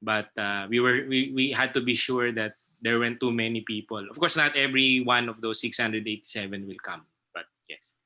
but we had to be sure that there weren't too many people. Of course, not every one of those 687 will come, but yes.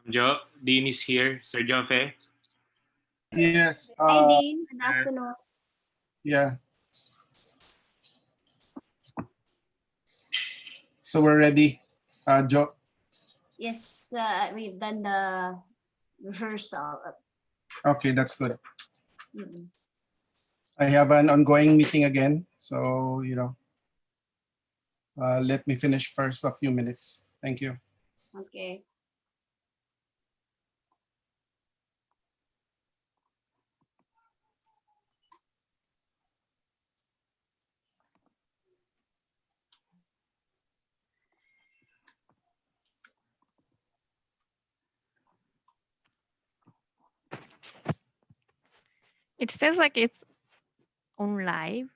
Joe, Dean is here. Sir Joffe. Yes. Hi, Dean. Good afternoon. Yeah. So we're ready, Joe. Yes, we've done the rehearsal. Okay, that's good. Mm-mm. I have an ongoing meeting again, so let me finish first a few minutes. Thank you. Okay. It says like it's on live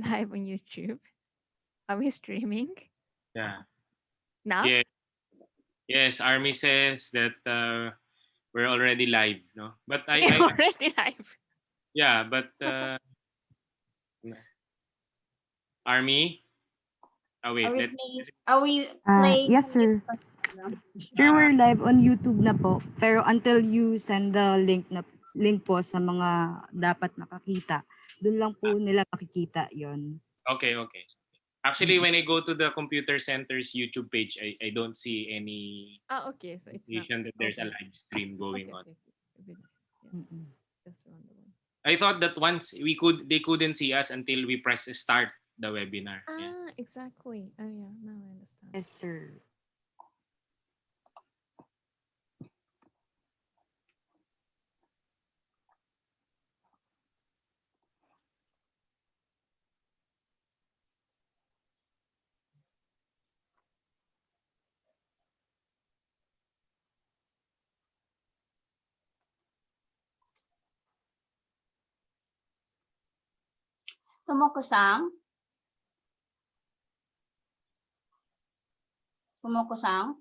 on YouTube. Are we streaming Yeah. now? Yeah. Yes, Army says that we're already live, no? But We're I already live. yeah, but Army. Oh wait, let Are we playing? Yes, sir. Sure, we're live on YouTube na po. Pero until you send the link po sa mga dapat makakita, doon lang po nila makikita yon. okay. Actually, when I go to the computer center's YouTube page, I don't see any Okay, so it's not. indication that there's a Okay. live stream going on. Okay. Yeah. Just wonder why. I thought that once they couldn't see us until we press start the webinar. Yeah. Exactly. Oh yeah, now I understand. Yes, sir. Tomoko-san? Tomoko-san?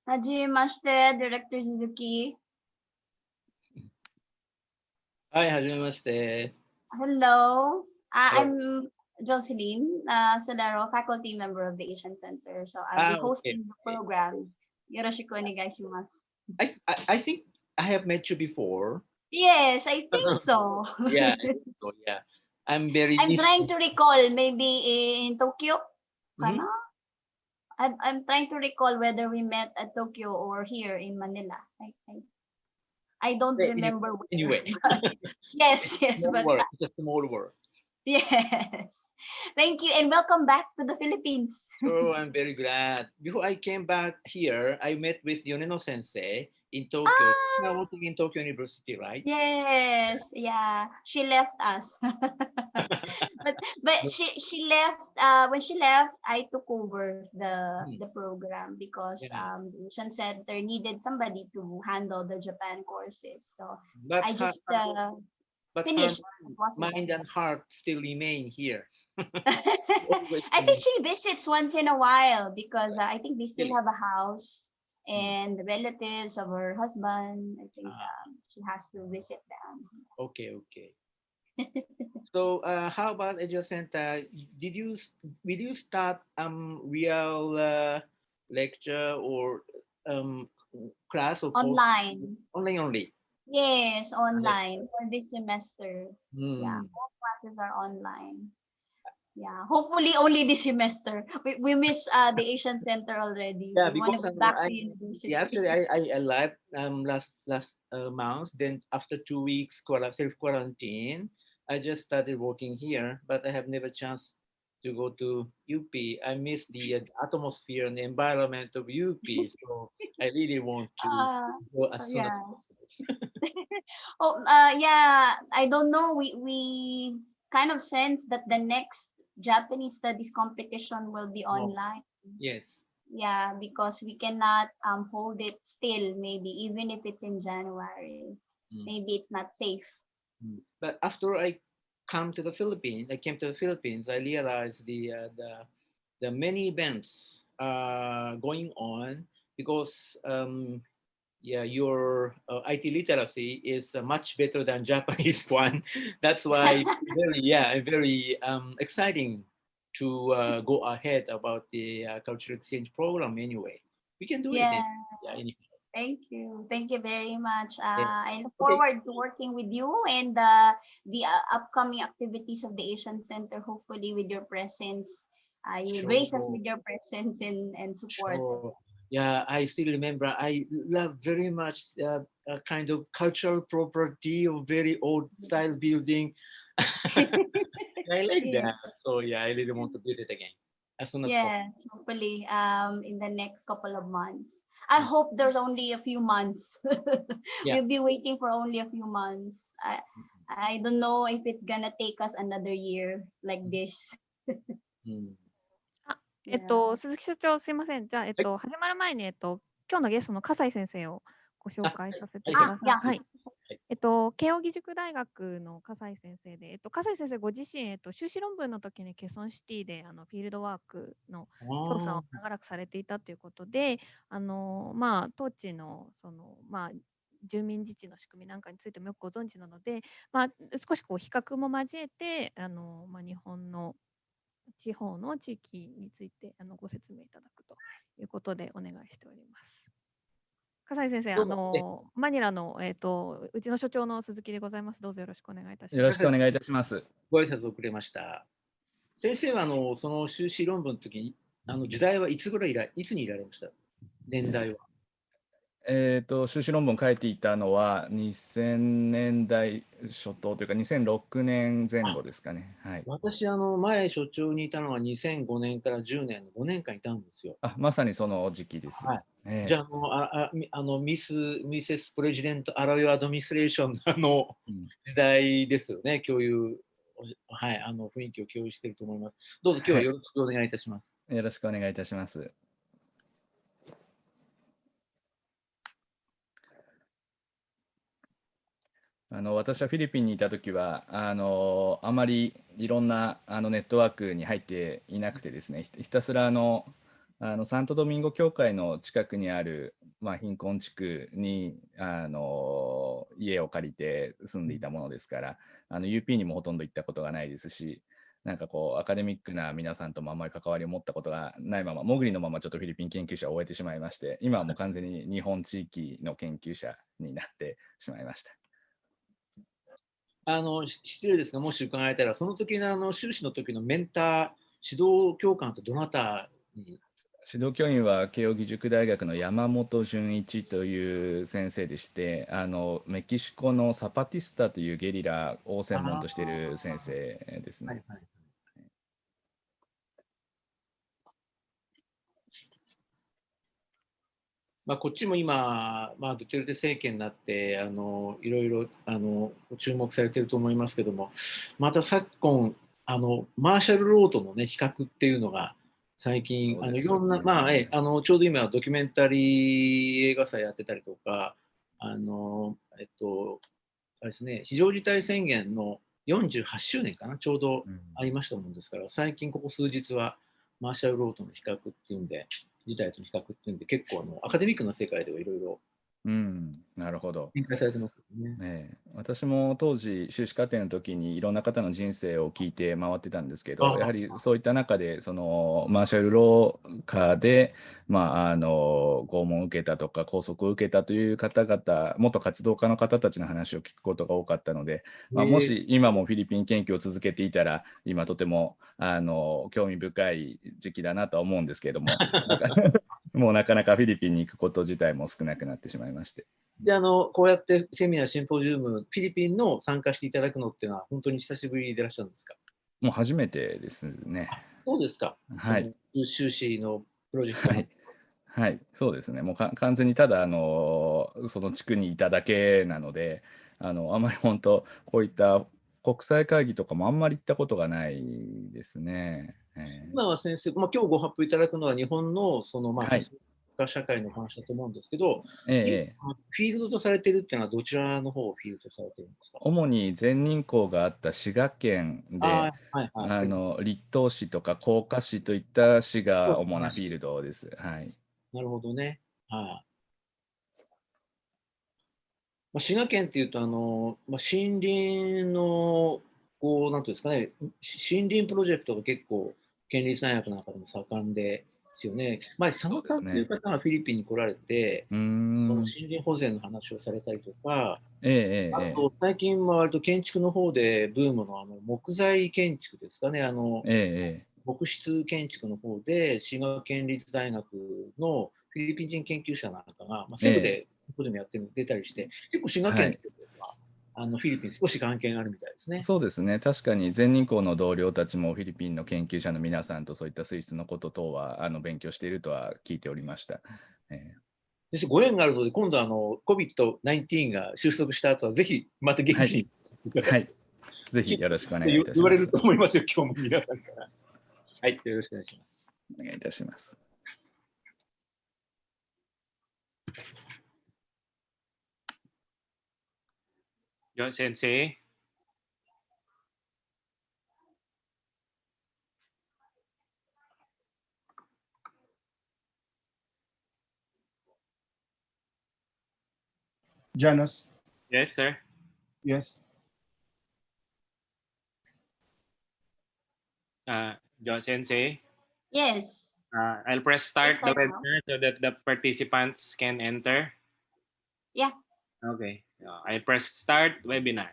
Hajimemashite, Director Suzuki. はい、はじめまして。 Hello. Hello. I'm Jocelyn Solero, faculty member of the Asian Center. So I'll be Okay. hosting the program. Yoroshiku onegaishimasu. I think I have met you before. Yes, I think so. Yeah, I think so, yeah. I'm very I'm trying to recall, maybe in Tokyo. Mhm. Kana? I'm trying to recall whether we met at Tokyo or here in Manila. I don't remember. where, Anyway. but yes, Small but world. It's a small world. yes. Thank you and welcome back to the Philippines. So I'm very glad. Before I came back here, I met with Yoneno Sensei in Tokyo. Ah! Now working in Tokyo University, right? Yes, yeah. She left us. but she left when she left, I took over the program because Yeah. the Asian Center needed somebody to handle the Japan courses. So But I just but finished. her It wasn't mind and heart still remain here. I think she visits once in a while because I think they still Really? have a house and the relatives of her husband. I think she has to visit them. Okay, okay. So how about at your center? Will you start real lecture or class or post Online. online only? Yes, online for this semester. Yeah, Hmm. all classes are online. Yeah, hopefully only this semester. We miss the Asian Center already. Yeah, We want because to go back to university. yeah, actually I left last month. Then after 2 weeks self quarantine, I just started working here, but I have never chance to go to UP. I miss the atmosphere and the environment of UP, so I really want to go as soon as Yeah. possible. Oh, yeah. I don't know. We kind of sense that the next Japanese studies competition will be Oh. online. Yes. Yeah, because we cannot hold it still. Maybe even if it's in January, maybe it's not safe. But after I came to the Philippines, I realized the many events going on because yeah, your IT literacy is much better than Japanese one. That's why very exciting to go ahead about the cultural exchange program. Anyway, we can do it. Yeah. Anyhow. Thank you very much. Yeah. I look Okay. forward to working with you and the upcoming activities of the Asian Center. Hopefully, with your presence, you will grace us Sure. with your presence and support. Sure. Yeah, I still remember. I love very much a kind of cultural property of very old style building. I like that. So yeah, I really want to do it again as soon as possible. Yes, hopefully in the next couple of months. I hope there's only a few months. Yeah. We'll be waiting for only a few months. I don't know if it's gonna take us another year like this. 鈴木所長、すいません。じゃあ、始まる前に、今日のゲストの笠井先生をご紹介させてください。はい。慶應義塾大学の笠井先生で、笠井先生ご自身、修士論文の時にケソンシティでフィールドワークの調査を長らくされていたということで、まあ、当地のまあ、住民自治の仕組みなんかについてもよくご存知なので、まあ、少しこう比較も交えてまあ、日本の地方の地域についてご説明いただくということでお願いしております。笠井先生、マニラの、うちの所長の鈴木でございます。どうぞよろしくお願いいたします。よろしくお願いいたします。ご挨拶遅れました。先生はその修士論文の時に時代はいつにいられました？年代は？修士論文を書いていたのは2000年代初頭というか2006年前後ですかね。はい、私前所長にいたのは2005年から10年の5年間いたんですよ。まさにその時期です。はい。じゃあミセスプレジデントアロイアドミニストレーションの時代ですよね。共有はい雰囲気を共有していると思います。どうぞ今日はよろしくお願いいたします。よろしくお願いいたします。私はフィリピンにいたときは、あまりいろんなネットワークに入っていなくてですね、ひたすらサントドミンゴ教会の近くにある、貧困地区に家を借りて住んでいたものですから、UP にもほとんど行ったことがないですし、なんかこう、アカデミックな皆さんともあまり関わりを持ったことがないまま、潜りのままちょっとフィリピン研究者を終えてしまいまして、今はもう完全に日本地域の研究者になってしまいました。失礼ですが、もし伺えたら、その時の修士の時のメンター、指導教官ってどなたに？指導教員は慶應義塾大学の山本純一という先生でして、メキシコのサパティスタというゲリラを専門としている先生ですね。はい。こっちも今、ドゥテルテ政権になっていろいろ注目されていると思いますけども、また昨今マーシャルロードの、ね、比較っていうのが最近いろんな、ちょうど今ドキュメンタリー映画祭やってたりとかあれですね、非常事態宣言の48周年かな、ちょうどありましたもんですから、最近ここ数日はマーシャルロードの比較っていうんで、事態との比較っていうんで、結構アカデミックな世界ではいろいろなるほど。展開されてますね。私も当時、修士課程の時にいろんな方の人生を聞いて回ってたんですけど、やはりそういった中で、そのマーシャル・ロー下で、拷問を受けたとか、拘束を受けたという方々、元活動家の方たちの話を聞くことが多かったので、もし今もフィリピン研究を続けていたら、今とても興味深い時期だなとは思うんですけれども、もうなかなかフィリピンに行くこと自体も少なくなってしまいまして。でこうやってセミナー、シンポジウム、フィリピンの参加していただくのっていうのは、本当に久しぶりでいらっしゃるんですか？もう初めてですね。そうですか。はい。その修士のプロジェクト。はい。はい、そうですね。もう完全にただその地区にいただけなので、あまり本当、こういった国際会議とかもあんまり行ったことがないですね。今は先生、今日ご発表いただくのは日本のはい。社会の話だと思うんですけど、ええ、フィールドとされているっていうのはどちらの方をフィールドとされているんですか？主に全人口があった滋賀県で、栗東市とか甲賀市といった市が主なフィールドです。はい。なるほどね。滋賀県っていうと森林のなんていうんですかね、森林プロジェクトが結構県立大学の中でも盛んですよね。前、佐野さんという方がフィリピンに来られて、その森林保全の話をされたりとか、あと最近は割と建築の方でブームの木材建築ですかね、木質建築の方で滋賀県立大学のフィリピン人研究者なんかが、セブでここでもやってる出たりして、結構滋賀県っていうのは、フィリピン少し関係があるみたいですね。そうですね。確かに全人口の同僚たちもフィリピンの研究者の皆さんとそういった水質のこと等は勉強しているとは聞いておりました。ご縁があるので、今度COVID-19 が収束した後は、ぜひまた現地に、はい、ぜひよろしくお願いいたします。言われると思いますよ、今日も皆さんから。はい、よろしくお願いします。お願いいたします。先生。Janus. Yes, sir. Yes. John Sensei. Yes. I'll press start the Start now. webinar so that the participants can enter. Yeah. Okay. I'll press start webinar.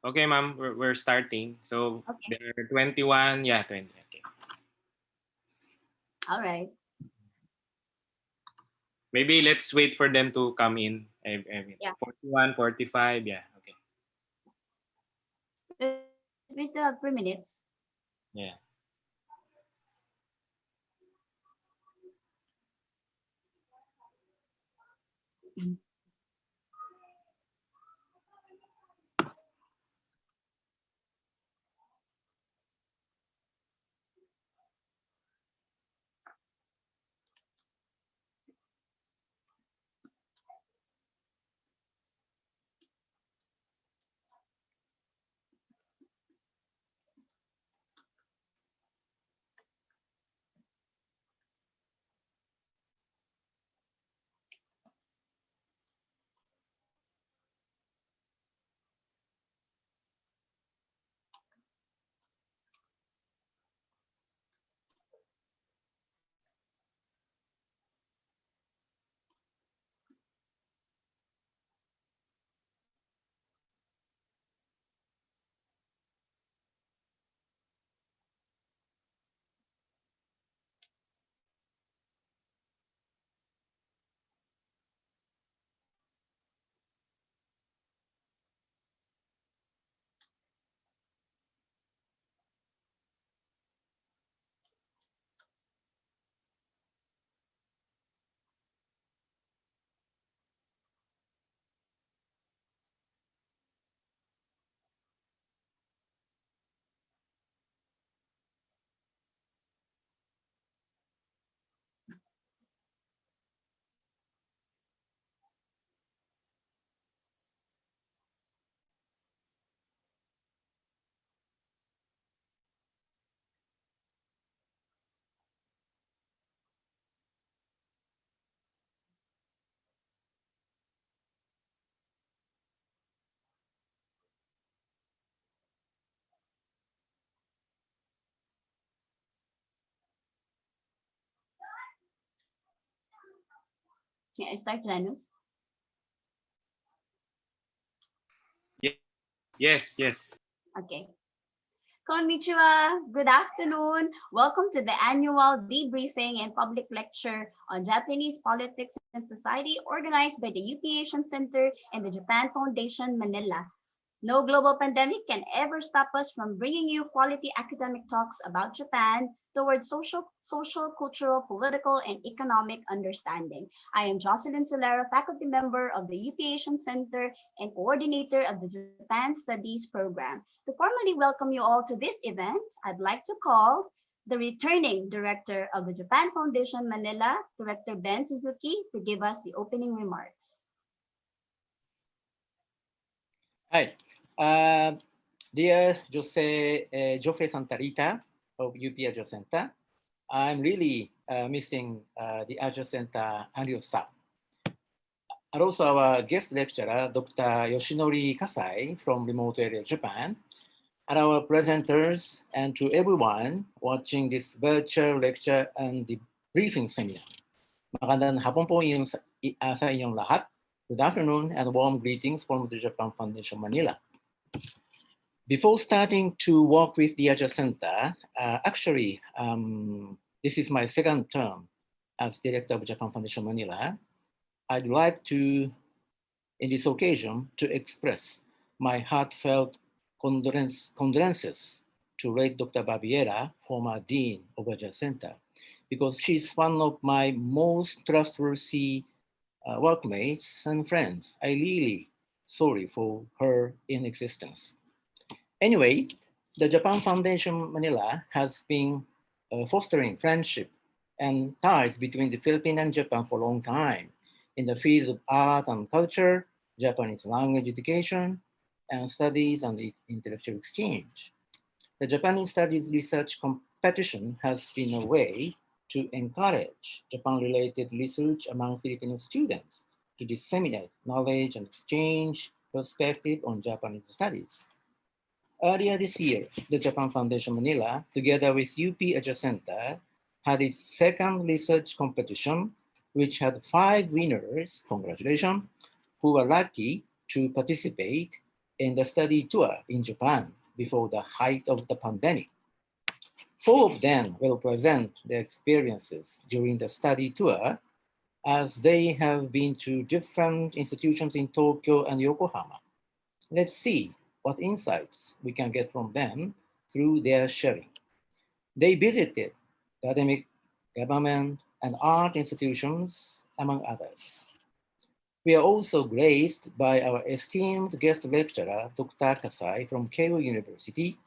Okay, ma'am, we're starting. So Okay. there are 21, 20. Okay. All right. Maybe let's wait for them to come in. Yeah. 41, 45, yeah, okay. We still have 3 minutes. Yeah. Can I start, Janus? Yes, yes. Okay. Konnichiwa. Good afternoon. Welcome to the annual debriefing and public lecture on Japanese politics and society organized by the UP Asian Center and the Japan Foundation, Manila. No global pandemic can ever stop us from bringing you quality academic talks about Japan towards social, cultural, political, and economic understanding. I am Jocelyn Solera, faculty member of the UP Asian Center and coordinator of the Japan Studies program. To formally welcome you all to this event, I'd like to call the returning director of the Japan Foundation Manila, Director Ben Suzuki, to give us the opening remarks. Hi. Dear Jose Santarita of UP Asia Center, I'm really missing the Asia Center annual staff. And also our guest lecturer, Dr. Yoshinori Kasai from remote area Japan, and our presenters, and to everyone watching this virtual lecture and the briefing seminar. Magandang hapon po sa inyong lahat. Good afternoon and warm greetings from the Japan Foundation Manila. Before starting to work with the Asia Center, this is my second term as director of Japan Foundation Manila. I'd like to, in this occasion, to express my heartfelt condolences to late Dr. Babiera, former dean of Asia Center, because she's one of my most trustworthy workmates and friends. I really sorry for her inexistence. Anyway, the Japan Foundation Manila has been fostering friendship and ties between the Philippines and Japan for a long time in the field of art and culture, Japanese language education, and studies and intellectual exchange. The Japanese Studies Research Competition has been a way to encourage Japan-related research among Filipino students to disseminate knowledge and exchange perspective on Japanese studies. Earlier this year, the Japan Foundation Manila, together with UP Asia Center, had its second research competition, which had 5 winners, congratulations, who were lucky to participate in the study tour in Japan before the height of the pandemic. 4 of them will present their experiences during the study tour, as they have been to different institutions in Tokyo and Yokohama. Let's see what insights we can get from them through their sharing. They visited academic, government, and art institutions, among others. We are also graced by our esteemed guest lecturer, Dr. Kasai from Keio University,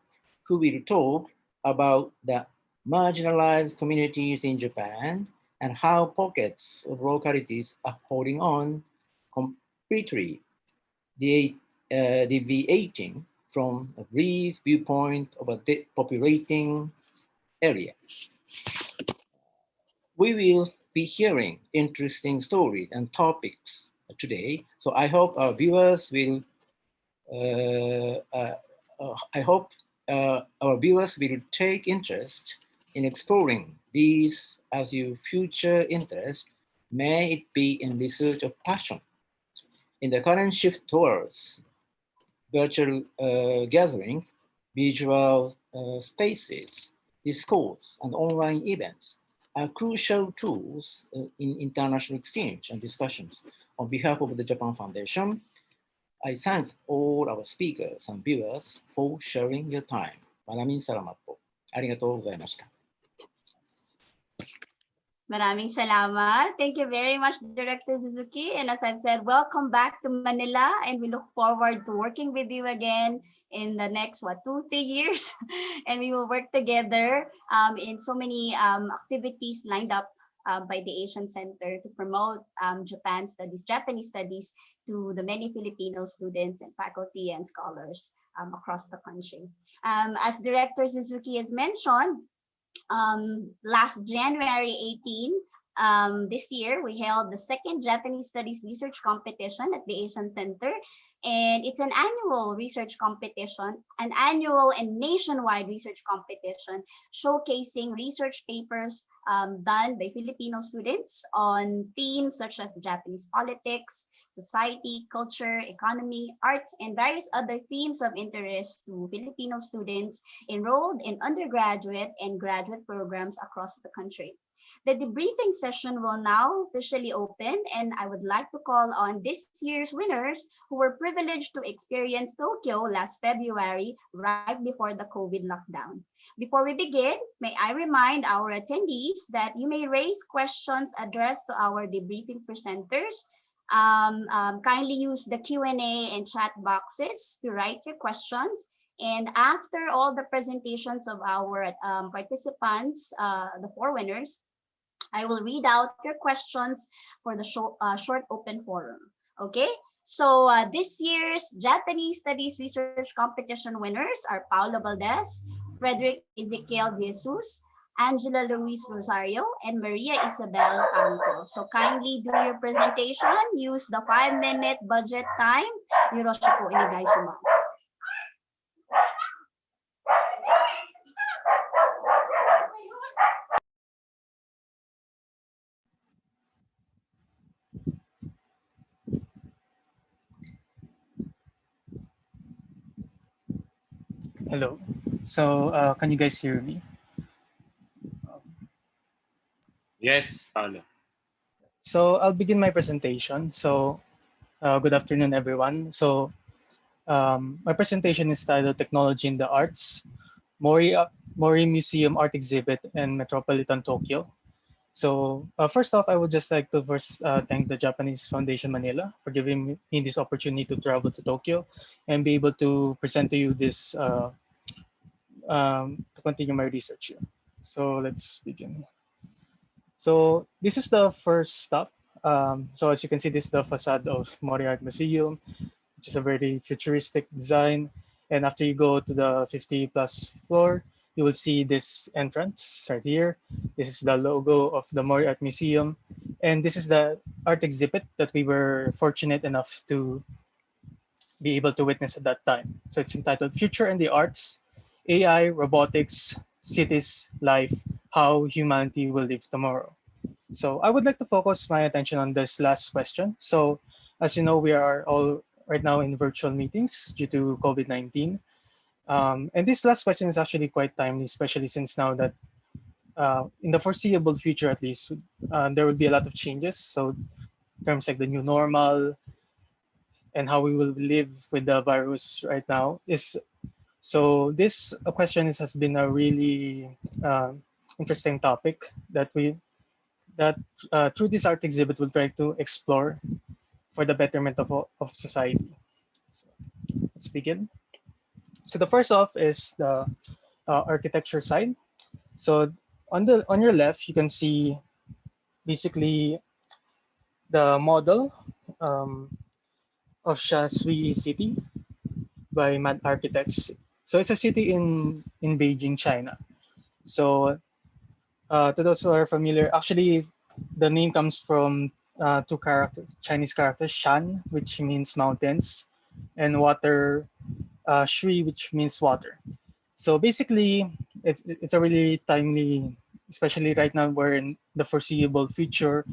who will talk about the marginalized communities in Japan and how pockets of localities are holding on, completely deviating from a brief viewpoint of a depopulating area. We will be hearing interesting stories and topics today, so I hope our viewers will take interest in exploring these as your future interest, may it be in research or passion. In the current shift towards virtual gatherings, visual spaces, discourse, and online events are crucial tools in international exchange and discussions. On behalf of the Japan Foundation, I thank all our speakers and viewers for sharing your time. Maraming salamat po. Arigatou gozaimashita. Maraming salamat. Thank you very much, Director Suzuki. And as I've said, welcome back to Manila, and we look forward to working with you again in the next, 2-3 years. And we will work together in so many activities lined up by the Asian Center to promote Japanese studies to the many Filipino students and faculty and scholars across the country. As Director Suzuki has mentioned, last January 18, This year, we held the second Japanese Studies Research Competition at the Asian Center. And it's an annual research competition, an annual and nationwide research competition showcasing research papers done by Filipino students on themes such as Japanese politics, society, culture, economy, arts, and various other themes of interest to Filipino students enrolled in undergraduate and graduate programs across the country. The debriefing session will now officially open, and I would like to call on this year's winners who were privileged to experience Tokyo last February, right before the COVID lockdown. Before we begin, may I remind our attendees that you may raise questions addressed to our debriefing presenters. Kindly use the Q&A and chat boxes to write your questions. And after all the presentations of our participants, the four winners, I will read out your questions for the short open forum. Okay, so this year's Japanese Studies Research Competition winners are Paulo Valdez, Frederick Ezequiel Jesus, Angela Luis Rosario, and Maria Isabel Canto. So kindly do your presentation. Use the 5-minute budget time. Yoroshiku onegaishimasu. Hello. So can you guys hear me? Yes, Paolo. So I'll begin my presentation. So good afternoon, everyone. So my presentation is titled Technology in the Arts, Mori Museum Art Exhibit in Metropolitan Tokyo. So first off, I would just like to first thank the Japanese Foundation Manila for giving me this opportunity to travel to Tokyo and be able to present to you this to continue my research here. So let's begin. So this is the first stop. So as you can see, this is the facade of Mori Art Museum, which is a very futuristic design. And after you go to the 50 plus floor, you will see this entrance right here. This is the logo of the Mori Art Museum. And this is the art exhibit that we were fortunate enough to be able to witness at that time. So it's entitled Future and the Arts, AI, Robotics, Cities, Life, How Humanity Will Live Tomorrow. So I would like to focus my attention on this last question. So as you know, we are all right now in virtual meetings due to COVID-19. And this last question is actually quite timely, especially since now that in the foreseeable future, at least, there will be a lot of changes. So terms like the new normal and how we will live with the virus right now is, so this question has been a really interesting topic that through this art exhibit we'll try to explore for the betterment of society. So let's begin. So the first off is the architecture side. So on your left, you can see basically the model of Shui City by Mad Architects. So it's a city in Beijing, China. So to those who are familiar, actually the name comes from two Chinese characters, Shan, which means mountains, and water, Shui, which means water. So basically, it's a really timely, especially right now we're in the foreseeable future.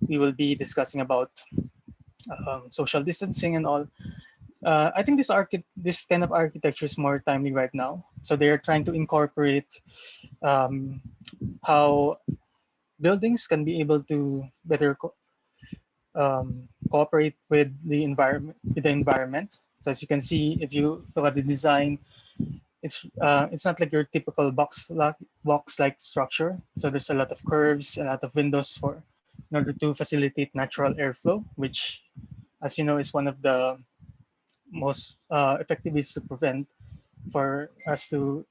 We will be discussing about social distancing and all. I think this kind of architecture is more timely right now. So they're trying to incorporate how buildings can be able to better cooperate with the environment. So as you can see, if you look at the design, it's not like your typical box-like structure. So there's a lot of curves, a lot of windows in order to facilitate natural airflow, which, as you know, is one of the most effective ways to prevent for us to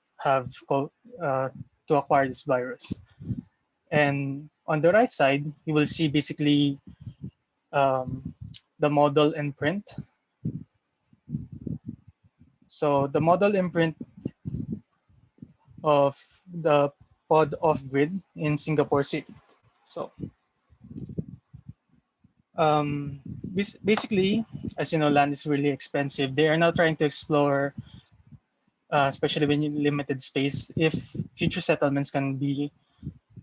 acquire this virus. And on the right side, you will see basically the model imprint. So the model imprint of the pod off-grid in Singapore City. So Basically, as you know, land is really expensive. They are now trying to explore, especially when you limited space, if future settlements can be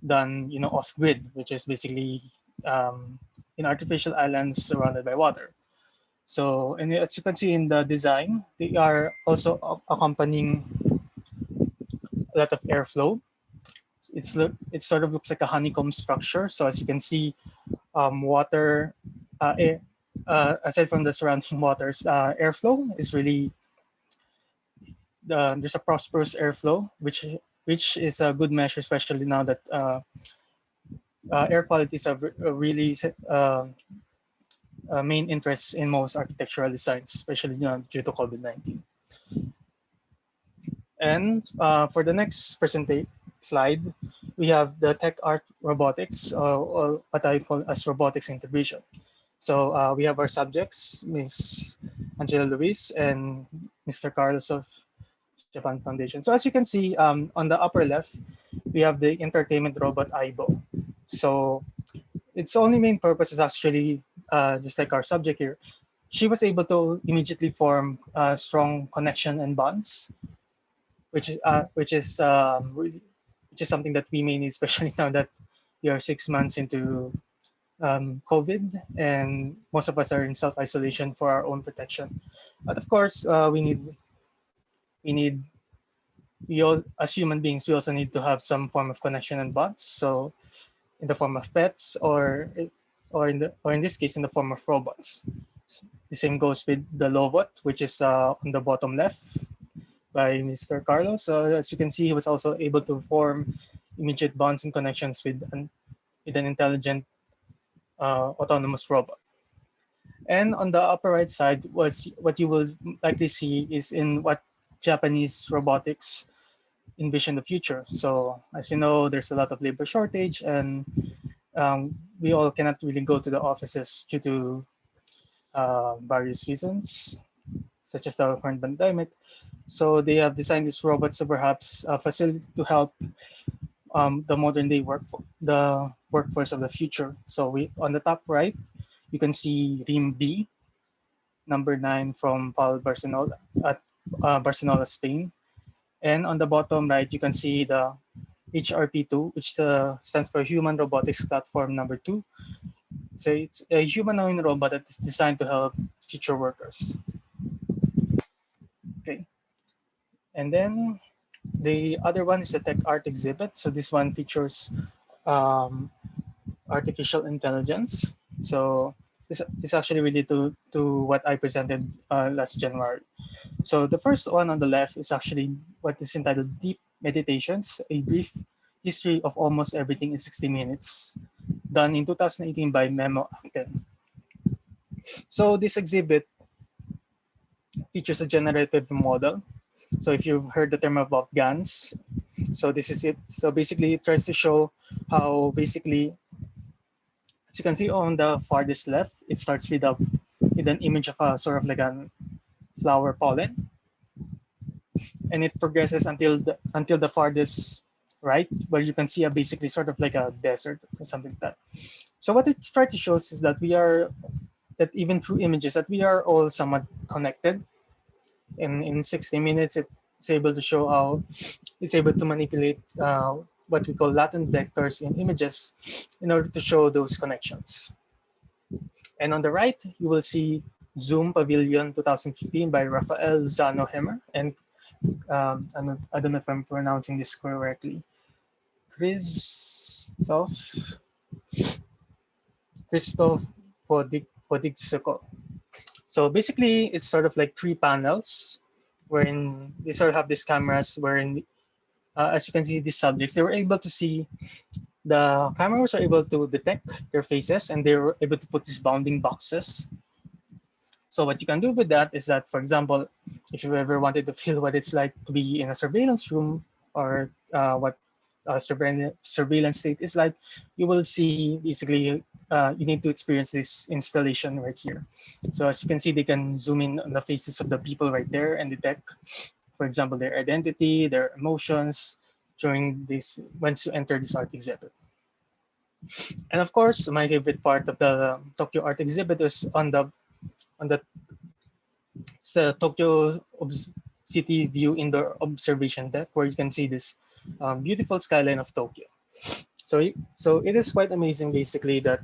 done, off grid, which is basically in artificial islands surrounded by water. So, and as you can see in the design, they are also accompanying a lot of airflow. It sort of looks like a honeycomb structure. So as you can see, water, aside from the surrounding waters, airflow is really there's a prosperous airflow, which is a good measure, especially now that air qualities are really main interests in most architectural designs, especially due to COVID-19. And for the next slide, we have the tech art robotics, or what I call as robotics integration. So we have our subjects, Ms. Angela Luis and Mr. Carlos of Japan Foundation. So as you can see on the upper left, we have the entertainment robot Aibo. So its only main purpose is actually just like our subject here. She was able to immediately form strong connection and bonds, which is something that we may need, especially now that we are 6 months into COVID, and most of us are in self-isolation for our own protection. But of course, we all, as human beings, we also need to have some form of connection and bonds. So, in the form of pets, or in this case, in the form of robots. The same goes with the Lobot, which is on the bottom left by Mr. Carlos. So as you can see, he was also able to form immediate bonds and connections with an intelligent autonomous robot. And on the upper right side, what you will likely see is in what Japanese robotics envision the future. So as you know, there's a lot of labor shortage, and we all cannot really go to the offices due to various reasons, such as the current pandemic. So they have designed these robots to perhaps facilitate to help the modern day workforce of the future. So we on the top right, you can see Rim B, number 9 from Paul Barcelona at Barcelona, Spain. And on the bottom right, you can see the HRP2, which stands for Human Robotics Platform number 2. So it's a humanoid robot that is designed to help future workers. Okay. And then the other one is the tech art exhibit. So this one features artificial intelligence. So this is actually related to what I presented last January. So the first one on the left is actually what is entitled Deep Meditations, a brief history of almost everything in 60 minutes, done in 2018 by Memo Acten. So this exhibit features a generative model. So if you've heard the term about GANs, so this is it. So basically it tries to show how basically, as you can see on the farthest left, it starts with an image of a sort of like a flower pollen, and it progresses until the farthest right, where you can see basically sort of like a desert or something like that. So what it's trying to show is that that even through images, that we are all somewhat connected. And in 60 minutes, it's able to show how it's able to manipulate what we call latent vectors in images in order to show those connections. And on the right, you will see Zoom Pavilion 2015 by Rafael Lozano Hemmer. And I don't know if I'm pronouncing this correctly. Christoph Podigsuko. So basically, it's sort of like 3 panels, wherein they sort of have these cameras, wherein, as you can see, these subjects, they were able to see, the cameras are able to detect their faces, and they were able to put these bounding boxes. So what you can do with that is that, for example, if you ever wanted to feel what it's like to be in a surveillance room, or what surveillance state is like, you will see basically you need to experience this installation right here. So as you can see, they can zoom in on the faces of the people right there and detect, for example, their identity, their emotions during this, once you enter this art exhibit. And of course, my favorite part of the Tokyo art exhibit is on the it's the City View Indoor Observation Deck, where you can see this beautiful skyline of Tokyo. So it is quite amazing, basically, that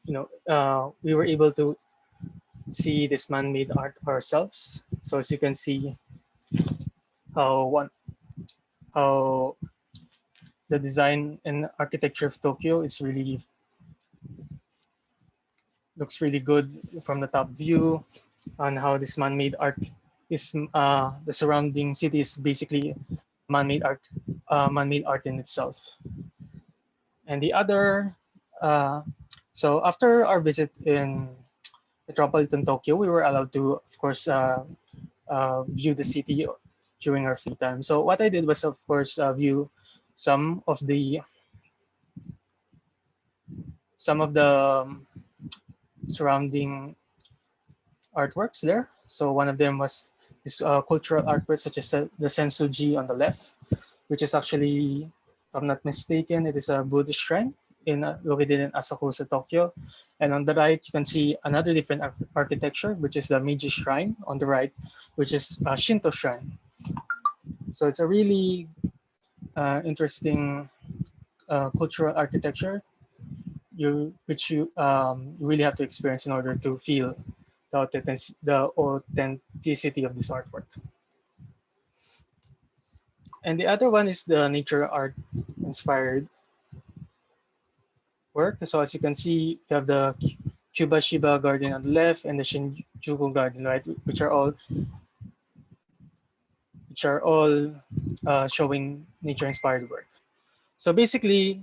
we were able to see this man-made art ourselves. So as you can see, how how the design and architecture of Tokyo is really looks really good from the top view, on how this man-made art is the surrounding city is basically man-made art in itself. And the other, so after our visit in Metropolitan Tokyo, we were allowed to, of course, view the city during our free time. So what I did was, of course, view some of the surrounding artworks there. So one of them was this cultural artworks, such as the Sensuji on the left, which is actually, if I'm not mistaken, it is a Buddhist shrine located in Asakusa, Tokyo. And on the right, you can see another different architecture, which is the Meiji Shrine on the right, which is a Shinto shrine. So it's a really interesting cultural architecture, which you really have to experience in order to feel the authenticity of this artwork. And the other one is the nature art inspired work. So as you can see, you have the Chuba Shiba Garden on the left and the Shinjuku Garden, right, which are all showing nature inspired work. So basically,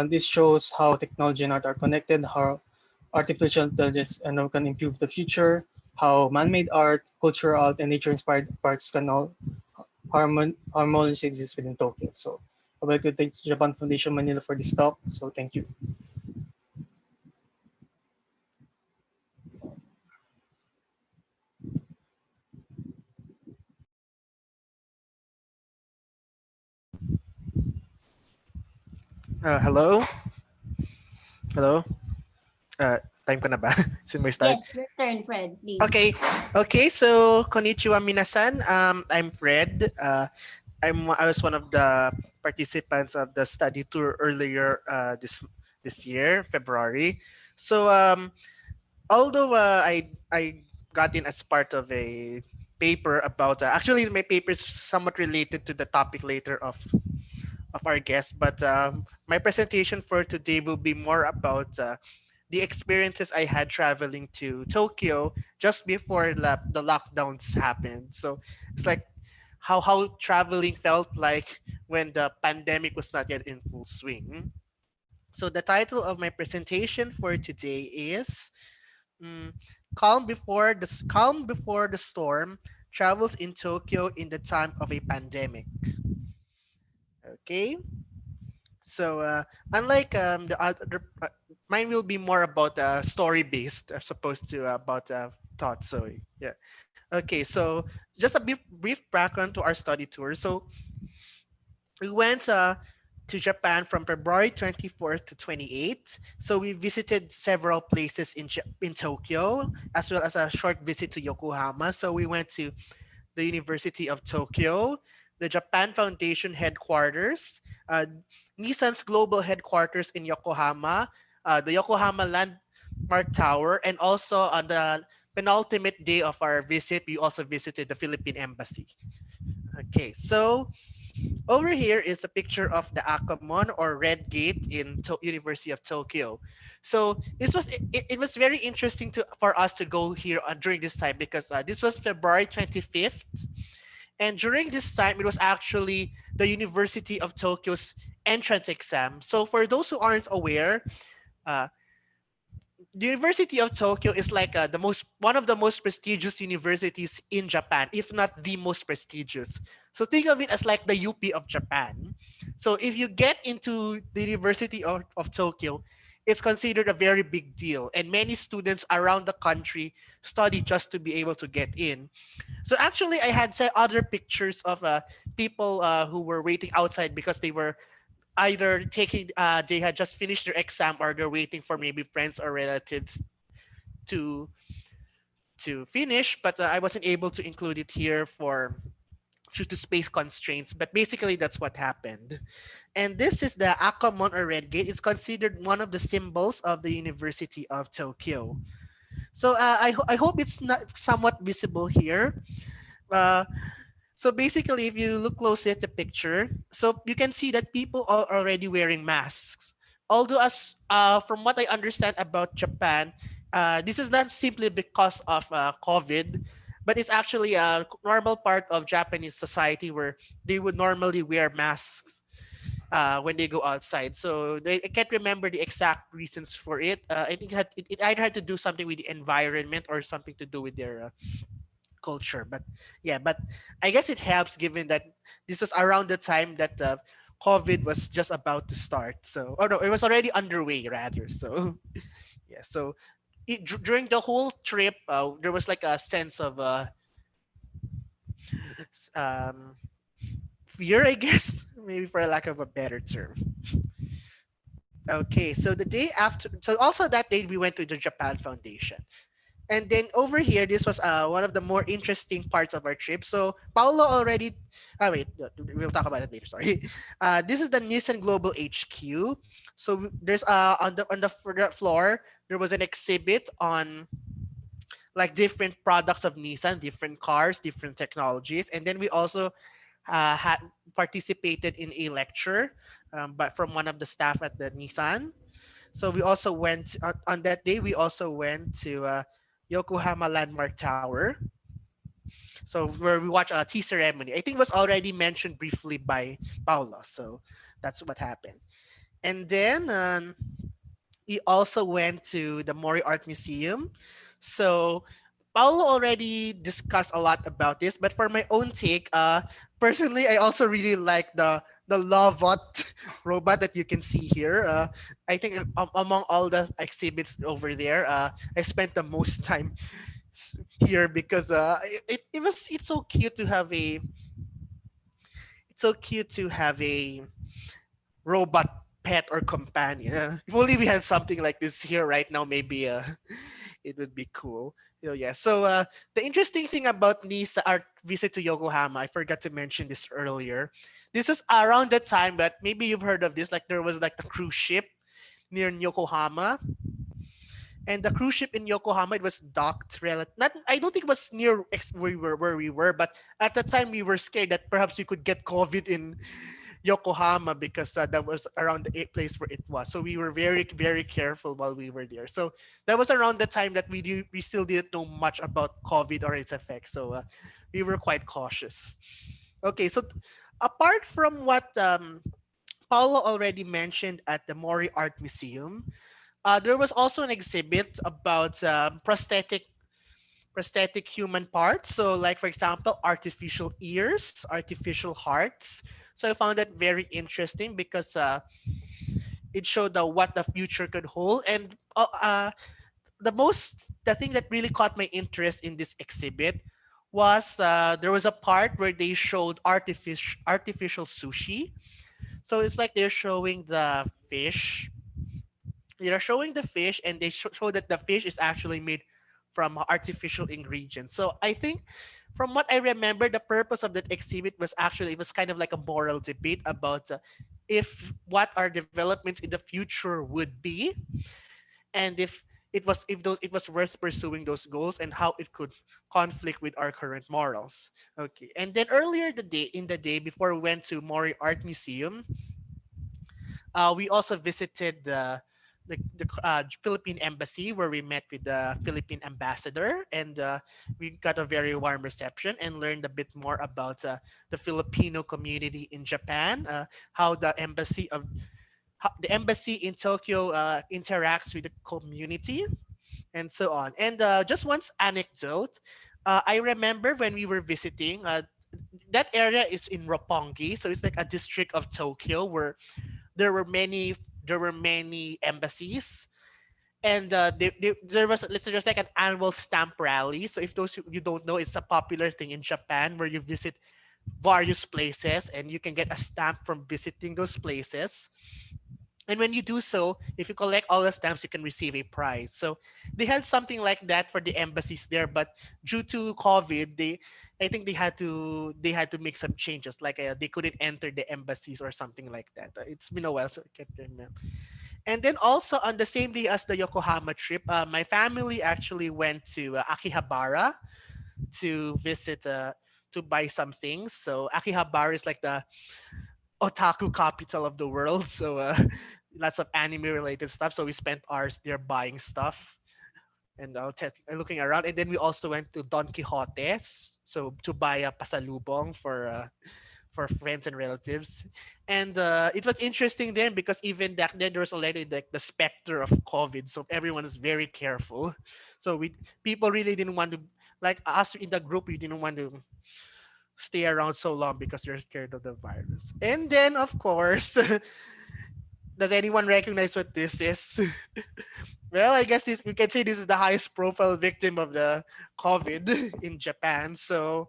this shows how technology and art are connected, how artificial intelligence can improve the future, how man-made art, cultural art, and nature-inspired arts can all harmoniously exist within Tokyo. So I'd like to thank Japan Foundation Manila for this talk. So thank you. Hello? Hello? Time ko na ba? Since may start? Yes, your turn, Fred, please. Okay, so konnichiwa minasan. I'm Fred. I was one of the participants of the study tour earlier this year, February. So although I got in as part of a paper about actually my paper is somewhat related to the topic later of our guest, but my presentation for today will be more about the experiences I had traveling to Tokyo just before the lockdowns happened. So it's like how traveling felt like when the pandemic was not yet in full swing. So the title of my presentation for today is Calm Before the Storm: Travels in Tokyo in the Time of a Pandemic. Okay. So unlike the other, mine will be more about story based as opposed to about thoughts. So yeah. Okay. So just a brief background to our study tour. So we went to Japan from February 24th to 28th. So we visited several places in Tokyo, as well as a short visit to Yokohama. So we went to the University of Tokyo, the Japan Foundation headquarters, Nissan's global headquarters in Yokohama, the Yokohama Landmark Tower, and also on the penultimate day of our visit, we also visited the Philippine Embassy. Okay, so over here is a picture of the Akamon or Red Gate in University of Tokyo. So this was it was very interesting for us to go here during this time because this was February 25th. And during this time, it was actually the University of Tokyo's entrance exam. So for those who aren't aware, the University of Tokyo is like one of the most prestigious universities in Japan, if not the most prestigious. So think of it as like the UP of Japan. So if you get into the University of Tokyo, it's considered a very big deal, and many students around the country study just to be able to get in. So actually, I had other pictures of people who were waiting outside because they were either taking they had just finished their exam, or they're waiting for maybe friends or relatives to finish. But I wasn't able to include it here for due to space constraints. But basically, that's what happened. And this is the Akamon or Red Gate. It's considered one of the symbols of the University of Tokyo. So I hope it's not somewhat visible here. Uh, so basically, if you look closely at the picture, so you can see that people are already wearing masks. Although, as from what I understand about Japan, this is not simply because of COVID, but it's actually a normal part of Japanese society where they would normally wear masks when they go outside. So I can't remember the exact reasons for it. I think it either had to do something with the environment or something to do with their culture. But yeah, but I guess it helps given that this was around the time that COVID was just about to start. So, oh no, it was already underway rather. So yeah, so during the whole trip, there was like a sense of um, fear, I guess, maybe for lack of a better term. Okay, so the day after, so also that day we went to the Japan Foundation. And then over here, this was one of the more interesting parts of our trip. So Paulo already, wait, we'll talk about it later. Sorry. This is the Nissan Global HQ. So there's on the floor there was an exhibit on like different products of Nissan, different cars, different technologies, and then we also had participated in a lecture, but from one of the staff at the Nissan. So we also went on that day. We also went to Yokohama Landmark Tower. So where we watched a tea ceremony. I think it was already mentioned briefly by Paula. So that's what happened. And then we also went to the Mori Art Museum. So Paulo already discussed a lot about this, but for my own take, personally, I also really like the Lovot robot that you can see here. I think among all the exhibits over there, I spent the most time here because it's so cute to have a robot pet or companion. If only we had something like this here right now, maybe it would be cool. Yeah. So the interesting thing about Nisa, our visit to Yokohama, I forgot to mention this earlier. This is around the time that maybe you've heard of this. Like there was like the cruise ship near Yokohama, and the cruise ship in Yokohama, it was docked. Not, I don't think it was near where we were, but at the time we were scared that perhaps we could get COVID in Yokohama because that was around the place where it was. So we were very, very careful while we were there. So that was around the time that we still didn't know much about COVID or its effects. So we were quite cautious. Okay, so apart from what Paulo already mentioned at the Mori Art Museum, there was also an exhibit about prosthetic human parts. So like, for example, artificial ears, artificial hearts. So I found that very interesting because it showed what the future could hold. And the thing that really caught my interest in this exhibit was there was a part where they showed artificial sushi. So it's like they're showing the fish. They're showing the fish, and they show that the fish is actually made from artificial ingredients. So I think from what I remember, the purpose of that exhibit was actually, it was kind of like a moral debate about if what our developments in the future would be, and if it was worth pursuing those goals, and how it could conflict with our current morals. Okay, and then earlier in the day before we went to Mori Art Museum, we also visited the Philippine embassy, where we met with the Philippine ambassador, and we got a very warm reception and learned a bit more about the Filipino community in Japan, how the embassy in Tokyo interacts with the community, and so on. And just one anecdote, I remember when we were visiting, that area is in Roppongi, so it's like a district of Tokyo where there were many embassies, and there was, let's say, there's like an annual stamp rally. So if those you don't know, it's a popular thing in Japan where you visit various places, and you can get a stamp from visiting those places. And when you do so, if you collect all the stamps, you can receive a prize. So they had something like that for the embassies there, but due to COVID, I think they had to make some changes. Like they couldn't enter the embassies or something like that. It's been a while, so I can't remember. And then also on the same day as the Yokohama trip, my family actually went to Akihabara to visit, to buy some things. So Akihabara is like the otaku capital of the world. So lots of anime related stuff. So we spent hours there buying stuff and looking around. And then we also went to Don Quixote's, so to buy a pasalubong for friends and relatives. And it was interesting then because even back then there was already like the specter of COVID, so everyone is very careful. So people really didn't want to, like us in the group, we didn't want to stay around so long because they're scared of the virus. And then of course, does anyone recognize what this is? Well, I guess we can say this is the highest profile victim of the COVID in Japan. So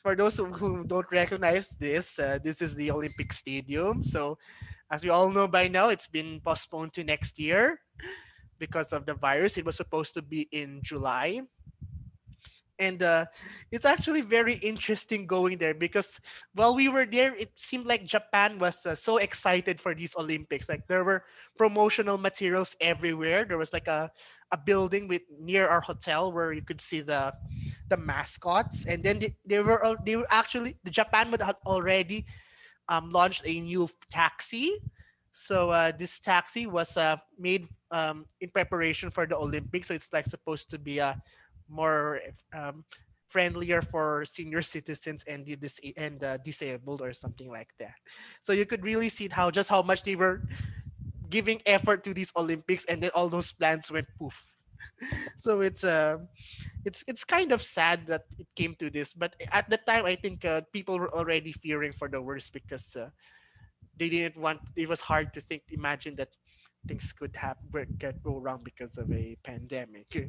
for those who don't recognize this, this is the Olympic Stadium. So as we all know by now, it's been postponed to next year because of the virus. It was supposed to be in July. And it's actually very interesting going there because while we were there, it seemed like Japan was so excited for these Olympics. Like there were promotional materials everywhere. There was like a building with near our hotel where you could see the mascots, and then they were actually, the Japan would have already launched a new taxi. So this taxi was made in preparation for the Olympics. So it's like supposed to be a more friendlier for senior citizens and the disabled or something like that. So you could really see how much they were giving effort to these Olympics, and then all those plans went poof. So it's kind of sad that it came to this, but at the time I think people were already fearing for the worst because they didn't want. It was hard to imagine that things could go wrong because of a pandemic.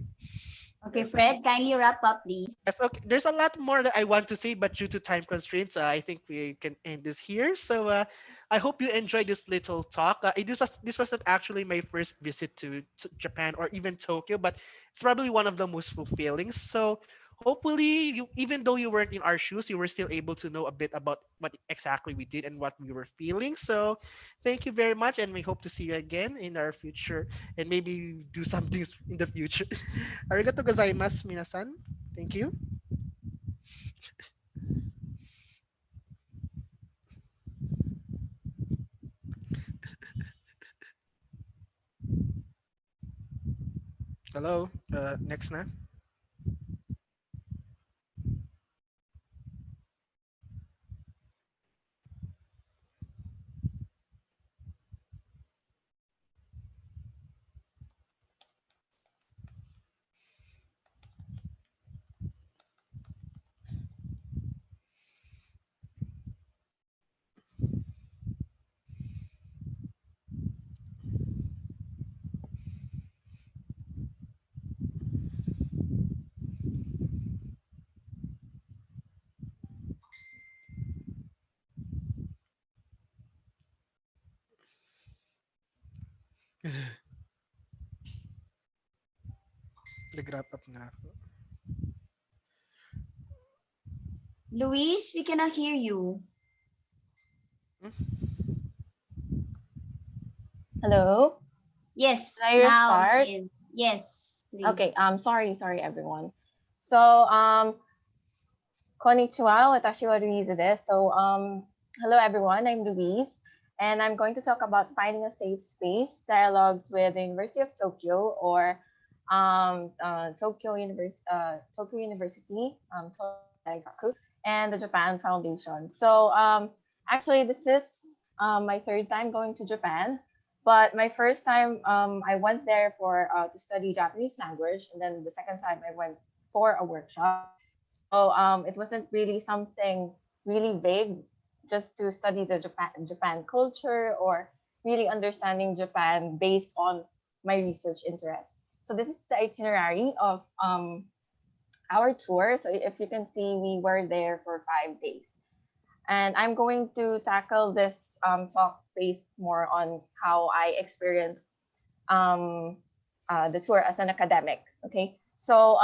Okay, Yes. Fred, kindly wrap up, please. Yes, okay. There's a lot more that I want to say, but due to time constraints, I think we can end this here. So I hope you enjoyed this little talk. This was not actually my first visit to Japan or even Tokyo, but it's probably one of the most fulfilling. So hopefully, even though you weren't in our shoes, you were still able to know a bit about what exactly we did and what we were feeling. So thank you very much, and we hope to see you again in our future, and maybe do something in the future. Arigato gozaimasu, minasan. Thank you. Hello. Next na. Nag-wrap up na ako. Luis, we cannot hear you. Hello. Yes, Can I restart? Yes, please. Okay. Sorry, everyone. So, konnichiwa. Watashi wa Louise desu. So, hello, everyone. I'm Louise, and I'm going to talk about finding a safe space, dialogues with the University of Tokyo, or Tokyo University, Tokyo Daigaku, and the Japan Foundation. So, actually, this is my third time going to Japan. But my first time, I went there for to study Japanese language, and then the second time I went for a workshop. So it wasn't really something really vague, just to study the Japan culture or really understanding Japan based on my research interests. So this is the itinerary of our tour. So if you can see, we were there for 5 days. And I'm going to tackle this talk based more on how I experienced the tour as an academic. Okay, so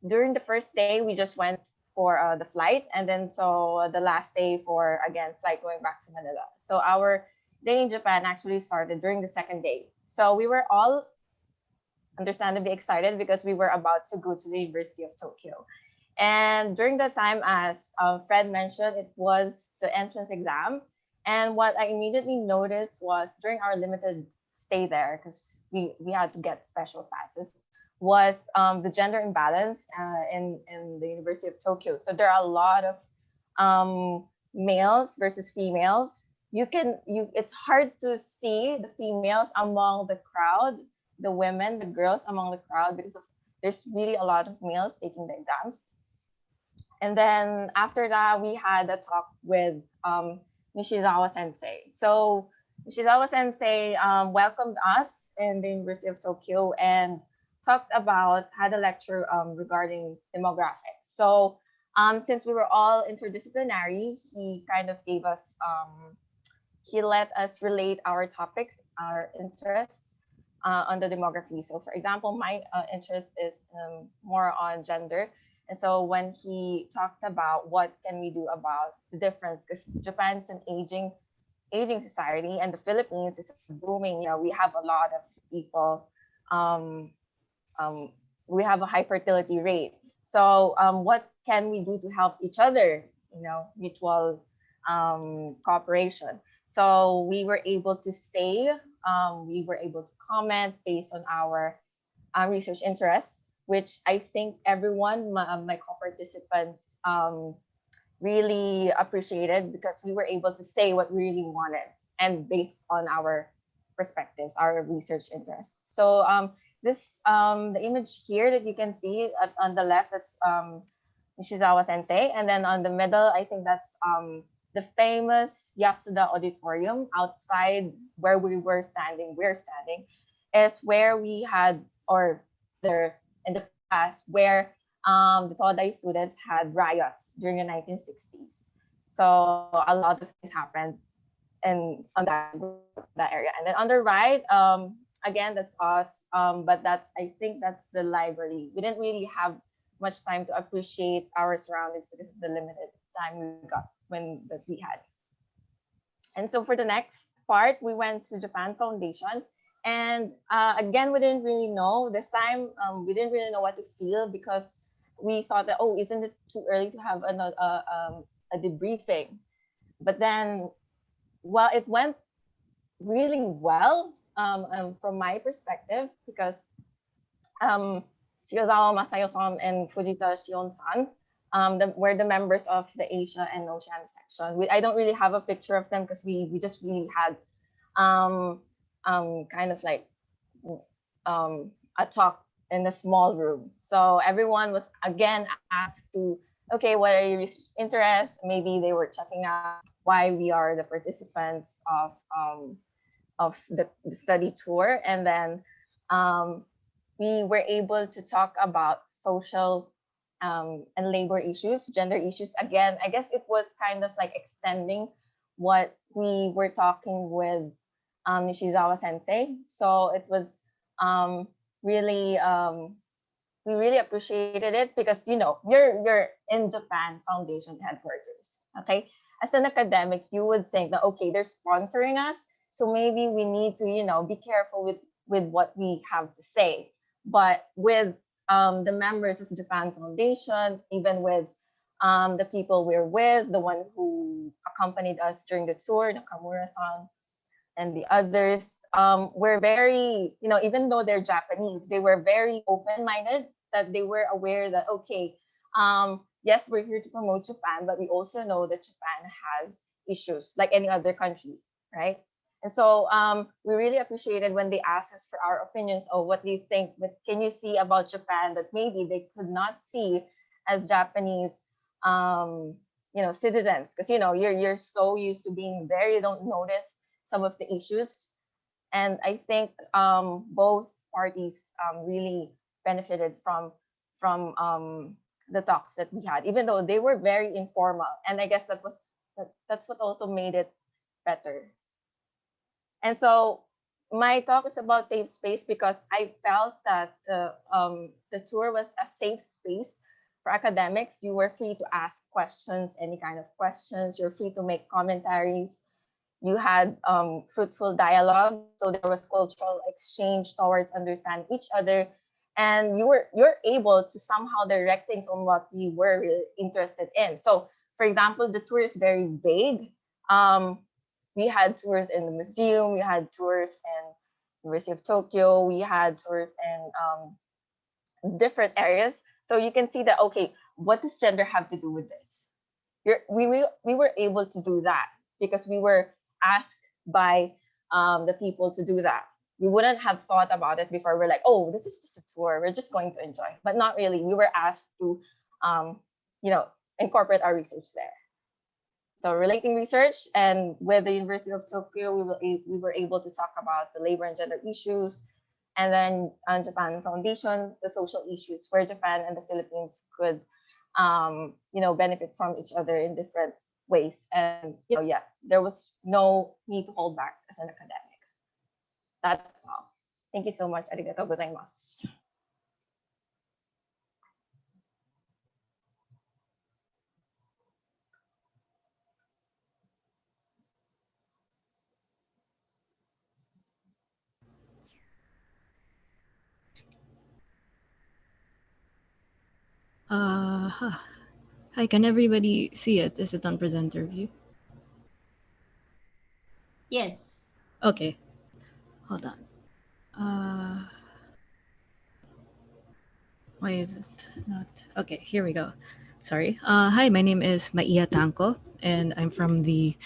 during the first day, we just went for the flight, and then so the last day for again flight going back to Manila. So our day in Japan actually started during the second day. So we were all understandably excited because we were about to go to the University of Tokyo. And during that time, as Fred mentioned, it was the entrance exam. And what I immediately noticed was during our limited stay there, because we had to get special passes, was the gender imbalance in the University of Tokyo. So there are a lot of males versus females. It's hard to see the females among the crowd, the women, the girls among the crowd, because there's really a lot of males taking the exams. And then after that, we had a talk with Nishizawa Sensei. So Nishizawa Sensei welcomed us in the University of Tokyo and had a lecture regarding demographics. So since we were all interdisciplinary, he kind of gave us, he let us relate our topics, our interests on the demography. So for example, my interest is more on gender. And so when he talked about what can we do about the difference, because Japan is an aging society, and the Philippines is booming. You know, we have a lot of people. We have a high fertility rate. So what can we do to help each other? You know, mutual cooperation. So we were able to say, we were able to comment based on our research interests, which I think everyone, my co-participants, really appreciated, because we were able to say what we really wanted and based on our perspectives, our research interests. So the image here that you can see on the left, that's Nishizawa Sensei, and then on the middle, I think that's the famous Yasuda Auditorium outside where we're standing, is where we had, or there in the past, where the Todai students had riots during the 1960s. So a lot of things happened on that area. And then on the right, again, that's us, but I think that's the library. We didn't really have much time to appreciate our surroundings because of the limited time we had. And so for the next part, we went to Japan Foundation. And again, we didn't really know. This time, we didn't really know what to feel, because we thought that, oh, isn't it too early to have a debriefing? But then, well, it went really well from my perspective, because Shigezawa Masayo-san and Fujita Shion-san were the members of the Asia and Oceania section. I don't really have a picture of them because we just really had kind of like a talk in a small room. So everyone was again asked to, okay, what are your research interests? Maybe they were checking out why we are the participants of the study tour. And then we were able to talk about social and labor issues, gender issues. Again, I guess it was kind of like extending what we were talking with Nishizawa Sensei. So it was really, we really appreciated it, because you're in Japan Foundation headquarters. Okay, as an academic, you would think that, okay, they're sponsoring us, so maybe we need to be careful with what we have to say. But with the members of Japan Foundation, even with the people we're with, the one who accompanied us during the tour, Nakamura-san, and the others, were very, even though they're Japanese, they were very open-minded, that they were aware that, okay, yes, we're here to promote Japan, but we also know that Japan has issues like any other country, right? And so we really appreciated when they asked us for our opinions. Oh, what do you think? What can you see about Japan that maybe they could not see as Japanese, citizens? Because you're so used to being there, you don't notice some of the issues. And I think both parties really benefited from the talks that we had, even though they were very informal. And I guess that was That's what also made it better. And so my talk is about safe space because I felt that the tour was a safe space for academics. You were free to ask questions, any kind of questions. You're free to make commentaries. You had fruitful dialogue, so there was cultural exchange towards understanding each other, and you're able to somehow direct things on what we were really interested in. So, for example, the tour is very vague. We had tours in the museum, we had tours in University of Tokyo, we had tours in different areas. So you can see that, okay, what does gender have to do with this? We were able to do that because we were asked by the people to do that. We wouldn't have thought about it before. We're like, oh, this is just a tour. We're just going to enjoy, but not really. We were asked to, incorporate our research there. So relating research, and with the University of Tokyo, we were able to talk about the labor and gender issues, and then on Japan Foundation, the social issues where Japan and the Philippines could, benefit from each other in different ways. And there was no need to hold back as an academic. That's all. Thank you so much. Arigatou gozaimasu. Hi, can everybody see it? Is it on presenter view? Yes. Okay, hold on. Why is it not? Okay, here we go. Sorry. Hi, my name is Maiya Tanko, and I'm from the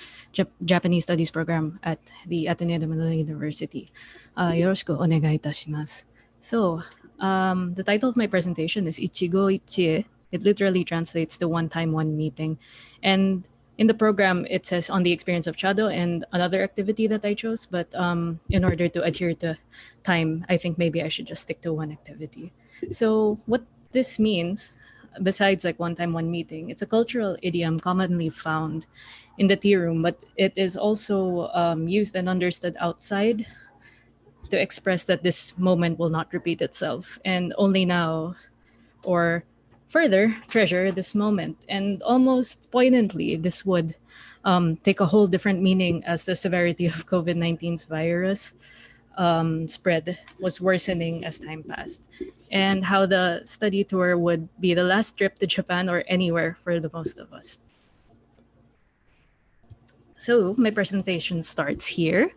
Japanese Studies program at the Ateneo de Manila University. Yoroshiku onegai itashimasu. So, the title of my presentation is Ichigo Ichie. It literally translates to one time, one meeting. And in the program, it says on the experience of Chado and another activity that I chose. But in order to adhere to time, I think maybe I should just stick to one activity. So what this means, besides like one time, one meeting, it's a cultural idiom commonly found in the tea room, but it is also used and understood outside to express that this moment will not repeat itself and only now or further treasure this moment. And almost poignantly, this would take a whole different meaning as the severity of COVID-19's virus spread was worsening as time passed, and how the study tour would be the last trip to Japan or anywhere for the most of us. So my presentation starts here.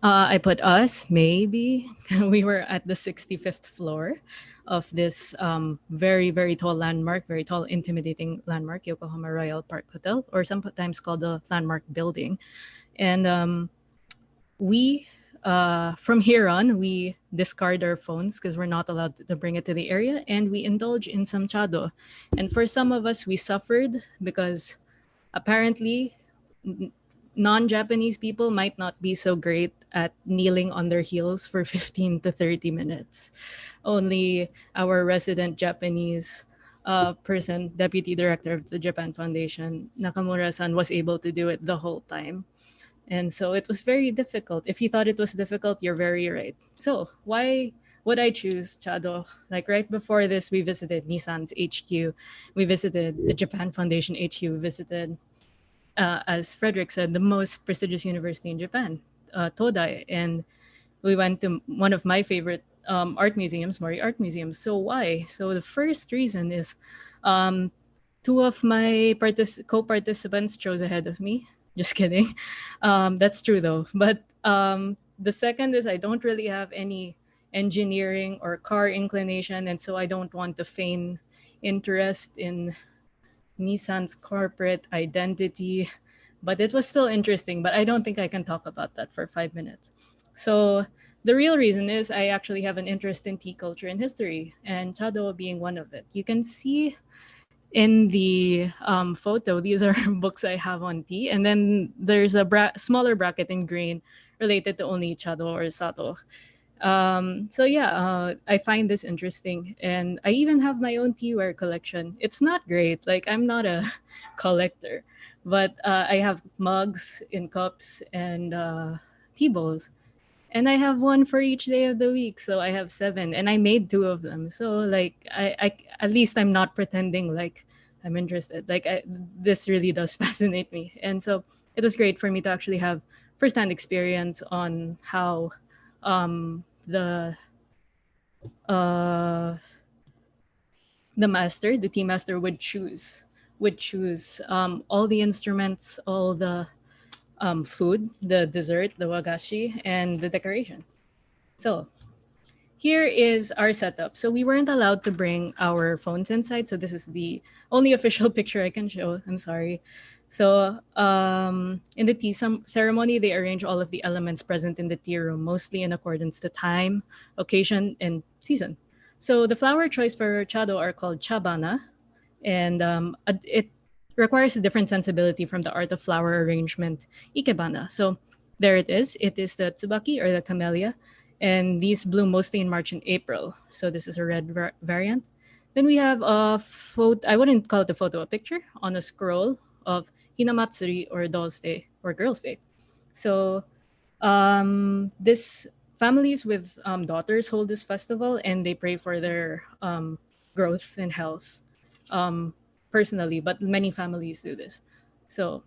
I put us, maybe. We were at the 65th floor of this very, very tall landmark, very tall, intimidating landmark, Yokohama Royal Park Hotel, or sometimes called the Landmark Building. And we, from here on, we discard our phones because we're not allowed to bring it to the area, and we indulge in some chado. And for some of us, we suffered because apparently non-Japanese people might not be so great at kneeling on their heels for 15 to 30 minutes. Only our resident Japanese person, deputy director of the Japan Foundation, Nakamura-san, was able to do it the whole time. And so it was very difficult. If you thought it was difficult, you're very right. So why would I choose Chado? Like right before this, we visited Nissan's HQ. We visited the Japan Foundation HQ. We visited, as Frederick said, the most prestigious university in Japan, Todai. And we went to one of my favorite art museums, Mori Art Museum. So why? So the first reason is two of my co-participants chose ahead of me. Just kidding. That's true though. But the second is I don't really have any engineering or car inclination, and so I don't want to feign interest in Nissan's corporate identity. But it was still interesting, but I don't think I can talk about that for 5 minutes. So the real reason is I actually have an interest in tea culture and history, and Chado being one of it. You can see in the photo, these are books I have on tea, and then there's a smaller bracket in green related to only Chado or Sato. So yeah, I find this interesting, and I even have my own teaware collection. It's not great, like I'm not a collector, But I have mugs in cups and tea bowls. And I have one for each day of the week. So I have 7 and I made 2 of them. So like I at least I'm not pretending like I'm interested. Like this really does fascinate me. And so it was great for me to actually have firsthand experience on how uh, the tea master would choose all the instruments, all the food, the dessert, the wagashi, and the decoration. So here is our setup. So we weren't allowed to bring our phones inside. So this is the only official picture I can show. I'm sorry. So in the tea ceremony, they arrange all of the elements present in the tea room, mostly in accordance to time, occasion, and season. So the flower choice for chado are called chabana, and it requires a different sensibility from the art of flower arrangement, ikebana. So there it is. It is the tsubaki or the camellia, and these bloom mostly in March and April. So this is a red variant. Then we have a photo. I wouldn't call it a photo, a picture on a scroll of Hinamatsuri or Dolls Day or Girls Day. So this families with daughters hold this festival and they pray for their growth and health personally, but many families do this. So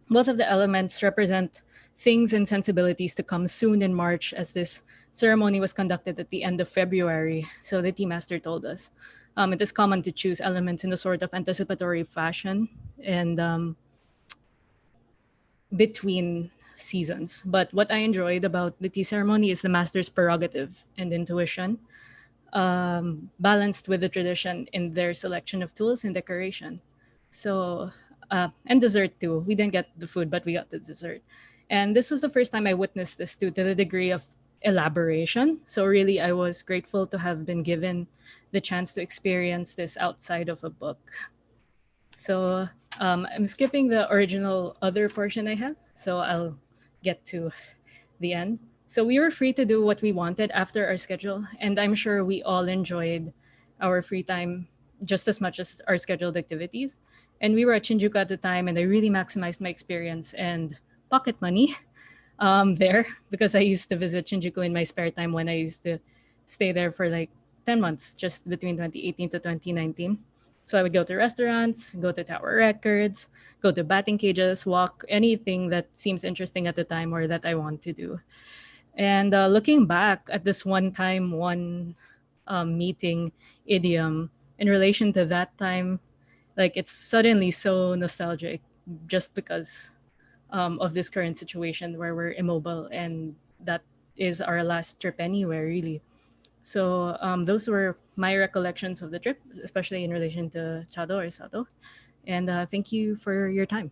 both of the elements represent things and sensibilities to come soon in March, as this ceremony was conducted at the end of February. So the tea master told us it is common to choose elements in a sort of anticipatory fashion and between seasons. But what I enjoyed about the tea ceremony is the master's prerogative and intuition, balanced with the tradition in their selection of tools and decoration. So, and dessert too. We didn't get the food, but we got the dessert. And this was the first time I witnessed this too, to the degree of elaboration. So really, I was grateful to have been given the chance to experience this outside of a book. So I'm skipping the original other portion I have, so I'll get to the end. So we were free to do what we wanted after our schedule, and I'm sure we all enjoyed our free time just as much as our scheduled activities. And we were at Shinjuku at the time, and I really maximized my experience and pocket money there, because I used to visit Shinjuku in my spare time when I used to stay there for like 10 months, just between 2018 to 2019. So I would go to restaurants, go to Tower Records, go to batting cages, walk, anything that seems interesting at the time or that I want to do. And looking back at this one meeting idiom in relation to that time, like it's suddenly so nostalgic just because of this current situation where we're immobile and that is our last trip anywhere, really. So those were my recollections of the trip, especially in relation to Chado or Sato. And thank you for your time.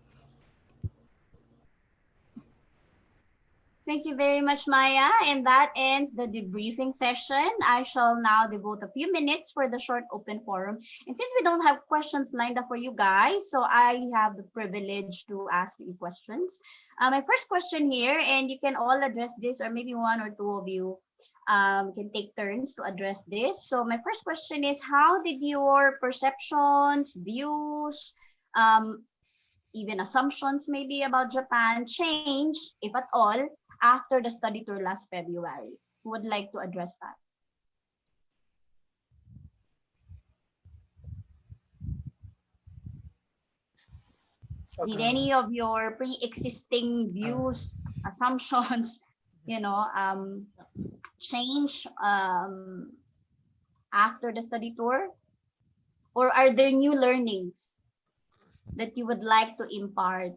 Thank you very much, Maya. And that ends the debriefing session. I shall now devote a few minutes for the short open forum. And since we don't have questions lined up for you guys, so I have the privilege to ask you questions. My first question here, and you can all address this, or maybe one or two of you can take turns to address this. So my first question is, how did your perceptions, views, even assumptions maybe about Japan change, if at all, after the study tour last February? Who would like to address that? Did any of your pre-existing views, assumptions, change after the study tour? Or are there new learnings that you would like to impart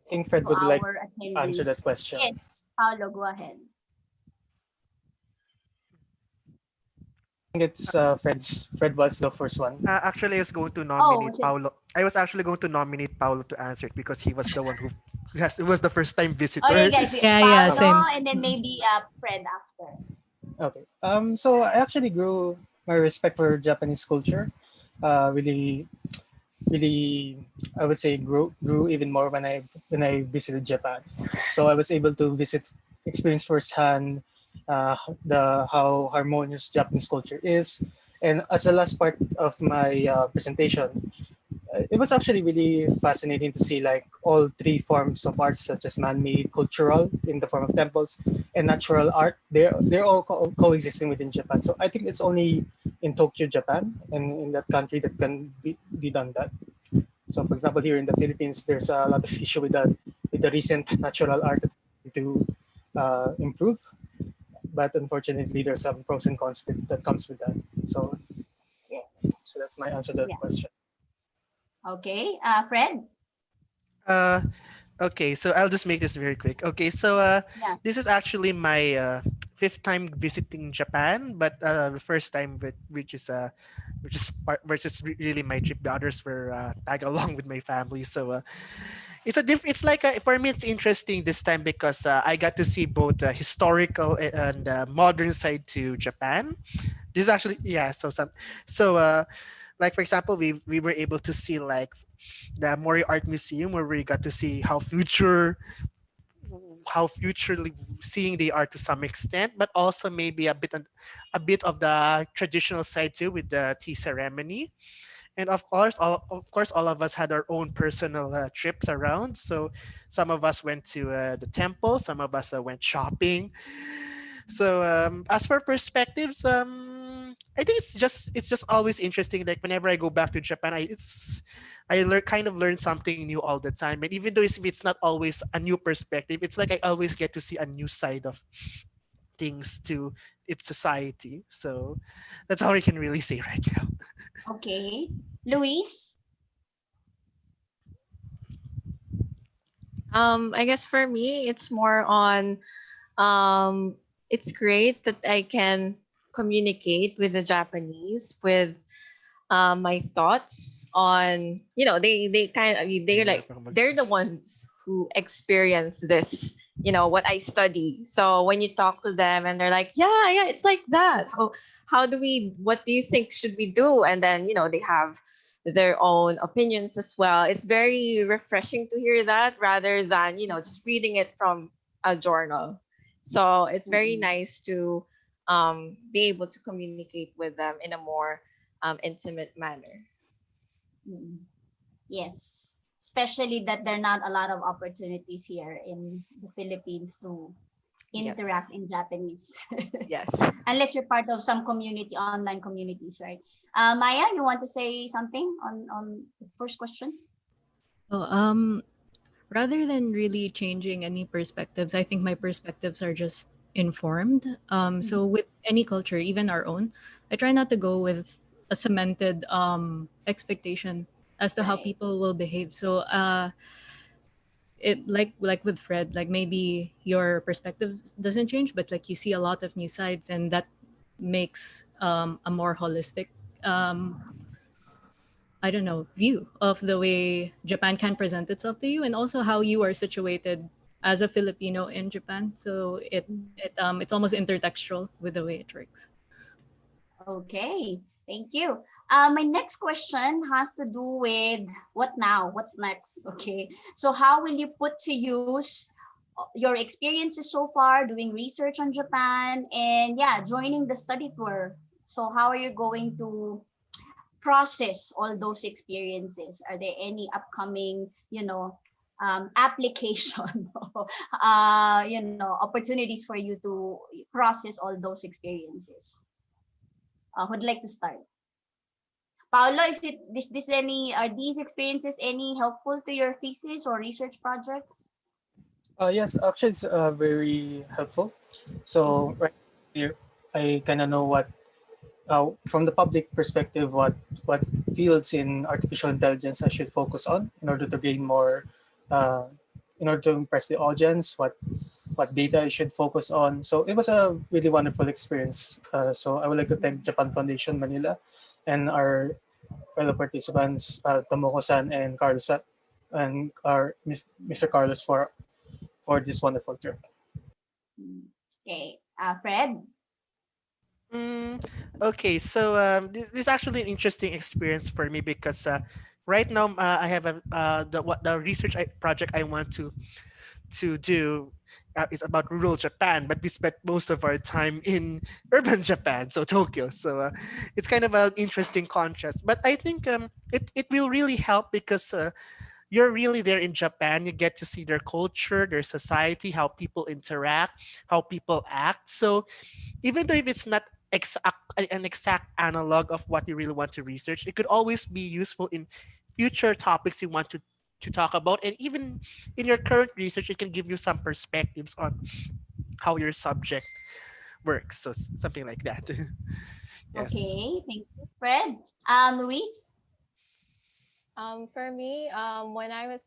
I think Fred would like to answer that question. Yes, Paolo, go ahead. I think it's Fred was the first one. Actually, I was going to nominate Paolo. I was actually going to nominate Paolo to answer it because he was the one who was the first time visitor. Oh, yeah, guys. Yeah, Paolo, same. and then maybe Fred after. Okay. So I actually grew my respect for Japanese culture. Really, I would say grew even more when I visited Japan. So I was able to experience firsthand how harmonious Japanese culture is. And as the last part of my presentation, it was actually really fascinating to see like all three forms of arts, such as man-made, cultural in the form of temples, and natural art. They're all coexisting within Japan. So I think it's only in Tokyo, Japan, and in that country that can be done that. So for example, here in the Philippines, there's a lot of issue with the recent natural art to improve, but unfortunately, there's some pros and cons that comes with that. So that's my answer to that question. Okay, Fred? Okay, so I'll just make this very quick. Okay, so this is actually my fifth time visiting Japan, but the first time which is really my trip. The others were tag along with my family. So it's like for me it's interesting this time because I got to see both historical and modern side to Japan. This is actually like for example we were able to see like the Mori Art Museum where we got to see how futurely seeing they are to some extent, but also maybe a bit of the traditional side too with the tea ceremony. And of course, all of us had our own personal trips around. So some of us went to the temple, some of us went shopping. So as for perspectives, I think it's just always interesting. Like whenever I go back to Japan, kind of learn something new all the time. And even though it's not always a new perspective, it's like I always get to see a new side of things to its society. So that's all I can really say right now. Okay, Luis? I guess for me, it's more on it's great that I can communicate with the Japanese with my thoughts on, they kind of, I mean, they're the ones who experience this, what I study. So when you talk to them and they're like, yeah, it's like that. What do you think should we do? And then, they have their own opinions as well. It's very refreshing to hear that rather than, just reading it from a journal. So it's very nice to be able to communicate with them in a more intimate manner. Yes, especially that there are not a lot of opportunities here in the Philippines to interact in Japanese. Yes. Unless you're part of some online communities, right? Maya, you want to say something on the first question? Oh, rather than really changing any perspectives, I think my perspectives are just informed. So with any culture, even our own, I try not to go with a cemented expectation as to how people will behave. So it like with Fred, like maybe your perspective doesn't change, but like you see a lot of new sides, and that makes a more holistic I don't know, view of the way Japan can present itself to you, and also how you are situated as a Filipino in Japan. So it's almost intertextual with the way it works. Okay, thank you. My next question has to do with what now? What's next? Okay, so how will you put to use your experiences so far doing research on Japan and joining the study tour? So how are you going to process all those experiences? Are there any upcoming, application, opportunities for you to process all those experiences? Who'd like to start? Paolo, are these experiences any helpful to your thesis or research projects? Yes, actually, it's very helpful. So right here, I kind of know what, from the public perspective, what fields in artificial intelligence I should focus on in order to gain more, in order to impress the audience, what data I should focus on. So it was a really wonderful experience. So I would like to thank Japan Foundation Manila and our fellow participants, Tomoko-san and Carlos, and Mr. Carlos for this wonderful trip. Okay, Fred? Okay, so this is actually an interesting experience for me because right now I have the research project I want to do is about rural Japan, but we spent most of our time in urban Japan, so Tokyo. So it's kind of an interesting contrast. But I think it will really help because you're really there in Japan. You get to see their culture, their society, how people interact, how people act. So even though if it's not an exact analog of what you really want to research, it could always be useful in future topics you want to talk about. And even in your current research, it can give you some perspectives on how your subject works. So something like that. Yes. Okay, thank you, Fred. Luis? For me, when I went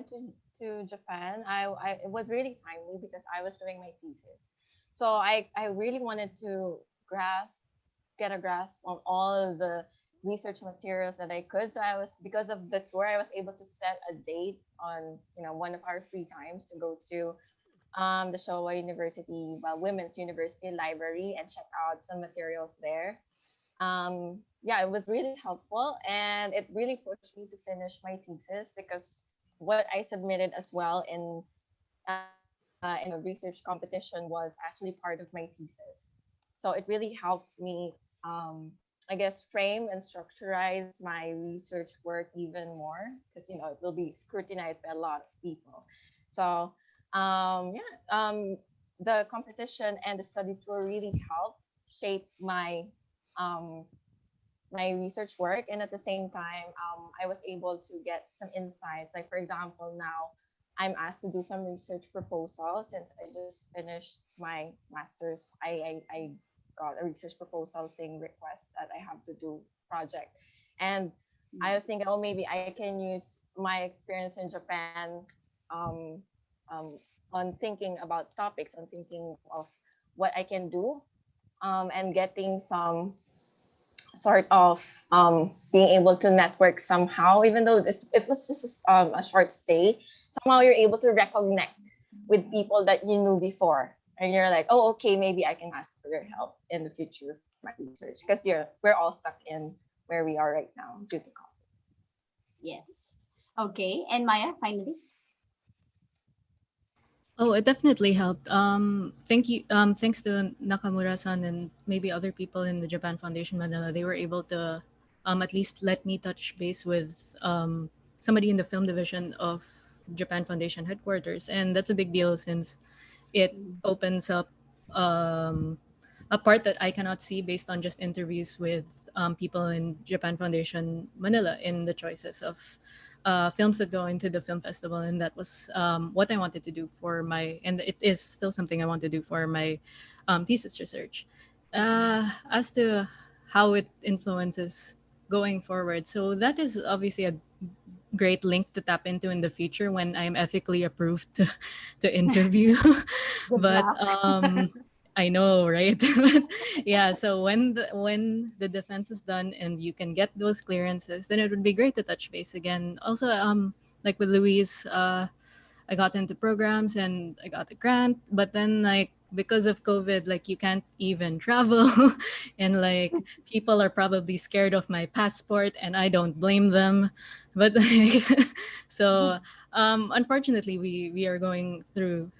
to Japan, it was really timely because I was doing my thesis. So I really wanted to get a grasp on all of the research materials that I could. So because of the tour, I was able to set a date on, one of our free times to go to the Showa University, Women's University Library and check out some materials there. Yeah, it was really helpful, and it really pushed me to finish my thesis because what I submitted as well in a research competition was actually part of my thesis. So it really helped me, I guess, frame and structurize my research work even more because it will be scrutinized by a lot of people. So the competition and the study tour really helped shape my research work, and at the same time I was able to get some insights. Like, for example, now I'm asked to do some research proposal since I just finished my master's. I got a research proposal thing request that I have to do project, and I was thinking, oh, maybe I can use my experience in Japan on thinking about topics, on thinking of what I can do, and getting some sort of being able to network somehow, even though it was just a short stay. Somehow you're able to reconnect with people that you knew before, and you're like, oh, okay, maybe I can ask for your help in the future for my research, because we're all stuck in where we are right now due to COVID. Yes. Okay, and Maya, finally. Oh, it definitely helped. Thank you. Thanks to Nakamura-san and maybe other people in the Japan Foundation Manila, they were able to at least let me touch base with somebody in the film division of Japan Foundation headquarters, and that's a big deal since it opens up a part that I cannot see based on just interviews with people in Japan Foundation Manila in the choices of films that go into the film festival. And that was what I wanted to do and it is still something I want to do for my thesis research. As to how it influences going forward, so that is obviously a great link to tap into in the future when I'm ethically approved to interview. But I know, right? Yeah, so when the defense is done and you can get those clearances, then it would be great to touch base again. Also, like with Louise, I got into programs and I got a grant, but then like because of COVID, like you can't even travel, and like people are probably scared of my passport, and I don't blame them. But like, so unfortunately, we are going through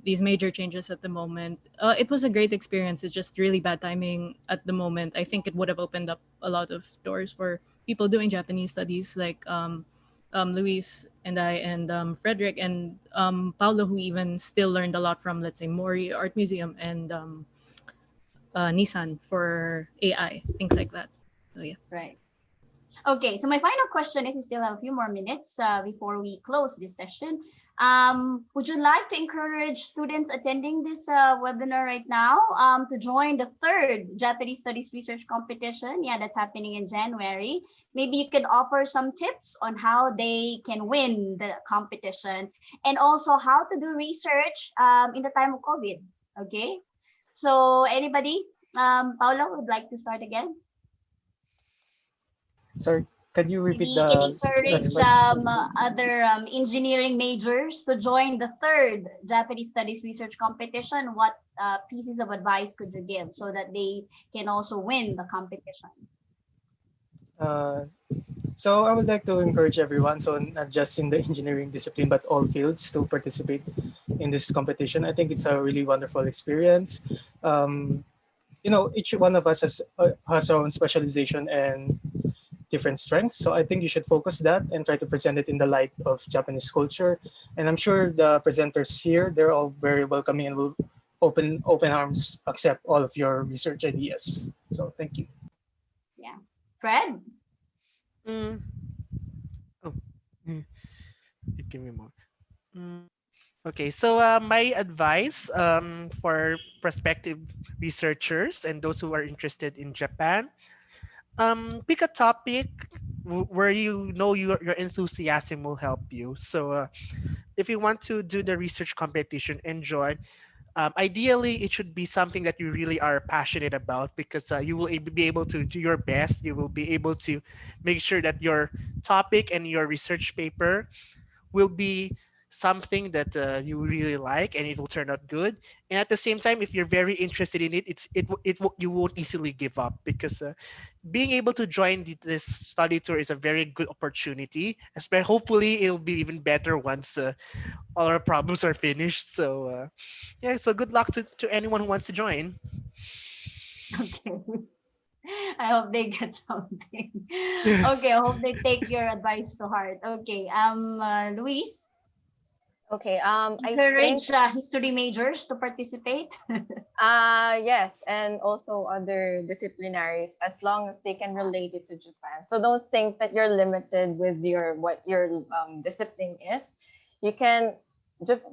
these major changes at the moment. It was a great experience. It's just really bad timing at the moment. I think it would have opened up a lot of doors for people doing Japanese studies, like Luis and I and Frederick and Paulo, who even still learned a lot from, let's say, Mori Art Museum and Nissan for AI, things like that. So yeah. Right. Okay, so my final question is, we still have a few more minutes before we close this session. Would you like to encourage students attending this webinar right now to join the third Japanese Studies Research Competition? Yeah, that's happening in January. Maybe you could offer some tips on how they can win the competition, and also how to do research in the time of COVID. Okay, so anybody? Paolo would like to start again? Sorry, can you repeat Maybe the encourage question? other engineering majors to join the third Japanese Studies Research Competition. What pieces of advice could you give so that they can also win the competition? So I would like to encourage everyone, so not just in the engineering discipline, but all fields, to participate in this competition. I think it's a really wonderful experience. You know, each one of us has our own specialization and different strengths. So I think you should focus that and try to present it in the light of Japanese culture. And I'm sure the presenters here, they're all very welcoming and will open arms accept all of your research ideas. So thank you. Yeah. Fred? Mm. Oh, give me more. Okay, so my advice for prospective researchers and those who are interested in Japan, pick a topic where you know your enthusiasm will help you. So if you want to do the research competition and join, ideally it should be something that you really are passionate about, because you will be able to do your best. You will be able to make sure that your topic and your research paper will be something that you really like, and it will turn out good. And at the same time, if you're very interested in it, you won't easily give up, because being able to join this study tour is a very good opportunity. Hopefully it'll be even better once all our problems are finished. So yeah, so good luck to anyone who wants to join. Okay. I hope they get something. Yes. Okay, I hope they take your advice to heart. Okay, Luis, Okay. I think encourage history majors to participate. yes, and also other disciplinaries, as long as they can relate it to Japan. So don't think that you're limited with what your discipline is. You can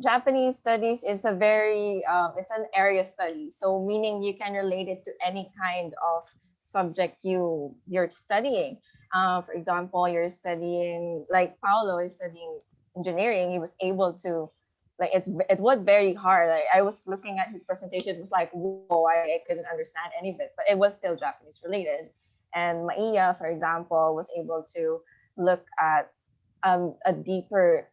Japanese studies is a very it's an area study. So meaning you can relate it to any kind of subject you're studying. For example, you're studying, like Paolo is studying engineering. He was able to, like, it was very hard. Like, I was looking at his presentation, it was like, whoa, I couldn't understand any of it, but it was still Japanese related. And Maiya, for example, was able to look at a deeper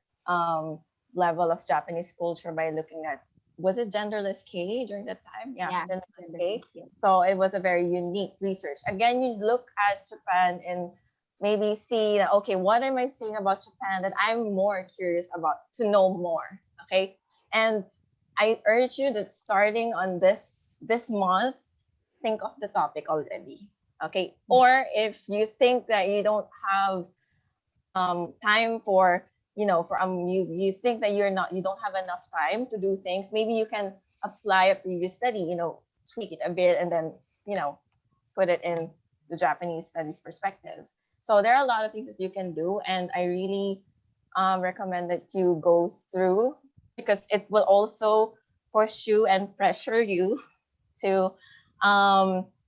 level of Japanese culture by looking at, was it genderless K during that time? Yeah, genderless K. So it was a very unique research. Again, you look at Japan and maybe see, okay, what am I seeing about Japan that I'm more curious about to know more? Okay, and I urge you that starting on this month, think of the topic already. Okay, or if you think that you don't have time for, you think that you don't have enough time to do things, maybe you can apply a previous study, tweak it a bit, and then put it in the Japanese studies perspective. So there are a lot of things that you can do, and I really recommend that you go through, because it will also push you and pressure you to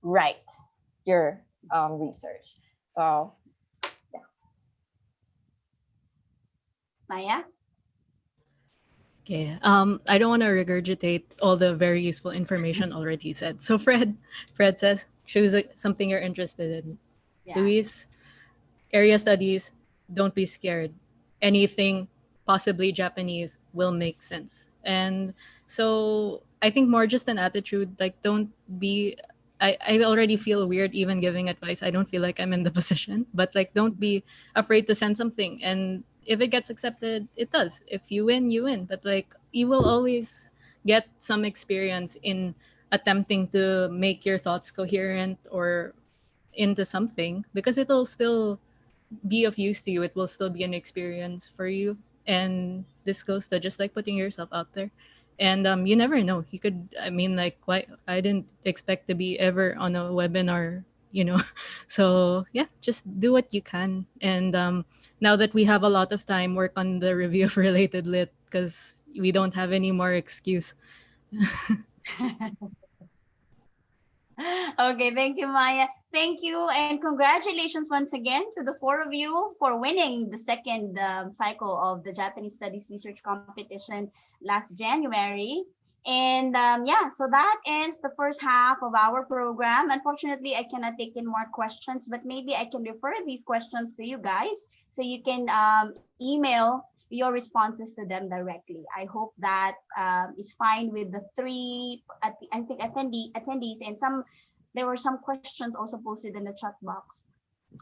write your research. So Maya? Okay. I don't want to regurgitate all the very useful information already said. So Fred says, choose something you're interested in. Yeah. Luis, area studies, don't be scared. Anything possibly Japanese will make sense. And so I think more just an attitude, like don't be, I already feel weird even giving advice. I don't feel like I'm in the position, but like don't be afraid to send something. And if it gets accepted, it does. If you win, you win. But like you will always get some experience in attempting to make your thoughts coherent or into something, because it'll still be of use to you. It will still be an experience for you. And this goes to just like putting yourself out there. And you never know. You could, I mean, like, why I didn't expect to be ever on a webinar, you know. So yeah, just do what you can. And now that we have a lot of time, work on the review of related lit, because we don't have any more excuse. Okay, thank you, Maya. Thank you, and congratulations once again to the four of you for winning the second cycle of the Japanese Studies Research Competition last January. And yeah, so that ends the first half of our program. Unfortunately, I cannot take in more questions, but maybe I can refer these questions to you guys so you can email your responses to them directly. I hope that is fine with the three, I think, attendees, and there were some questions also posted in the chat box.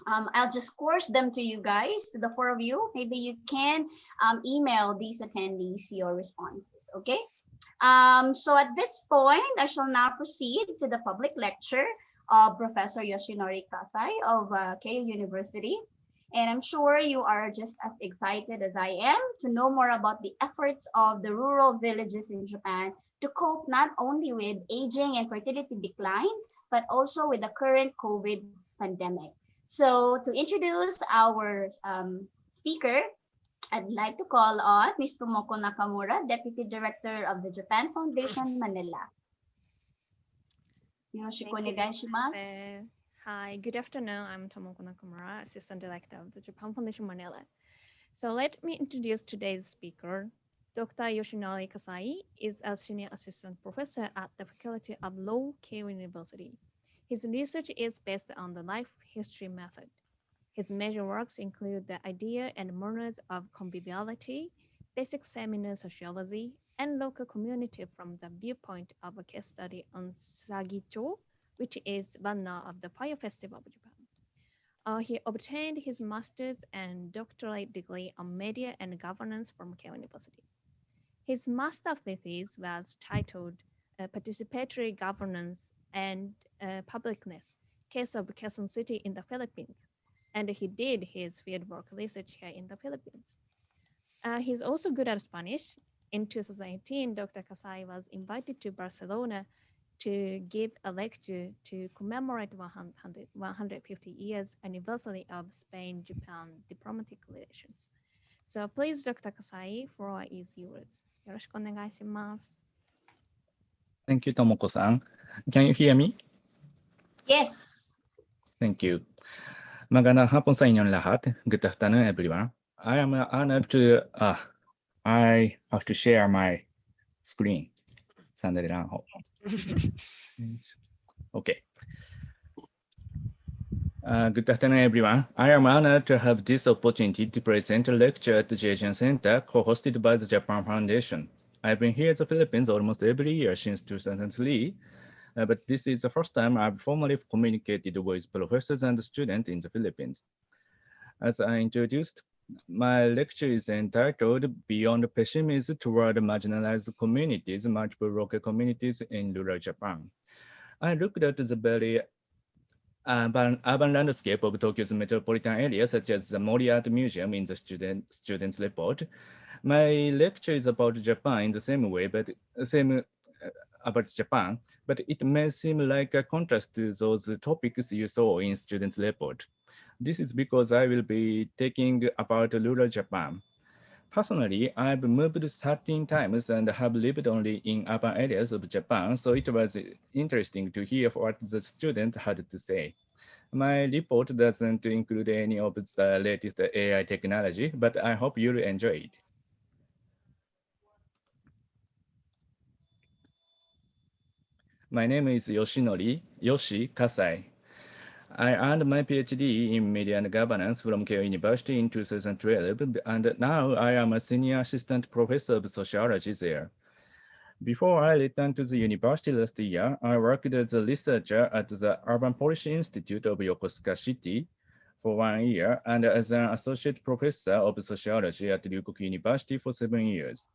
I'll just course them to you guys, to the four of you. Maybe you can email these attendees your responses. Okay. So at this point, I shall now proceed to the public lecture of Professor Yoshinori Kasai of Keio University. And I'm sure you are just as excited as I am to know more about the efforts of the rural villages in Japan to cope not only with aging and fertility decline, but also with the current COVID pandemic. So to introduce our speaker, I'd like to call on Ms. Tomoko Nakamura, Deputy Director of the Japan Foundation, Manila. Yoshiko onegai shimasu. Hi, good afternoon. I'm Tomoko Nakamura, Assistant Director of the Japan Foundation Manila. So let me introduce today's speaker. Dr. Yoshinori Kasai is a Senior Assistant Professor at the Faculty of Law, Keio University. His research is based on the life history method. His major works include the idea and manners of conviviality, basic seminar sociology, and local community from the viewpoint of a case study on Sagicho, which is banner of the Fire Festival of Japan. He obtained his master's and doctorate degree on media and governance from Keio University. His master thesis was titled Participatory Governance and Publicness, Case of Quezon City in the Philippines, and he did his fieldwork research here in the Philippines. He's also good at Spanish. In 2018, Dr. Kasai was invited to Barcelona to give a lecture to commemorate 150 years anniversary of Spain-Japan diplomatic relations. So please, Dr. Kasai, floor is yours. よろしくお願いします。Thank you, Tomoko-san. Can you hear me? Yes. Thank you. Magandang hapon sa inyong lahat. Good afternoon, everyone. I am honored to, I have to share my screen. Sandali lang ho. Okay. Good afternoon, everyone. I am honored to have this opportunity to present a lecture at the Asian Center co-hosted by the Japan Foundation. I've been here in the Philippines almost every year since 2003, but this is the first time I've formally communicated with professors and students in the Philippines. As I introduced, my lecture is entitled Beyond Pessimism Toward Marginalized Communities, Multiple Local Communities in Rural Japan. I looked at the very urban landscape of Tokyo's metropolitan area, such as the Mori Art Museum in the student's report. My lecture is about Japan in the same way, but about Japan, but it may seem like a contrast to those topics you saw in student's report. This is because I will be talking about rural Japan. Personally, I've moved 13 times and have lived only in urban areas of Japan, so it was interesting to hear what the students had to say. My report doesn't include any of the latest AI technology, but I hope you'll enjoy it. My name is Yoshi Kasai. I earned my PhD in Media and Governance from Keio University in 2012, and now I am a Senior Assistant Professor of Sociology there. Before I returned to the university last year, I worked as a researcher at the Urban Policy Institute of Yokosuka City for 1 year and as an Associate Professor of Sociology at Ryukoku University for 7 years.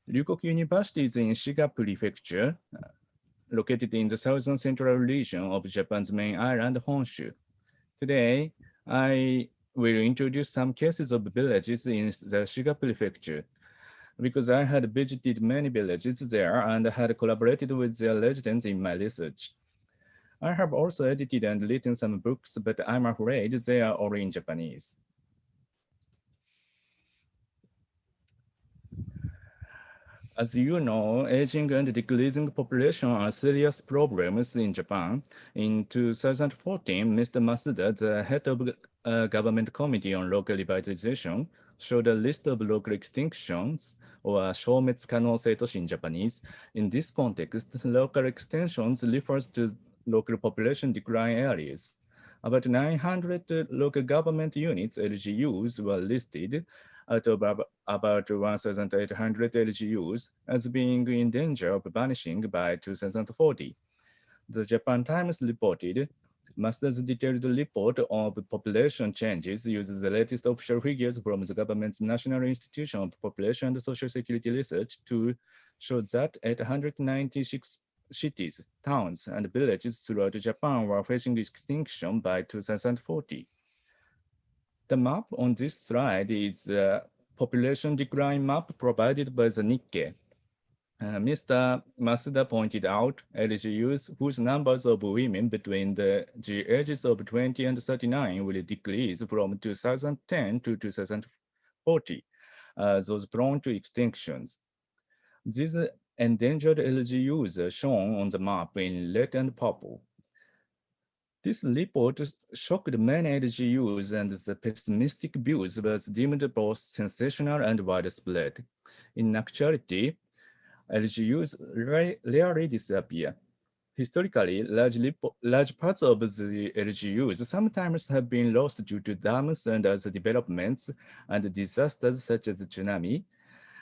Ryukoku University is in Shiga Prefecture, located in the southern central region of Japan's main island, Honshu. Today, I will introduce some cases of villages in the Shiga Prefecture, because I had visited many villages there and had collaborated with their residents in my research. I have also edited and written some books, but I'm afraid they are all in Japanese. As you know, aging and decreasing population are serious problems in Japan. In 2014, Mr. Masuda, the head of a government committee on local revitalization, showed a list of local extinctions, or 消滅可能性都市 in Japanese. In this context, local extensions refers to local population decline areas. About 900 local government units, LGUs, were listed out of about 1,800 LGUs as being in danger of vanishing by 2040. The Japan Times reported Master's detailed report of population changes uses the latest official figures from the government's National Institution of Population and Social Security Research to show that 896 cities, towns, and villages throughout Japan were facing extinction by 2040. The map on this slide is a population decline map provided by the Nikkei. Mr. Masuda pointed out LGUs whose numbers of women between the ages of 20 and 39 will decrease from 2010 to 2040, those prone to extinctions. These endangered LGUs are shown on the map in red and purple. This report shocked many LGUs, and the pessimistic views was deemed both sensational and widespread. In actuality, LGUs rarely disappear. Historically, large parts of the LGUs sometimes have been lost due to dams and other developments and disasters such as tsunami.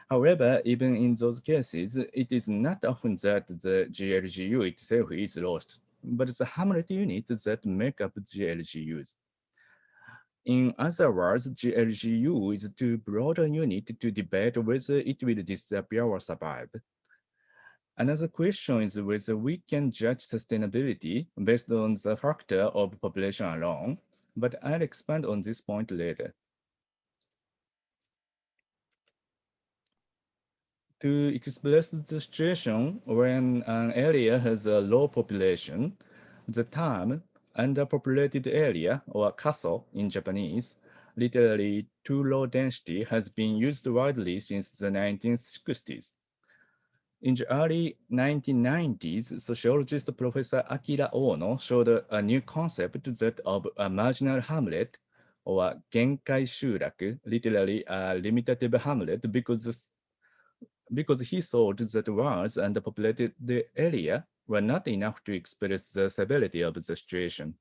However, even in those cases, it is not often that the GLGU itself is lost, but the hamlet units that make up GLGUs. In other words, GLGU is too broad a unit to debate whether it will disappear or survive. Another question is whether we can judge sustainability based on the factor of population alone, but I'll expand on this point later. To express the situation when an area has a low population, the term underpopulated area, or kaso in Japanese, literally too low density, has been used widely since the 1960s. In the early 1990s, sociologist Professor Akira Ono showed a new concept, that of a marginal hamlet, or genkai shuraku, literally a limitative hamlet, because he thought that words and the populated area were not enough to express the severity of the situation.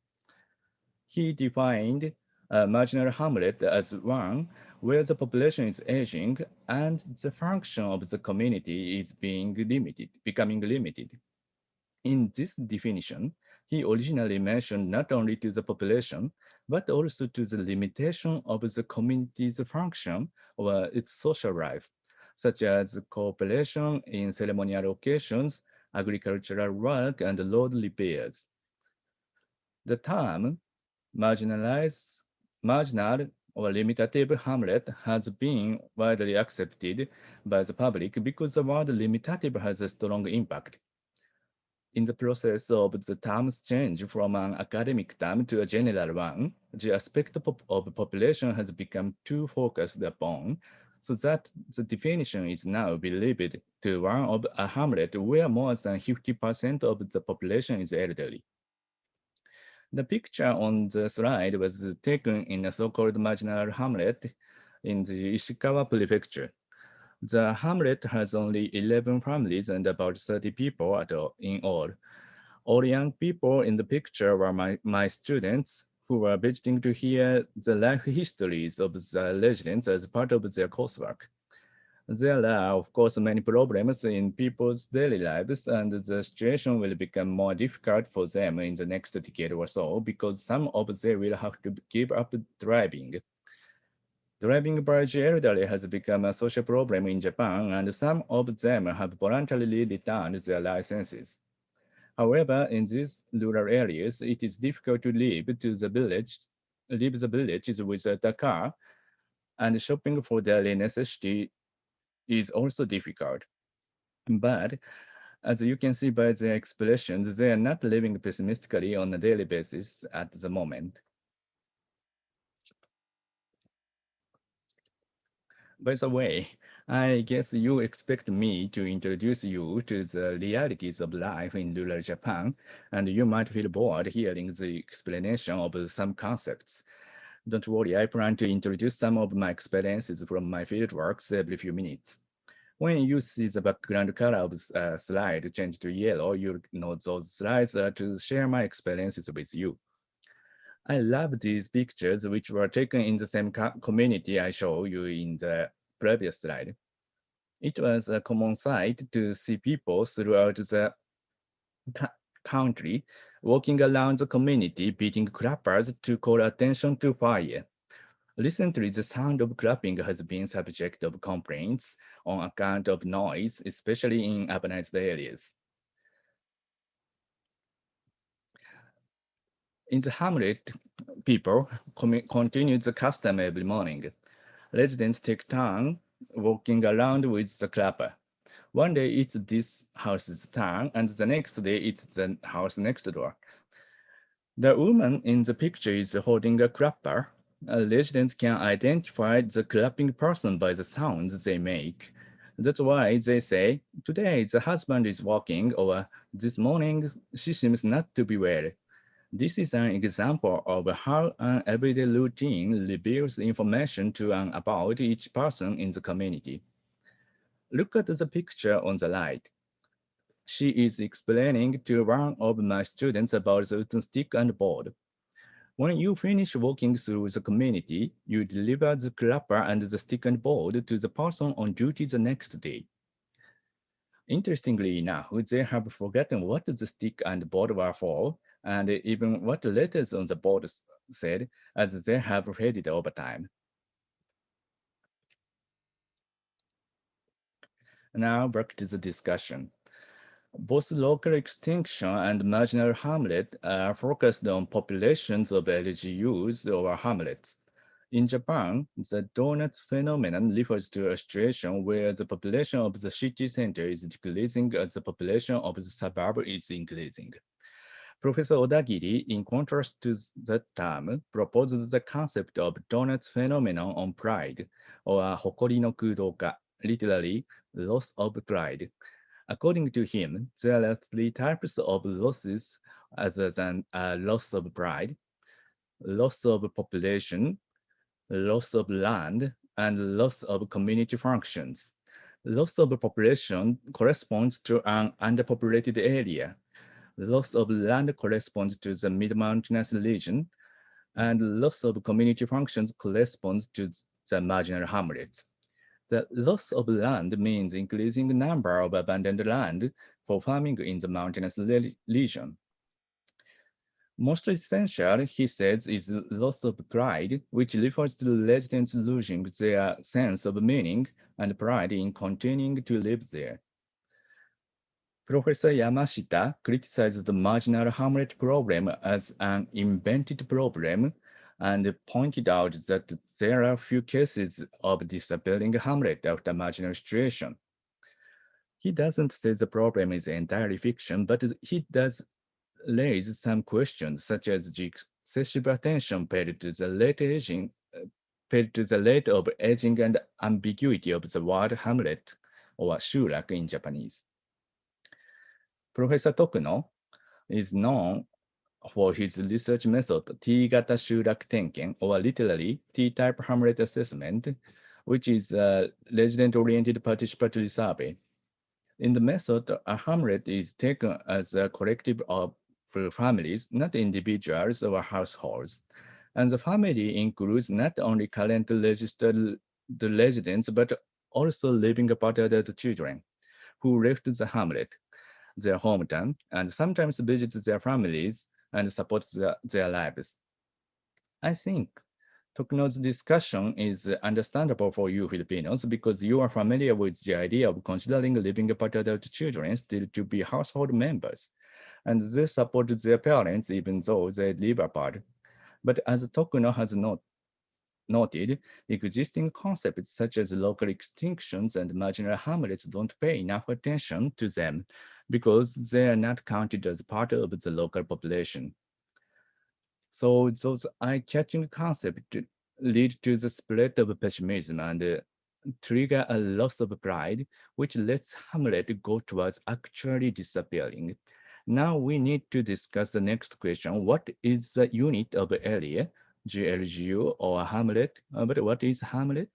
He defined a marginal hamlet as one where the population is aging and the function of the community is becoming limited. In this definition, he originally mentioned not only to the population, but also to the limitation of the community's function or its social life, such as cooperation in ceremonial occasions, agricultural work, and road repairs. The term marginal or limitative hamlet has been widely accepted by the public because the word limitative has a strong impact. In the process of the term's change from an academic term to a general one, the aspect of population has become too focused upon, so that the definition is now believed to one of a hamlet where more than 50% of the population is elderly. The picture on the slide was taken in a so-called marginal hamlet in the Ishikawa prefecture. The hamlet has only 11 families and about 30 people in all. All young people in the picture were my students who were visiting to hear the life histories of the residents as part of their coursework. There are, of course, many problems in people's daily lives, and the situation will become more difficult for them in the next decade or so because some of them will have to give up driving. Driving by the elderly has become a social problem in Japan, and some of them have voluntarily returned their licenses. However, in these rural areas, it is difficult to leave the villages with a car, and shopping for daily necessity is also difficult. But as you can see by their expressions, they are not living pessimistically on a daily basis at the moment. By the way, I guess you expect me to introduce you to the realities of life in rural Japan, and you might feel bored hearing the explanation of some concepts. Don't worry, I plan to introduce some of my experiences from my fieldworks every few minutes. When you see the background color of a slide change to yellow, you know those slides are to share my experiences with you. I love these pictures, which were taken in the same community I showed you in the previous slide. It was a common sight to see people throughout the country walking around the community beating clappers to call attention to fire. Recently, the sound of clapping has been subject of complaints on account of noise, especially in urbanized areas. In the hamlet, people continue the custom every morning. Residents take turn walking around with the clapper. One day it's this house's turn, and the next day it's the house next door. The woman in the picture is holding a clapper. Residents can identify the clapping person by the sounds they make. That's why they say, today the husband is walking, or this morning she seems not to be well. This is an example of how an everyday routine reveals information to and about each person in the community. Look at the picture on the right. She is explaining to one of my students about the wooden stick and board. When you finish walking through the community, you deliver the clapper and the stick and board to the person on duty the next day. Interestingly enough, they have forgotten what the stick and board were for, and even what the letters on the board said, as they have faded over time. Now back to the discussion. Both local extinction and marginal hamlet are focused on populations of LGUs or hamlets. In Japan, the donuts phenomenon refers to a situation where the population of the city center is decreasing as the population of the suburb is increasing. Professor Odagiri, in contrast to that term, proposes the concept of donuts phenomenon on pride, or hokori no kudoka, literally loss of pride. According to him, there are three types of losses other than loss of pride: loss of population, loss of land, and loss of community functions. Loss of population corresponds to an underpopulated area. Loss of land corresponds to the mid-mountainous region, and loss of community functions corresponds to the marginal hamlets. The loss of land means increasing number of abandoned land for farming in the mountainous region. Most essential, he says, is loss of pride, which refers to residents losing their sense of meaning and pride in continuing to live there. Professor Yamashita criticized the marginal hamlet problem as an invented problem and pointed out that there are few cases of disappearing hamlet after marginal situation. He doesn't say the problem is entirely fiction, but he does raise some questions, such as the excessive attention paid to the rate of aging and ambiguity of the word hamlet or shurak in Japanese. Professor Tokuno is known for his research method T-gata shurak tenken, or literally T-type hamlet assessment, which is a resident-oriented participatory survey. In the method, a hamlet is taken as a collective of families, not individuals or households. And the family includes not only current registered residents, but also living apart adult children who left the hamlet, their hometown, and sometimes visit their families and support their lives. I think Tokno's discussion is understandable for you Filipinos because you are familiar with the idea of considering living apart adult children still to be household members, and they support their parents even though they live apart. But as Tokno has noted, existing concepts such as local extinctions and marginal hamlets don't pay enough attention to them because they are not counted as part of the local population. So those eye-catching concepts lead to the spread of pessimism and trigger a loss of pride, which lets Hamlet go towards actually disappearing. Now we need to discuss the next question. What is the unit of area, GLGU or Hamlet? But what is Hamlet?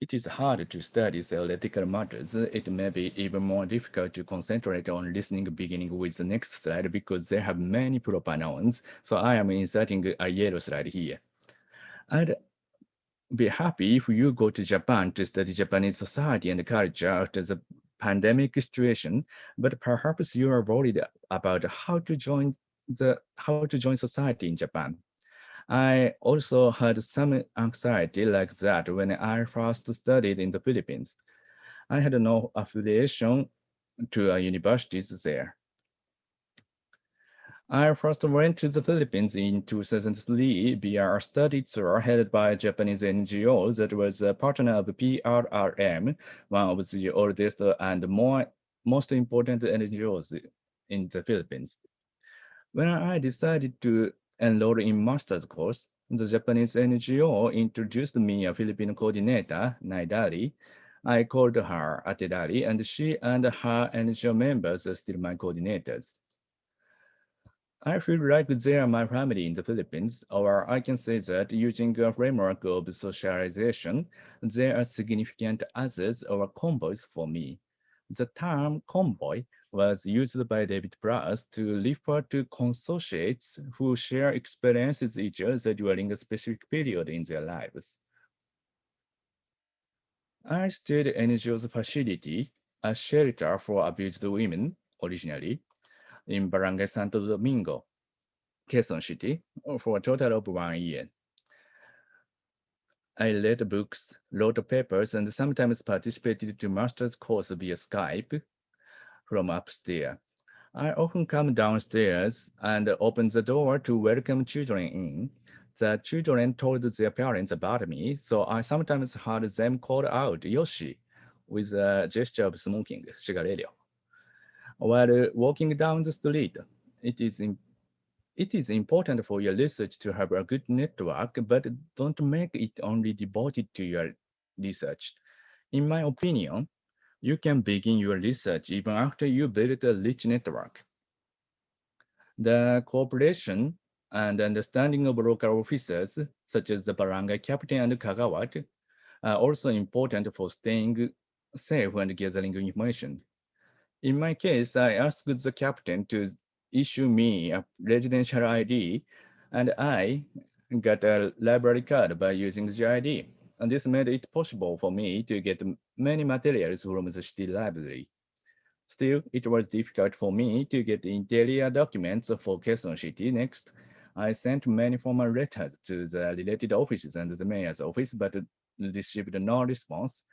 it is hard to study theoretical matters. It may be even more difficult to concentrate on listening beginning with the next slide because they have many proper nouns. So I am inserting a yellow slide here. I'd be happy if you go to Japan to study Japanese society and culture after the pandemic situation, but perhaps you are worried about how to join society in Japan. I also had some anxiety like that when I first studied in the Philippines. I had no affiliation to universities there. I first went to the Philippines in 2003 via a study tour headed by a Japanese NGO that was a partner of PRRM, one of the oldest and most important NGOs in the Philippines. When I decided to enroll in master's course, the Japanese NGO introduced me a Filipino coordinator, Naidari. I called her Atedari, and she and her NGO members are still my coordinators. I feel like they are my family in the Philippines, or I can say that using a framework of socialization, they are significant others or convoys for me. The term convoy was used by David Brass to refer to consociates who share experiences with each other during a specific period in their lives. I stayed in NGO's facility, a shelter for abused women, originally, in Barangay Santo Domingo, Quezon City, for a total of 1 year. I read books, wrote papers, and sometimes participated to master's course via Skype from upstairs. I often come downstairs and open the door to welcome children in. The children told their parents about me, so I sometimes heard them call out Yoshi with a gesture of smoking cigarillo. While walking down the street, it is important for your research to have a good network, but don't make it only devoted to your research. In my opinion, you can begin your research even after you build a rich network. The cooperation and understanding of local officers, such as the barangay captain and kagawat, are also important for staying safe and gathering information. In my case, I asked the captain to issue me a residential ID, and I got a library card by using the ID. And this made it possible for me to get many materials from the city library. Still, it was difficult for me to get interior documents for Quezon City. Next, I sent many formal letters to the related offices and the mayor's office, but received no response.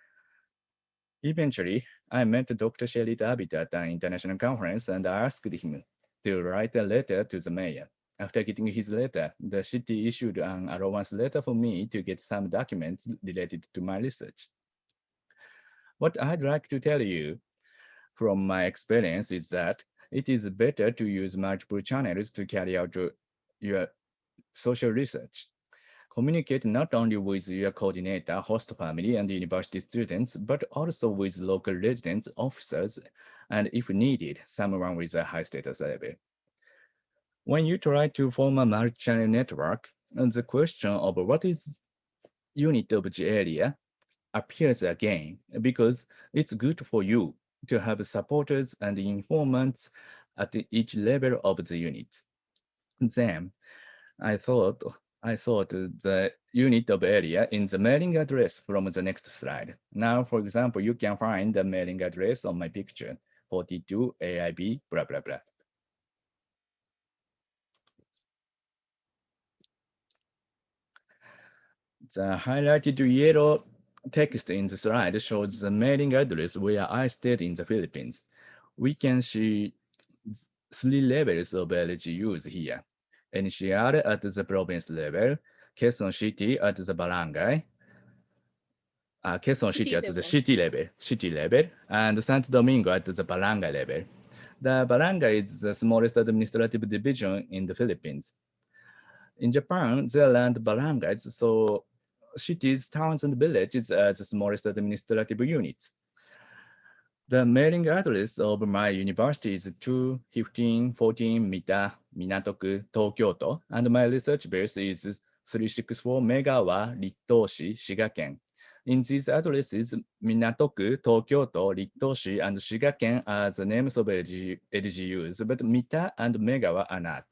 Eventually, I met Dr. Sherry David at an international conference and I asked him to write a letter to the mayor. After getting his letter, the city issued an allowance letter for me to get some documents related to my research. What I'd like to tell you from my experience is that it is better to use multiple channels to carry out your social research. Communicate not only with your coordinator, host family, and university students, but also with local residents, officers, and if needed, someone with a high status level. When you try to form a multi-channel network, the question of what is unit of the area appears again because it's good for you to have supporters and informants at each level of the unit. Then I thought the unit of area in the mailing address from the next slide. Now, for example, you can find the mailing address on my picture, 42 AIB, blah, blah, blah. The highlighted yellow text in the slide shows the mailing address where I stayed in the Philippines. We can see 3 levels of LGUs here. NCR at the province level, Quezon City at the barangay, Quezon City at the city level, and Santo Domingo at the barangay level. The barangay is the smallest administrative division in the Philippines. In Japan, there are barangays, so cities, towns, and villages are the smallest administrative units. The mailing address of my university is 21514 Mita, Minatoku, Tokyo, and my research base is 364 Megawa, Rittoshi, Shigaken. In these addresses, Minatoku, Tokyo-to, Rittoshi, and Shigaken are the names of LGUs, but Mita and Megawa are not.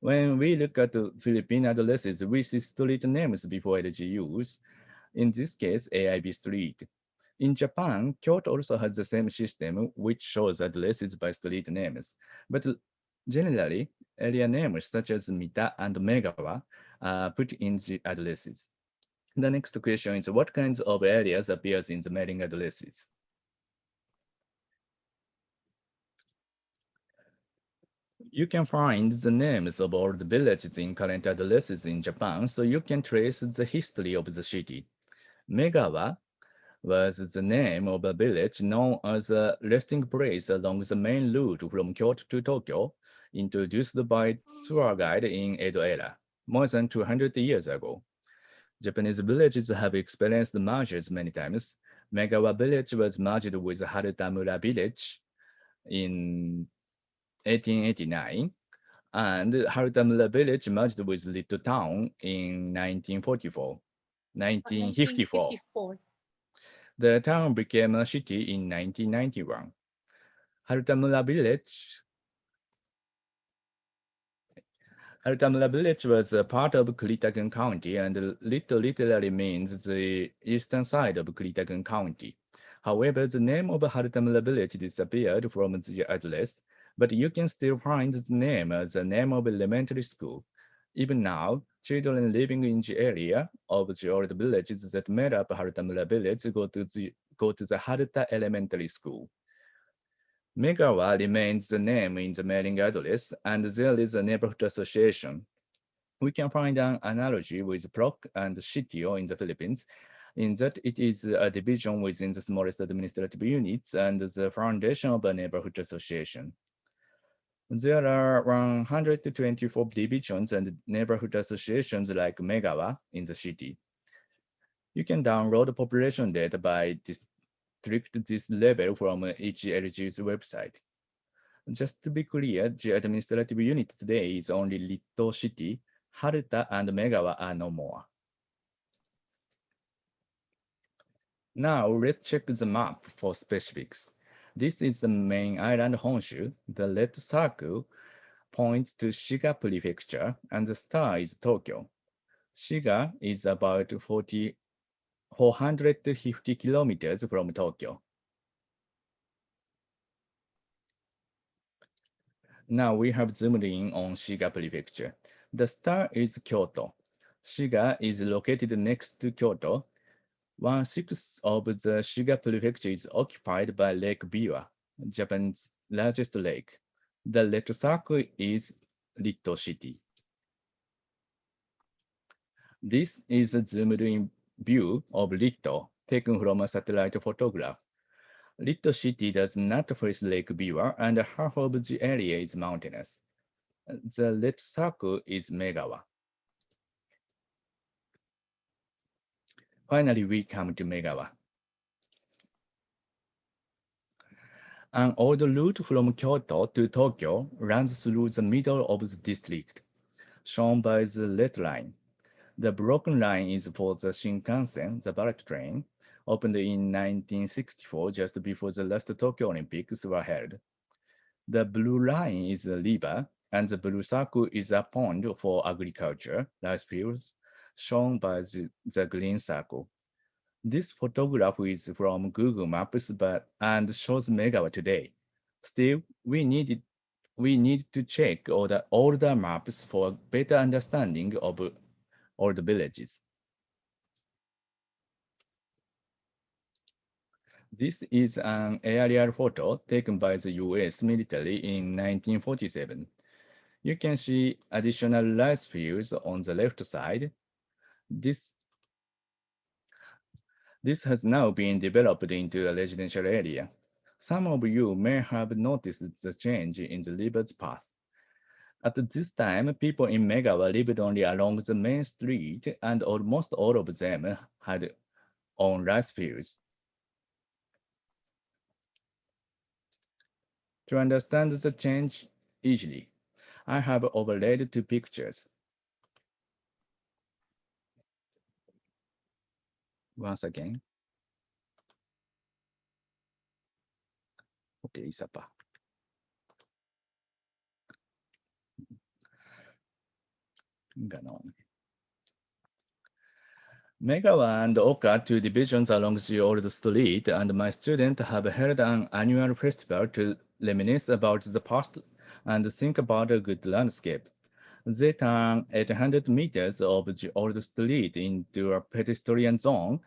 When we look at Philippine addresses, we see street names before LGUs, in this case, AIB Street. In Japan, Kyoto also has the same system, which shows addresses by street names. But generally, area names such as Mita and Megawa are put in the addresses. The next question is, what kinds of areas appears in the mailing addresses? You can find the names of all the villages in current addresses in Japan, so you can trace the history of the city. Megawa was the name of a village known as a resting place along the main route from Kyoto to Tokyo, introduced by tour guide in Edo era, more than 200 years ago. Japanese villages have experienced mergers many times. Megawa village was merged with Harutamura village in 1889, and Harutamura village merged with Little Town in 1954. The town became a city in 1991. Harutamura village Altamira village was a part of Kuritaken County, and Little literally means the eastern side of Kuritaken County. However, the name of Altamira village disappeared from the address, but you can still find the name as the name of elementary school. Even now, children living in the area of the old villages that made up Altamira village go to the Haruta Elementary School. Megawa remains the name in the mailing address, and there is a neighborhood association. We can find an analogy with block and sitio in the Philippines, in that it is a division within the smallest administrative units and the foundation of a neighborhood association. There are 124 divisions and neighborhood associations like Megawa in the city. You can download population data by district this level from each LG's website. Just to be clear, the administrative unit today is only Ritto City. Haruta and Megawa are no more. Now let's check the map for specifics. This is the main island Honshu. The red circle points to Shiga Prefecture, and the star is Tokyo. Shiga is about 450 kilometers from Tokyo. Now we have zoomed in on Shiga Prefecture. The star is Kyoto. Shiga is located next to Kyoto. 1/6 of the Shiga Prefecture is occupied by Lake Biwa, Japan's largest lake. The red circle is Ritto City. This is a zoomed-in view of Ritto, taken from a satellite photograph. Ritto City does not face Lake Biwa, and half of the area is mountainous. The red circle is Megawa. Finally, we come to Megawa. An old route from Kyoto to Tokyo runs through the middle of the district, shown by the red line. The broken line is for the Shinkansen, the bullet train, opened in 1964 just before the last Tokyo Olympics were held. The blue line is a river, and the blue circle is a pond for agriculture, rice fields, shown by the green circle. This photograph is from Google Maps and shows Megawa today. Still, we need to check all the older maps for a better understanding of all the villages. This is an aerial photo taken by the US military in 1947. You can see additional rice fields on the left side. This has now been developed into a residential area. Some of you may have noticed the change in the river's path. At this time, people in Megawa lived only along the main street, and almost all of them had own rice fields. To understand the change easily, I have overlaid 2 pictures. Once again. Okay, Isapa. Ganon. Megawa and Oka, two divisions along the old street, and my students have held an annual festival to reminisce about the past and think about a good landscape. They turn 800 meters of the old street into a pedestrian zone,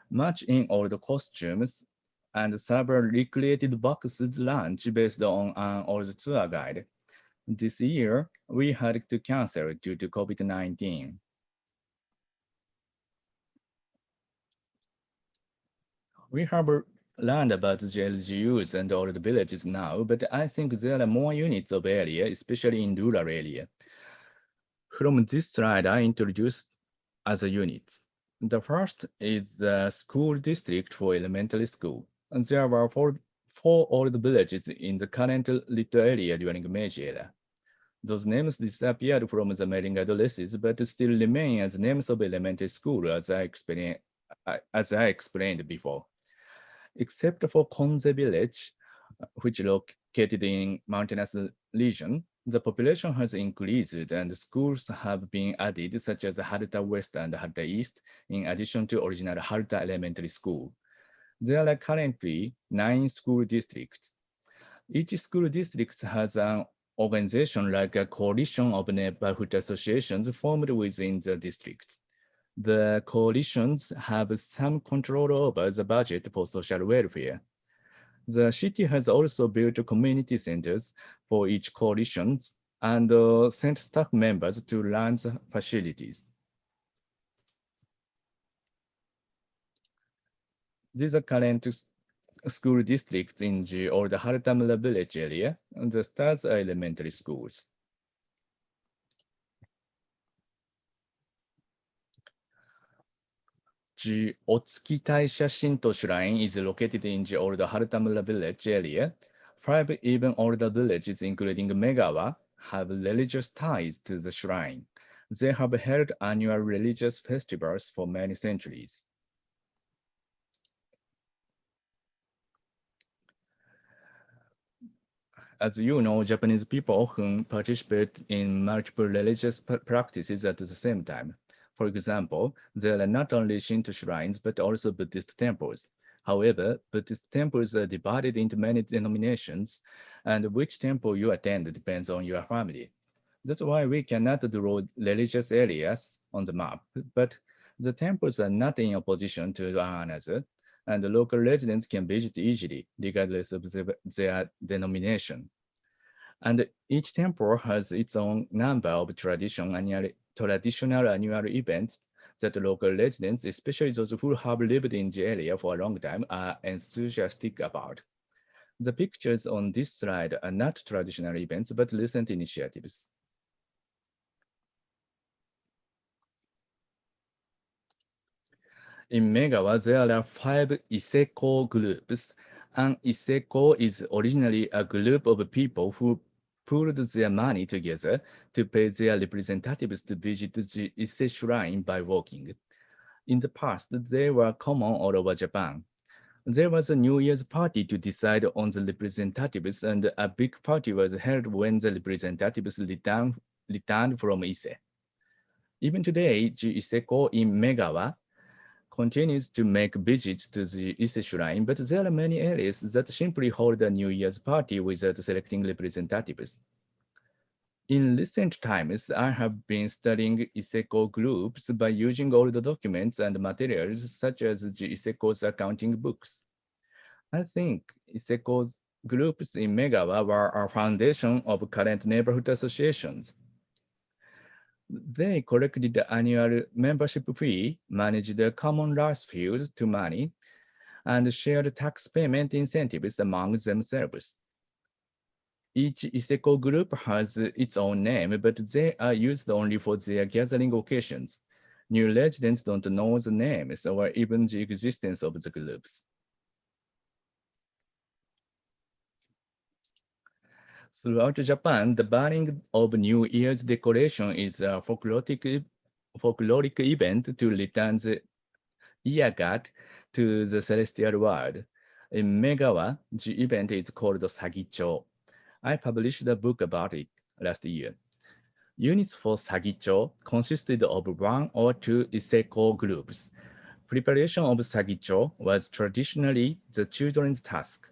march in old costumes, and serve a recreated boxed lunch based on an old tour guide. This year, we had to cancel due to COVID-19. We have learned about the LGUs and old villages now, but I think there are more units of area, especially in rural area. From this slide, I introduce other units. The first is the school district for elementary school. And there were four old villages in the current little area during Meiji era. Those names disappeared from the mailing addresses, but still remain as names of elementary school, as I explained before. Except for Konze village, which located in mountainous region, the population has increased and schools have been added, such as Haruta West and Haruta East, in addition to original Haruta Elementary School. There are currently 9 school districts. Each school district has an organization like a coalition of neighborhood associations formed within the districts. The coalitions have some control over the budget for social welfare. The city has also built community centers for each coalition and sent staff members to run the facilities. These are current school districts in the old Haratamura village area, and the stars are elementary schools. The Otsuki Taisha Shinto Shrine is located in the old Haratamura village area. 5 even older villages, including Megawa, have religious ties to the shrine. They have held annual religious festivals for many centuries. As you know, Japanese people often participate in multiple religious practices at the same time. For example, there are not only Shinto shrines, but also Buddhist temples. However, Buddhist temples are divided into many denominations, and which temple you attend depends on your family. That's why we cannot draw religious areas on the map, but the temples are not in opposition to one another, and the local residents can visit easily, regardless of their denomination. And each temple has its own number of traditional annual events that local residents, especially those who have lived in the area for a long time, are enthusiastic about. The pictures on this slide are not traditional events, but recent initiatives. In Megawa, there are 5 Iseko groups. An Iseko is originally a group of people who pooled their money together to pay their representatives to visit the Ise Shrine by walking. In the past, they were common all over Japan. There was a New Year's party to decide on the representatives, and a big party was held when the representatives returned from Ise. Even today, the Iseko in Megawa continues to make visits to the Ise Shrine, but there are many areas that simply hold a New Year's party without selecting representatives. In recent times, I have been studying Iseko groups by using old documents and materials such as the Iseko's accounting books. I think Iseko's groups in Megawa were a foundation of current neighborhood associations. They collected the annual membership fee, managed the common rice field to money, and shared tax payment incentives among themselves. Each Iseko group has its own name, but they are used only for their gathering occasions. New residents don't know the names or even the existence of the groups. Throughout Japan, the burning of New Year's decoration is a folkloric event to year guide to the celestial world. In Megawa, the event is called Sagicho. I published a book about it last year. Units for Sagicho consisted of 1 or 2 Iseko groups. Preparation of Sagicho was traditionally the children's task.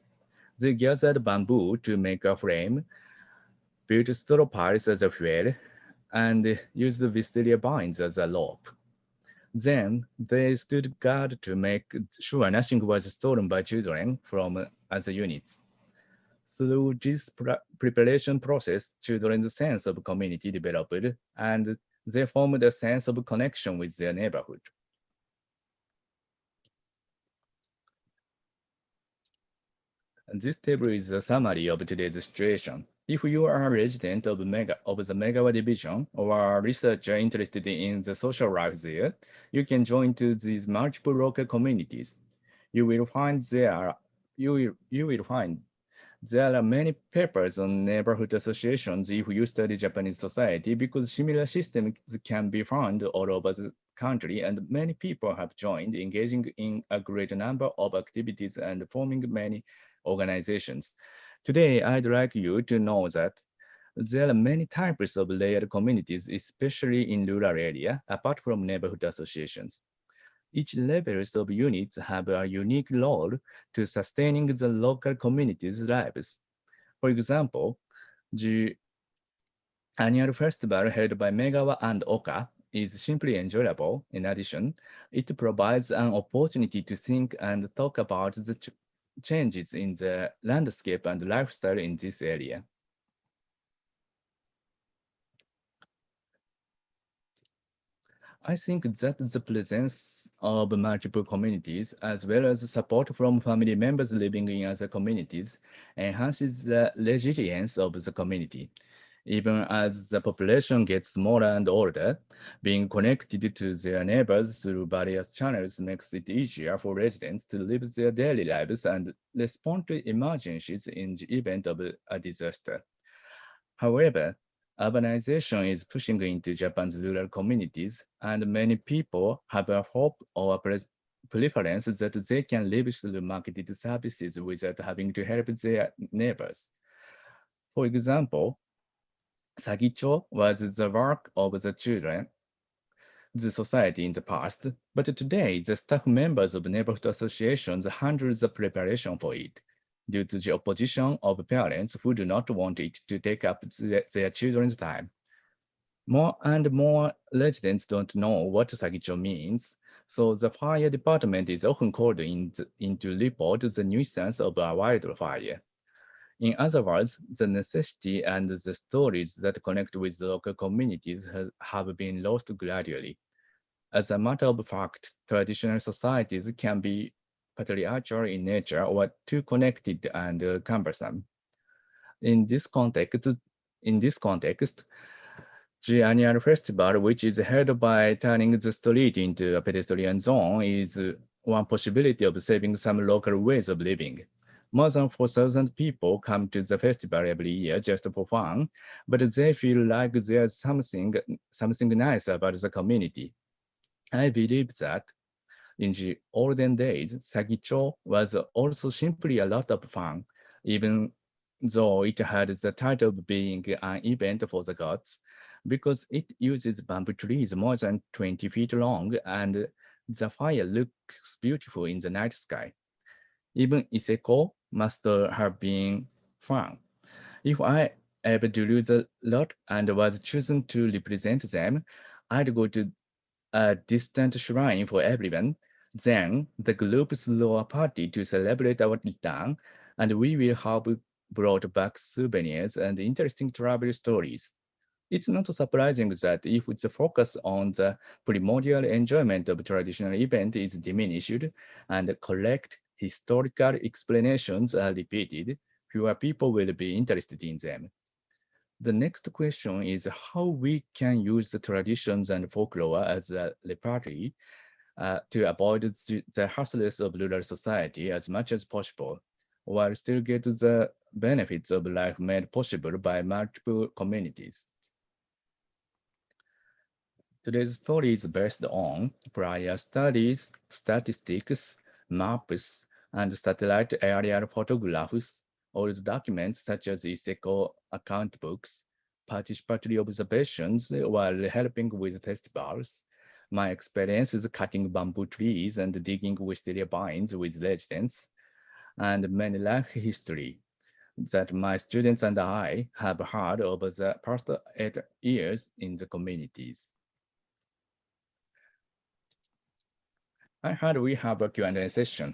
They gathered bamboo to make a frame, built straw piles as a fuel, and used wisteria vines as a rope. Then they stood guard to make sure nothing was stolen by children from other units. Through this preparation process, children's sense of community developed, and they formed a sense of connection with their neighborhood. This table is a summary of today's situation. If you are a resident of the Megawa division or a researcher interested in the social life there, you can join to these multiple local communities. You will find there are many papers on neighborhood associations if you study Japanese society because similar systems can be found all over the country and many people have joined, engaging in a great number of activities and forming many organizations. Today, I'd like you to know that there are many types of layered communities, especially in rural area, apart from neighborhood associations. Each levels of units have a unique role to sustaining the local community's lives. For example, the annual festival held by Megawa and Oka is simply enjoyable. In addition, it provides an opportunity to think and talk about the changes in the landscape and lifestyle in this area. I think that the presence of multiple communities, as well as support from family members living in other communities, enhances the resilience of the community. Even as the population gets smaller and older, being connected to their neighbors through various channels makes it easier for residents to live their daily lives and respond to emergencies in the event of a disaster. However, urbanization is pushing into Japan's rural communities, and many people have a hope or a preference that they can live through marketed services without having to help their neighbors. For example, Sagicho was the work of the children, the society in the past, but today the staff members of neighborhood associations handle the preparation for it due to the opposition of parents who do not want it to take up their children's time. More and more residents don't know what Sagicho means, so the fire department is often called in to report the nuisance of a wildfire. In other words, the necessity and the stories that connect with the local communities have been lost gradually. As a matter of fact, traditional societies can be patriarchal in nature or too connected and cumbersome. In this context, the annual festival, which is held by turning the street into a pedestrian zone, is one possibility of saving some local ways of living. More than 4,000 people come to the festival every year just for fun, but they feel like there's something nice about the community. I believe that in the olden days, Sagicho was also simply a lot of fun, even though it had the title of being an event for the gods, because it uses bamboo trees more than 20 feet long and the fire looks beautiful in the night sky. Even Iseko must have been fun. If I ever drew the lot and was chosen to represent them, I'd go to a distant shrine for everyone. Then the group throw a party to celebrate our return, and we will have brought back souvenirs and interesting travel stories. It's not surprising that if the focus on the primordial enjoyment of traditional event is diminished and correct historical explanations are repeated, fewer people will be interested in them. The next question is how we can use the traditions and folklore as a repertory to avoid the hassles of rural society as much as possible, while still get the benefits of life made possible by multiple communities. Today's story is based on prior studies, statistics, maps, and satellite aerial photographs, old documents such as ISECO account books, participatory observations while helping with festivals, my experience is cutting bamboo trees and digging wisteria vines with residents, and many life history that my students and I have heard over the past 8 years in the communities. I heard we have a Q&A session.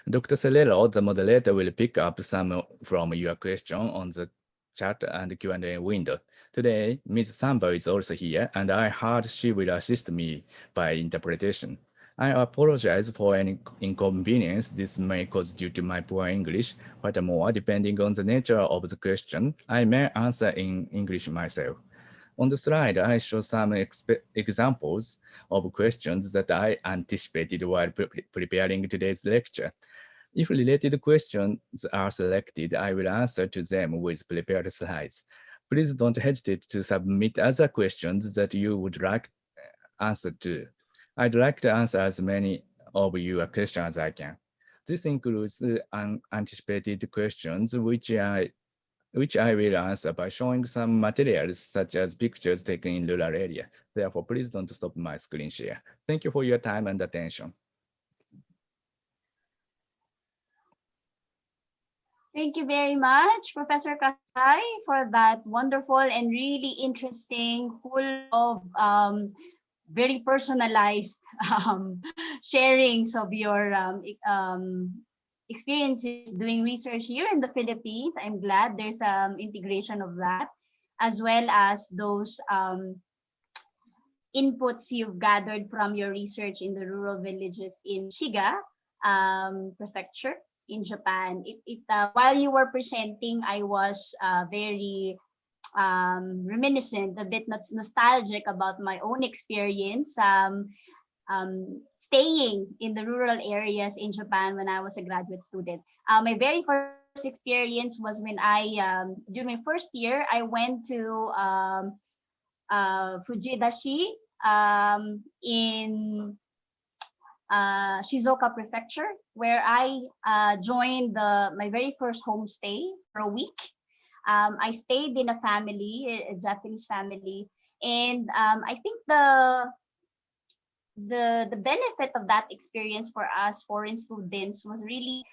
Dr. Celero, the moderator, will pick up some from your question on the chat and Q&A window. Today, Ms. Samba is also here, and I heard she will assist me by interpretation. I apologize for any inconvenience this may cause due to my poor English. Furthermore, depending on the nature of the question, I may answer in English myself. On the slide, I show some examples of questions that I anticipated while preparing today's lecture. If related questions are selected, I will answer to them with prepared slides. Please don't hesitate to submit other questions that you would like answered to. I'd like to answer as many of your questions as I can. This includes unanticipated questions, which I will answer by showing some materials such as pictures taken in rural area. Therefore, please don't stop my screen share. Thank you for your time and attention. Thank you very much, Professor Kasai, for that wonderful and really interesting, full of very personalized sharings of your experiences doing research here in the Philippines. I'm glad there's integration of that, as well as those inputs you've gathered from your research in the rural villages in Shiga prefecture in Japan. While you were presenting, I was very reminiscent, a bit nostalgic about my own experience staying in the rural areas in Japan when I was a graduate student. My very first experience was when during my first year, I went to Fujidashi in Shizuoka Prefecture, where I joined my very first homestay for a week. I stayed in a family, a Japanese family, and I think the benefit of that experience for us foreign students was really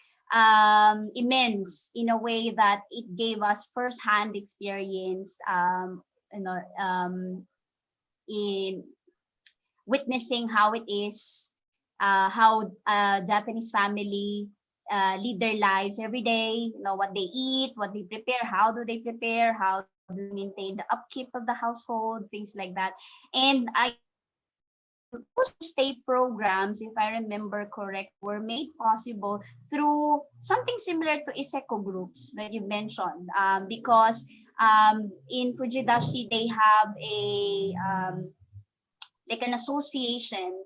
immense in a way that it gave us firsthand experience, in witnessing how it is, how Japanese family lead their lives every day, what they eat, what they prepare, how do they prepare, how do they maintain the upkeep of the household, things like that. And those stay programs, if I remember correct, were made possible through something similar to ISECO groups that you mentioned, because in Fujidashi, they have like an association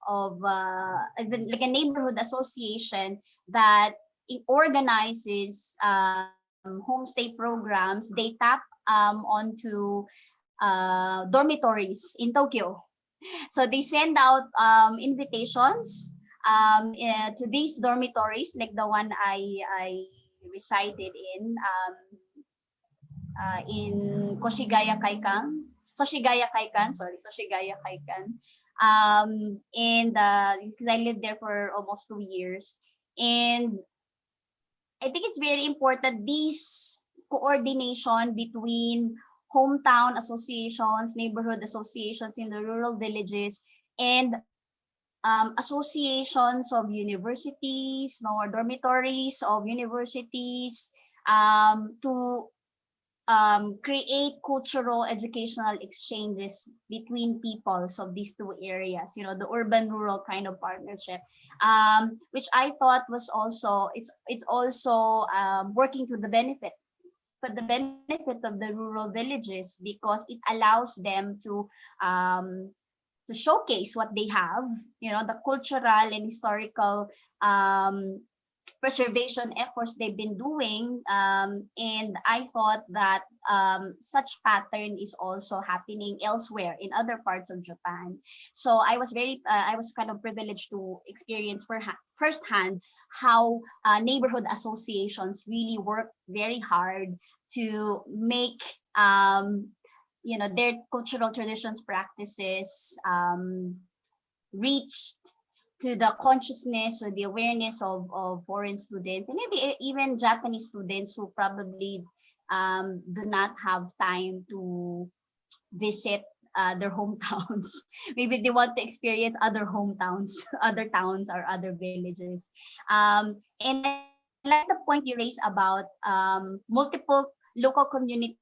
of like a neighborhood association that it organizes homestay programs. They tap onto dormitories in Tokyo. So they send out invitations to these dormitories, like the one I resided in Koshigaya Kaikan. Soshigaya Kaikan. And because I lived there for almost 2 years. And I think it's very important, this coordination between hometown associations, neighborhood associations in the rural villages, and associations of universities, or dormitories of universities, to create cultural educational exchanges between peoples of these two areas, the urban-rural kind of partnership, which I thought was also, it's also working to the benefit of the rural villages, because it allows them to showcase what they have, the cultural and historical preservation efforts they've been doing. And I thought that such pattern is also happening elsewhere in other parts of Japan. So I was I was kind of privileged to experience firsthand how neighborhood associations really work very hard to make their cultural traditions, practices reached to the consciousness or the awareness of foreign students, and maybe even Japanese students who probably do not have time to visit their hometowns. Maybe they want to experience other hometowns, other towns or other villages. And I like the point you raised about multiple local communities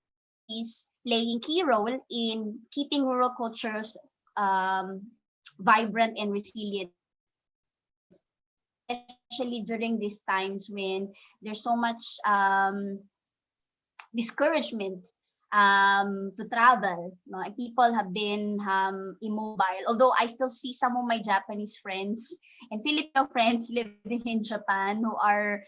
playing key role in keeping rural cultures vibrant and resilient, especially during these times when there's so much discouragement to travel. No? And people have been immobile. Although I still see some of my Japanese friends and Filipino friends living in Japan who are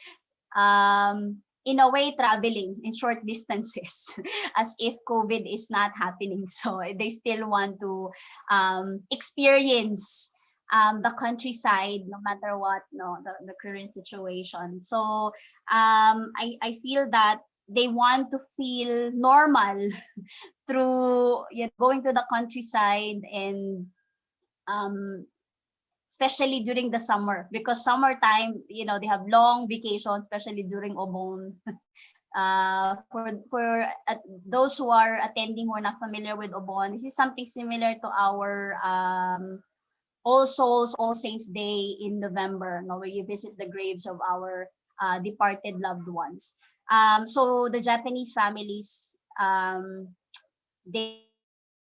in a way traveling in short distances as if COVID is not happening. So they still want to experience the countryside no matter what, the current situation. So I feel that they want to feel normal through going to the countryside, and especially during the summer, because summertime, they have long vacations, especially during Obon. For those who are attending who are not familiar with Obon, this is something similar to our All Souls, All Saints Day in November, where you visit the graves of our departed loved ones. So the Japanese families, they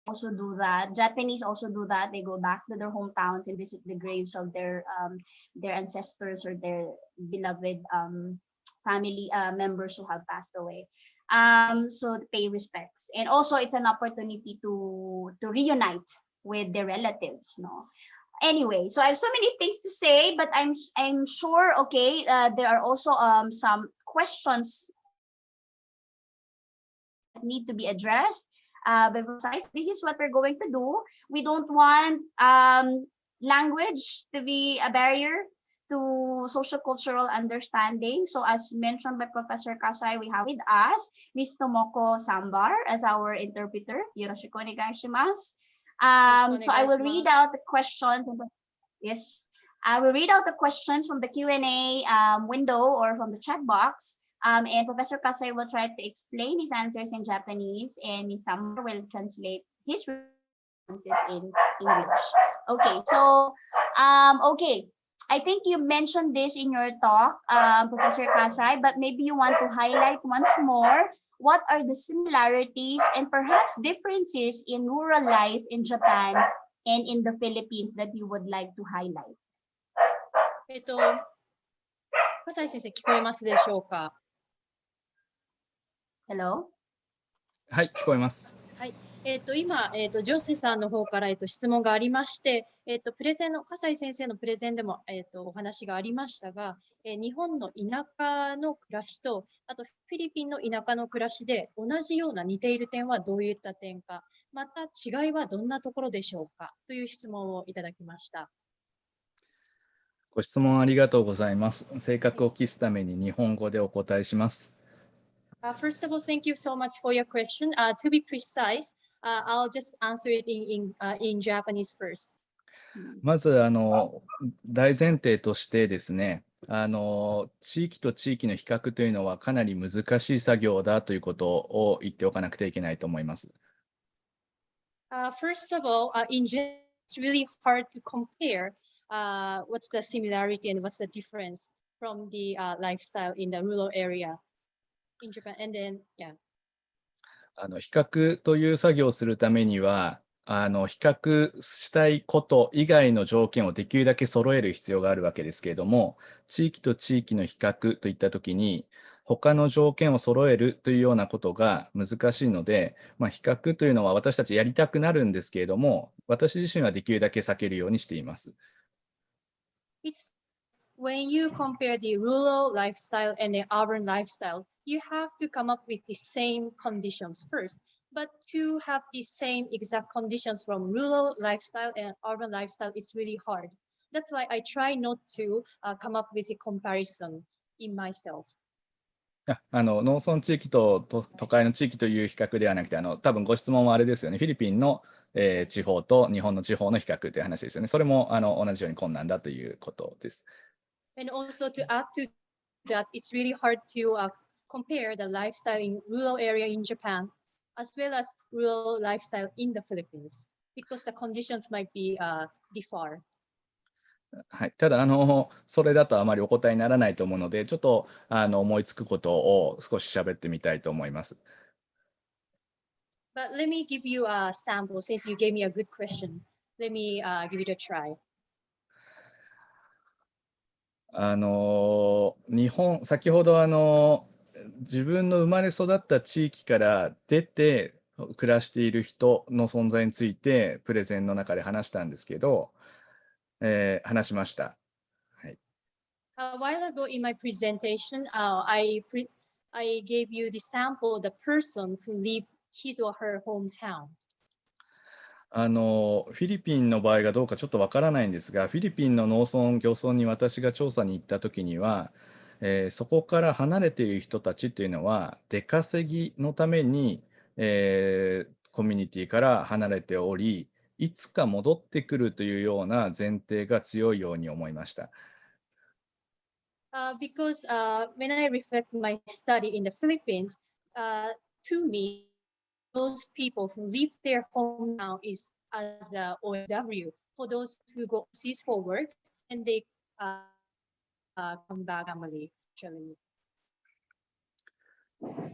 also do that. Japanese also do that. They go back to their hometowns and visit the graves of their ancestors or their beloved family members who have passed away. So to pay respects, and also it's an opportunity to reunite with their relatives. Anyway, so I have so many things to say, but I'm sure there are also some questions that need to be addressed. But besides, this is what we're going to do. We don't want language to be a barrier to social-cultural understanding. So as mentioned by Professor Kasai, we have with us Ms. Tomoko Sambar as our interpreter. Yoroshiku onegaishimasu. So I will read out the questions. Yes, I will read out the questions from the Q&A window or from the chat box. And Professor Kasai will try to explain his answers in Japanese, and Ms. Sambar will translate his responses in English. Okay, so okay, I think you mentioned this in your talk, Professor Kasai, but maybe you want to highlight once more what are the similarities and perhaps differences in rural life in Japan and in the Philippines that you would like to highlight. 笠井先生、聞こえますでしょうか。 Hello? はい、聞こえます。はい。今、ジョセさんの方から、質問がありまして、プレゼンの笠井先生のプレゼンでも、お話がありましたが、日本の田舎の暮らしと、あとフィリピンの田舎の暮らしで同じような似ている点はどういった点か、また違いはどんなところでしょうかという質問をいただきました。ご質問ありがとうございます。正確を期すために日本語でお答えします。First of all, thank you so much for your question. To be precise, I'll just answer it in Japanese first. まず大前提としてですね、地域と地域の比較というのはかなり難しい作業だということを言っておかなくてはいけないと思います。First of all, in general, it's really hard to compare what's the similarity and what's the difference from the lifestyle in the rural area in Japan. And then, yeah. 比較という作業をするためには、比較したいこと以外の条件をできるだけ揃える必要があるわけですけれども、地域と地域の比較といったときに、他の条件を揃えるというようなことが難しいので、比較というのは私たちやりたくなるんですけれども、私自身はできるだけ避けるようにしています。when you compare the rural lifestyle and the urban lifestyle, you have to come up with the same conditions first. But to have the same exact conditions from rural lifestyle and urban lifestyle, it's really hard. That's why I try not to come up with a comparison in myself. 農村地域と都会の地域という比較ではなくて、多分ご質問はあれですよね、フィリピンの、地方と日本の地方の比較という話ですよね。それも同じように困難だということです。And also to add to that, it's really hard to compare the lifestyle in rural area in Japan as well as rural lifestyle in the Philippines because the conditions might be differ. はい、ただそれだとあまりお答えにならないと思うので、ちょっと思いつくことを少し喋ってみたいと思います。But let me give you a sample since you gave me a good question. Let me give it a try. 先ほど自分の生まれ育った地域から出て暮らしている人の存在についてプレゼンの中で話したんですけど、話しました。はい。A while ago in my presentation, I gave you the sample of the person who lived his or her hometown. フィリピンの場合がどうかちょっとわからないんですが、フィリピンの農村、漁村に私が調査に行ったときには、そこから離れている人たちというのは、出稼ぎのために、コミュニティから離れており、いつか戻ってくるというような前提が強いように思いました。Because when I reflect my study in the Philippines, to me, those people who leave their hometown is as a OFW. For those who go overseas for work and they come back family, actually.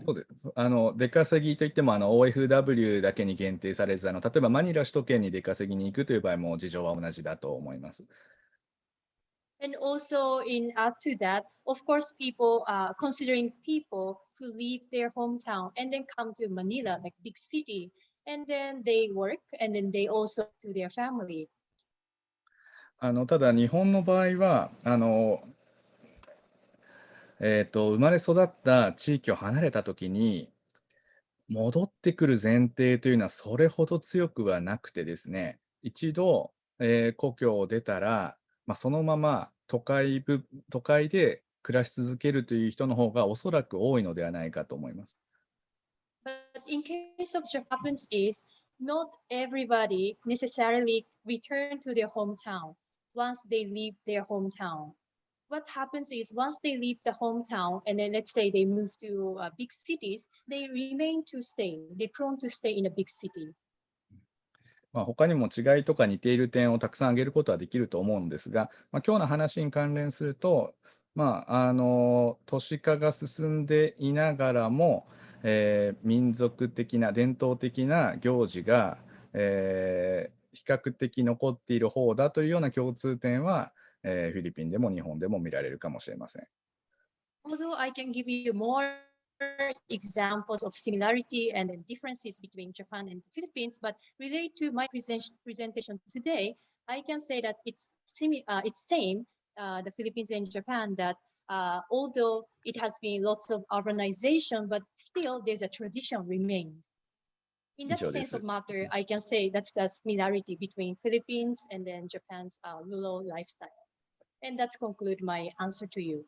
そうです。出稼ぎといってもOFW だけに限定されず、例えばマニラ首都圏に出稼ぎに行くという場合も事情は同じだと思います。And also in add to that, of course, people considering people who leave their hometown and then come to Manila, like big city, and then they work and then they also to their family. ただ日本の場合は生まれ育った地域を離れたときに戻ってくる前提というのはそれほど強くはなくてですね、一度、故郷を出たら、そのまま都会で暮らし続けるという人の方がおそらく多いのではないかと思います。But in case of Japanese is not everybody necessarily return to their hometown once they leave their hometown. What happens is once they leave the hometown and then let's say they move to big cities, they remain to stay. They're prone to stay in a big city. 他にも違いとか似ている点をたくさん挙げることはできると思うんですが、今日の話に関連すると、都市化が進んでいながらも、民族的な伝統的な行事が、比較的残っている方だというような共通点は、フィリピンでも日本でも見られるかもしれません。Although I can give you more examples of similarity and differences between Japan and the Philippines, but related to my presentation today, I can say that it's same, the Philippines and Japan, that although it has been lots of urbanization, but still there's a tradition remained. In that sense of matter, I can say that's the similarity between Philippines and then Japan's rural lifestyle. And that's conclude my answer to you.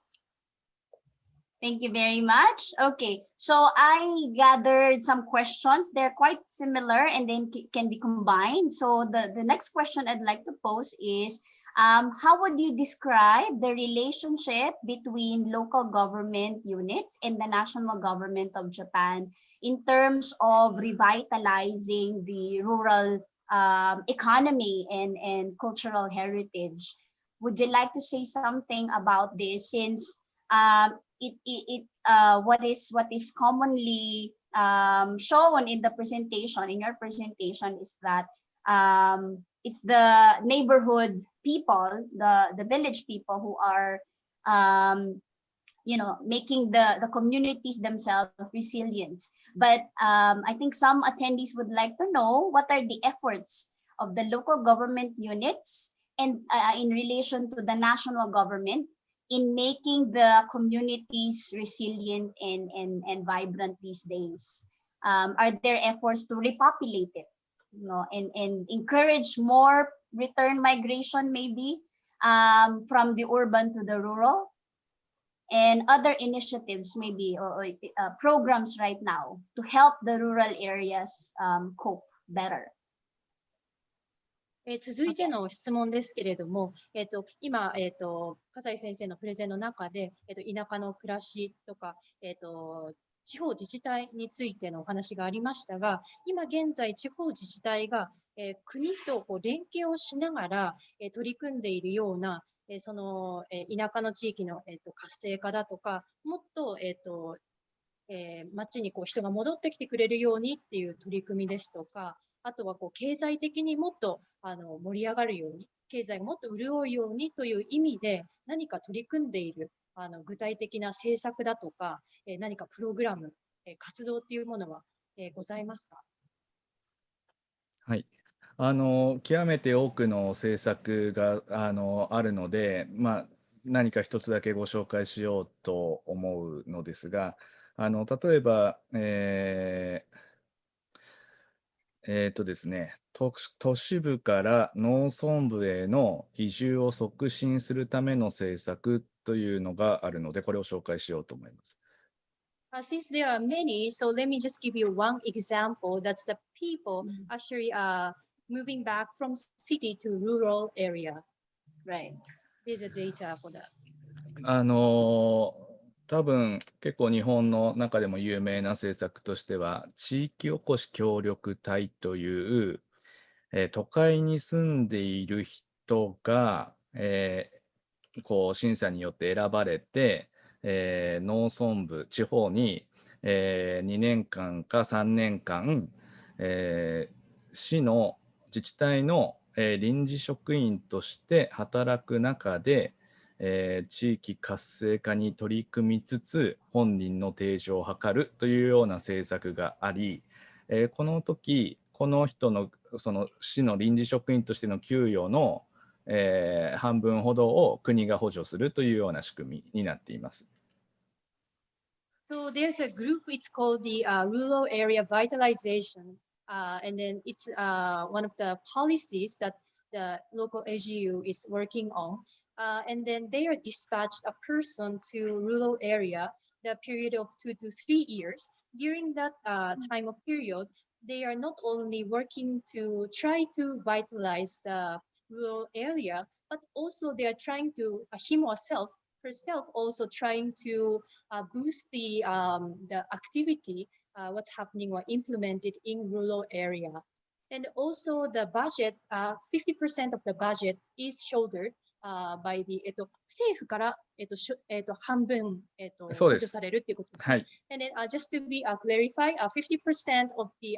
Thank you very much. Okay, so I gathered some questions. They're quite similar and then can be combined. So the next question I'd like to pose is, how would you describe the relationship between local government units and the national government of Japan in terms of revitalizing the rural economy and cultural heritage? Would you like to say something about this, since what is commonly shown in the presentation, in your presentation, is that it's the neighborhood people, the village people who are making the communities themselves resilient. But I think some attendees would like to know what are the efforts of the local government units and in relation to the national government in making the communities resilient and vibrant these days? Are there efforts to repopulate it, and encourage more return migration, maybe from the urban to the rural, and other initiatives, maybe, or programs right now to help the rural areas cope better? 続いての質問ですけれども、今、笠井先生のプレゼンの中で、田舎の暮らしとか、地方自治体についてのお話がありましたが、今現在、地方自治体が、国と連携をしながら、取り組んでいるような、その、田舎の地域の、活性化だとか、もっと、町に人が戻ってきてくれるようにっていう取り組みですとか、あとは経済的にもっと盛り上がるように、経済がもっと潤うようにという意味で何か取り組んでいる具体的な政策だとか、何かプログラム、活動っていうものはございますか？はい。極めて多くの政策があるので、何か一つだけご紹介しようと思うのですが、例えば、ですね、都市部から農村部への移住を促進するための政策というのがあるので、これを紹介しようと思います。Since there are many, so let me just give you one example. That's the people actually moving back from city to rural area. Right. There's a data for that. 多分結構日本の中でも有名な政策としては、地域おこし協力隊という、都会に住んでいる人が、審査によって選ばれて、農村部、地方に、2年間か3年間、市の自治体の、臨時職員として働く中で、地域活性化に取り組みつつ本人の定住を図るというような政策があり、この時この人のその市の臨時職員としての給与の、半分ほどを国が補助するというような仕組みになっています。So there's a group, it's called the Rural Area Vitalization, and then it's one of the policies that the local AGU is working on. And then they are dispatched a person to rural area, the period of 2 to 3 years. During that time of period, they are not only working to try to vitalize the rural area, but also they are trying to, him or herself also trying to boost the activity, what's happening or implemented in rural area. And also the budget, 50% of the budget is shouldered by the 政府から半分補助されるっていうことですね。はい。And then just to be clarify, 50% of the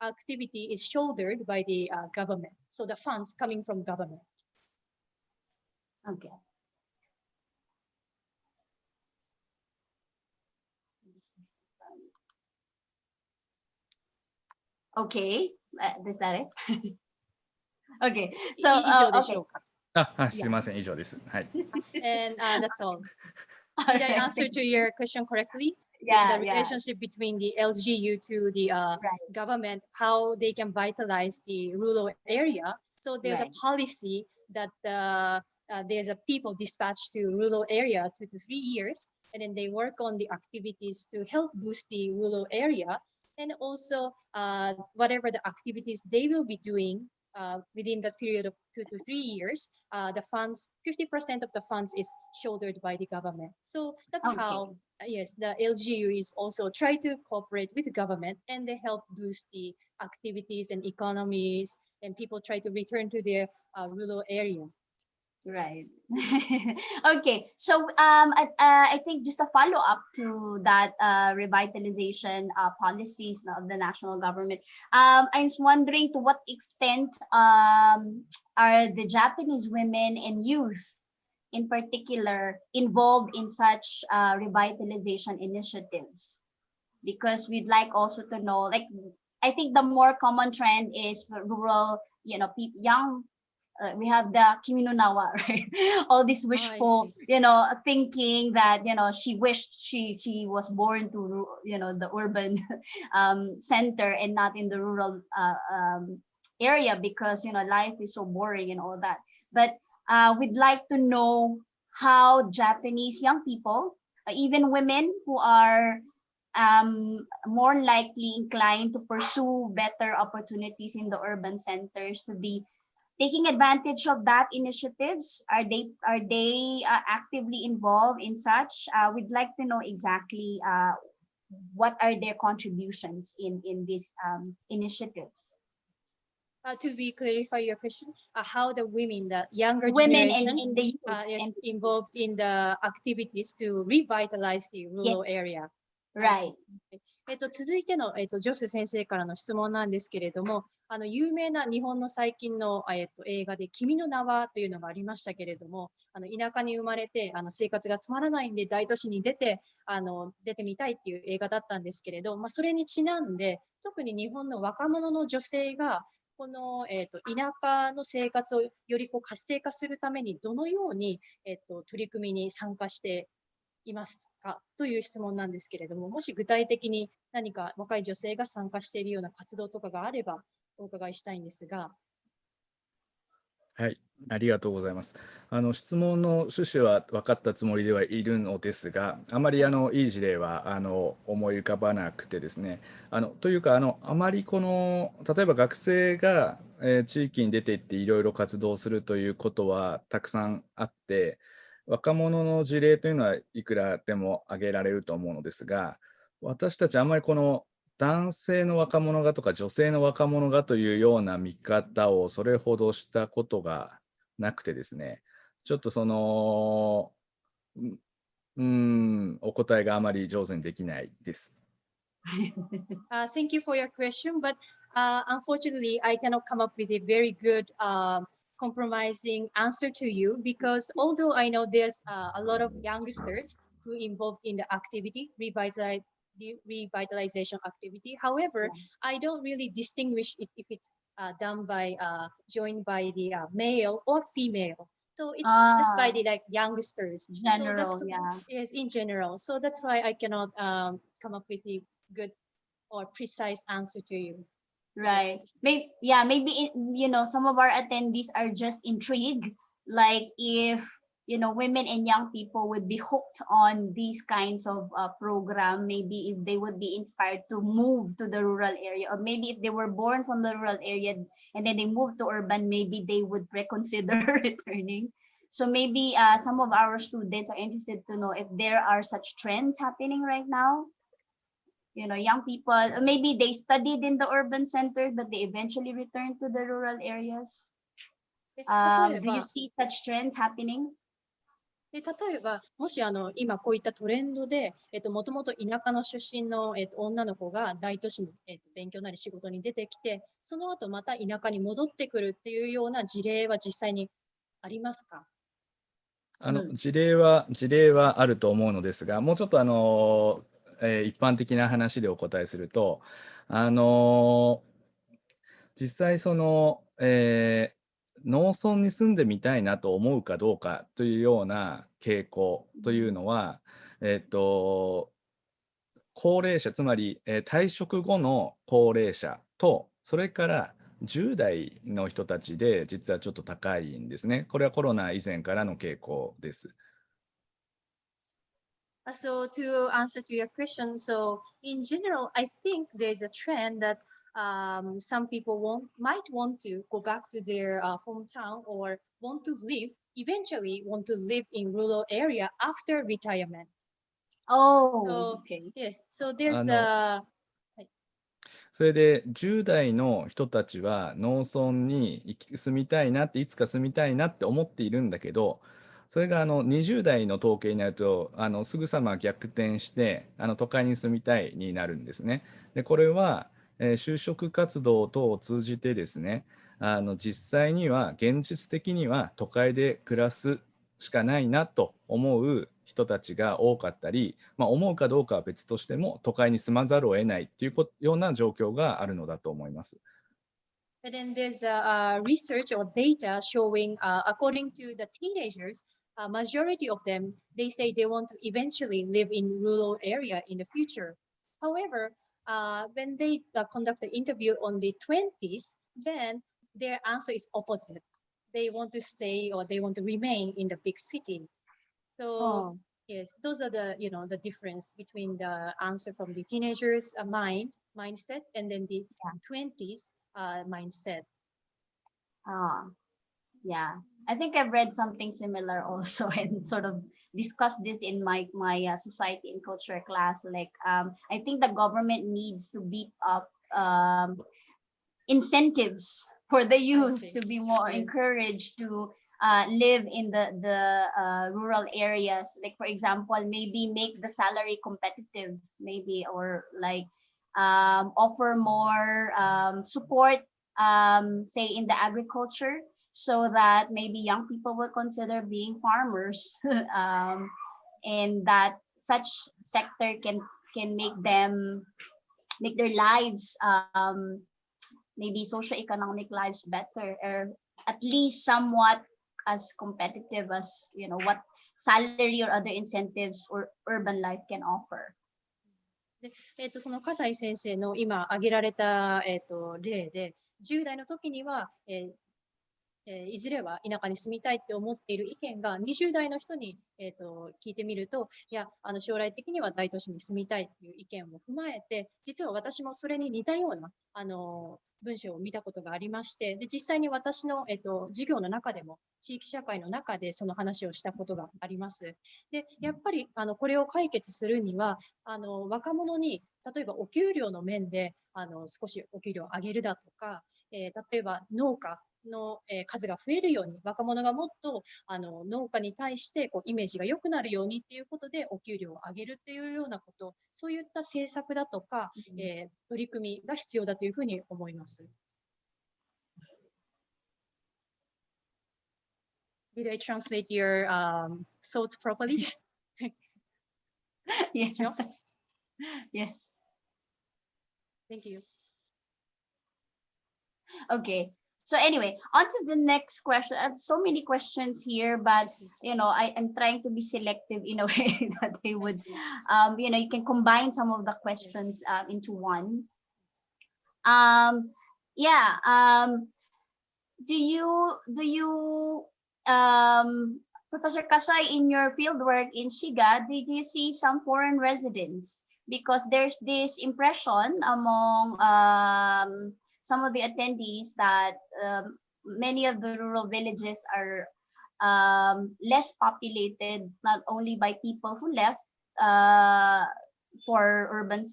activity is shouldered by the government. So the funds coming from government. Okay. Okay, is that it? Okay, so 以上でしょうか。すいません、以上です。はい。And that's all. Did I answer to your question correctly? Yeah, the relationship between the LGU to the government, how they can vitalize the rural area. So there's a policy that there's a people dispatched to rural area 2 to 3 years, and then they work on the activities to help boost the rural area, and also whatever the activities they will be doing within that period of 2 to 3 years, the funds, 50% of the funds is shouldered by the government. So that's how, yes, the LGU is also try to cooperate with the government, and they help boost the activities and economies, and people try to return to their rural areas. Right. Okay, so I think just a follow up to that revitalization policies of the national government. I was wondering to what extent are the Japanese women and youth in particular involved in such revitalization initiatives? Because we'd like also to know, like, I think the more common trend is for rural, young we have the Kimi no Nawa, right? All this wishful, thinking that she wished she was born to the urban center and not in the rural area because life is so boring and all that. But we'd like to know how Japanese young people, even women who are more likely inclined to pursue better opportunities in the urban centers, to be taking advantage of that initiatives. Are they actively involved in such? We'd like to know exactly what are their contributions in these initiatives. To be clarify your question, how the women, the younger Women generation, in the youth is and involved in the activities to revitalize the rural area. right. 続いての、ジョス先生からの質問なんですけれども、有名な日本の最近の、映画で君の名はというのがありましたけれども、田舎に生まれて生活がつまらないんで大都市に出てみたいっていう映画だったんですけれど、それにちなんで特に日本の若者の女性がこの、田舎の生活をより活性化するためにどのように、取り組みに参加していますかという質問なんですけれども、もし具体的に何か若い女性が参加しているような活動とかがあればお伺いしたいんですが。はい、ありがとうございます。質問の趣旨は分かったつもりではいるのですが、あまりいい事例は思い浮かばなくてですね。というかあまり例えば学生が、地域に出て行っていろいろ活動するということはたくさんあって、若者の事例というのはいくらでも挙げられると思うのですが、私たちあんまり男性の若者がとか女性の若者がというような見方をそれほどしたことがなくてですね、ちょっとお答えがあまり上手にできないです。Thank you for your question, but unfortunately, I cannot come up with a very good compromising answer to you because although I know there's a lot of youngsters who involved in the activity, the revitalization activity. However, I don't really distinguish it if it's done by joined by the male or female. So it's just by the youngsters. General, so yes, in general. So that's why I cannot come up with a good or precise answer to you. Right. Maybe some of our attendees are just intrigued, like if women and young people would be hooked on these kinds of program, maybe if they would be inspired to move to the rural area, or maybe if they were born from the rural area and then they moved to urban, maybe they would reconsider returning. So maybe some of our students are interested to know if there are such trends happening right now. Young people, maybe they studied in the urban centers, but they eventually returned to the rural areas. Do you see such trends happening? 例えば、もし今こういったトレンドで、もともと田舎の出身の、女の子が大都市に、勉強なり仕事に出てきて、その後また田舎に戻ってくるっていうような事例は実際にありますか？事例はあると思うのですが、もうちょっと一般的な話でお答えすると、実際農村に住んでみたいなと思うかどうかというような傾向というのは、高齢者、つまり、退職後の高齢者と、それから10代の人たちで実はちょっと高いんですね。これはコロナ以前からの傾向です。So to answer to your question, so in general, I think there's a trend that some people might want to go back to their hometown or eventually want to live in rural area after retirement. Oh, so, okay. Yes, so there's それで10代の人たちは農村に住みたいなって、いつか住みたいなって思っているんだけど、それが20代の統計になるとすぐさま逆転して都会に住みたいになるんですね。でこれは、就職活動等を通じてですね、実際には現実的には都会で暮らすしかないなと思う人たちが多かったり、思うかどうかは別としても都会に住まざるを得ないというような状況があるのだと思います。And then there's research or data showing, according to the teenagers, majority of them, they say they want to eventually live in rural area in the future. However, when they conduct the interview on the 20s, then their answer is opposite. They want to stay or they want to remain in the big city. So Oh. yes, those are the the difference between the answer from the teenagers' mindset and then the 20s mindset. Ah, yeah. I think I've read something similar also and sort of discussed this in my society and culture class. Like, I think the government needs to beat up incentives for the youth see. to be more Yes. encouraged to live in the rural areas. Like, for example, maybe make the salary competitive, maybe, or like offer more support, say in the agriculture, so that maybe young people will consider being farmers, and that such sector can make their lives, maybe socioeconomic lives better, or at least somewhat as competitive as what salary or other incentives or urban life can offer. で、その笠井先生の今挙げられた、例で、10代の時には、いずれは田舎に住みたいって思っている意見が20代の人に、聞いてみると、いや、将来的には大都市に住みたいっていう意見を踏まえて、実は私もそれに似たような、文章を見たことがありまして、で、実際に私の、授業の中でも、地域社会の中でその話をしたことがあります。で、やっぱり、これを解決するには、若者に、例えばお給料の面で、少しお給料を上げるだとか、例えば農家の数が増えるように、若者がもっと農家に対してこうイメージが良くなるようにっていうことでお給料を上げるっていうようなこと、そういった政策だとか、取り組みが必要だというふうに思います。Did I translate your thoughts properly? Yes. Yes. Thank you. Okay. So anyway, on to the next question. I have so many questions here, but I'm trying to be selective in a way that they would, you can combine some of the questions into one. Yeah. Do you Professor Kasai, in your fieldwork in Shiga, did you see some foreign residents? Because there's this impression among some of the attendees that many of the rural villages are less populated, not only by people who left for urban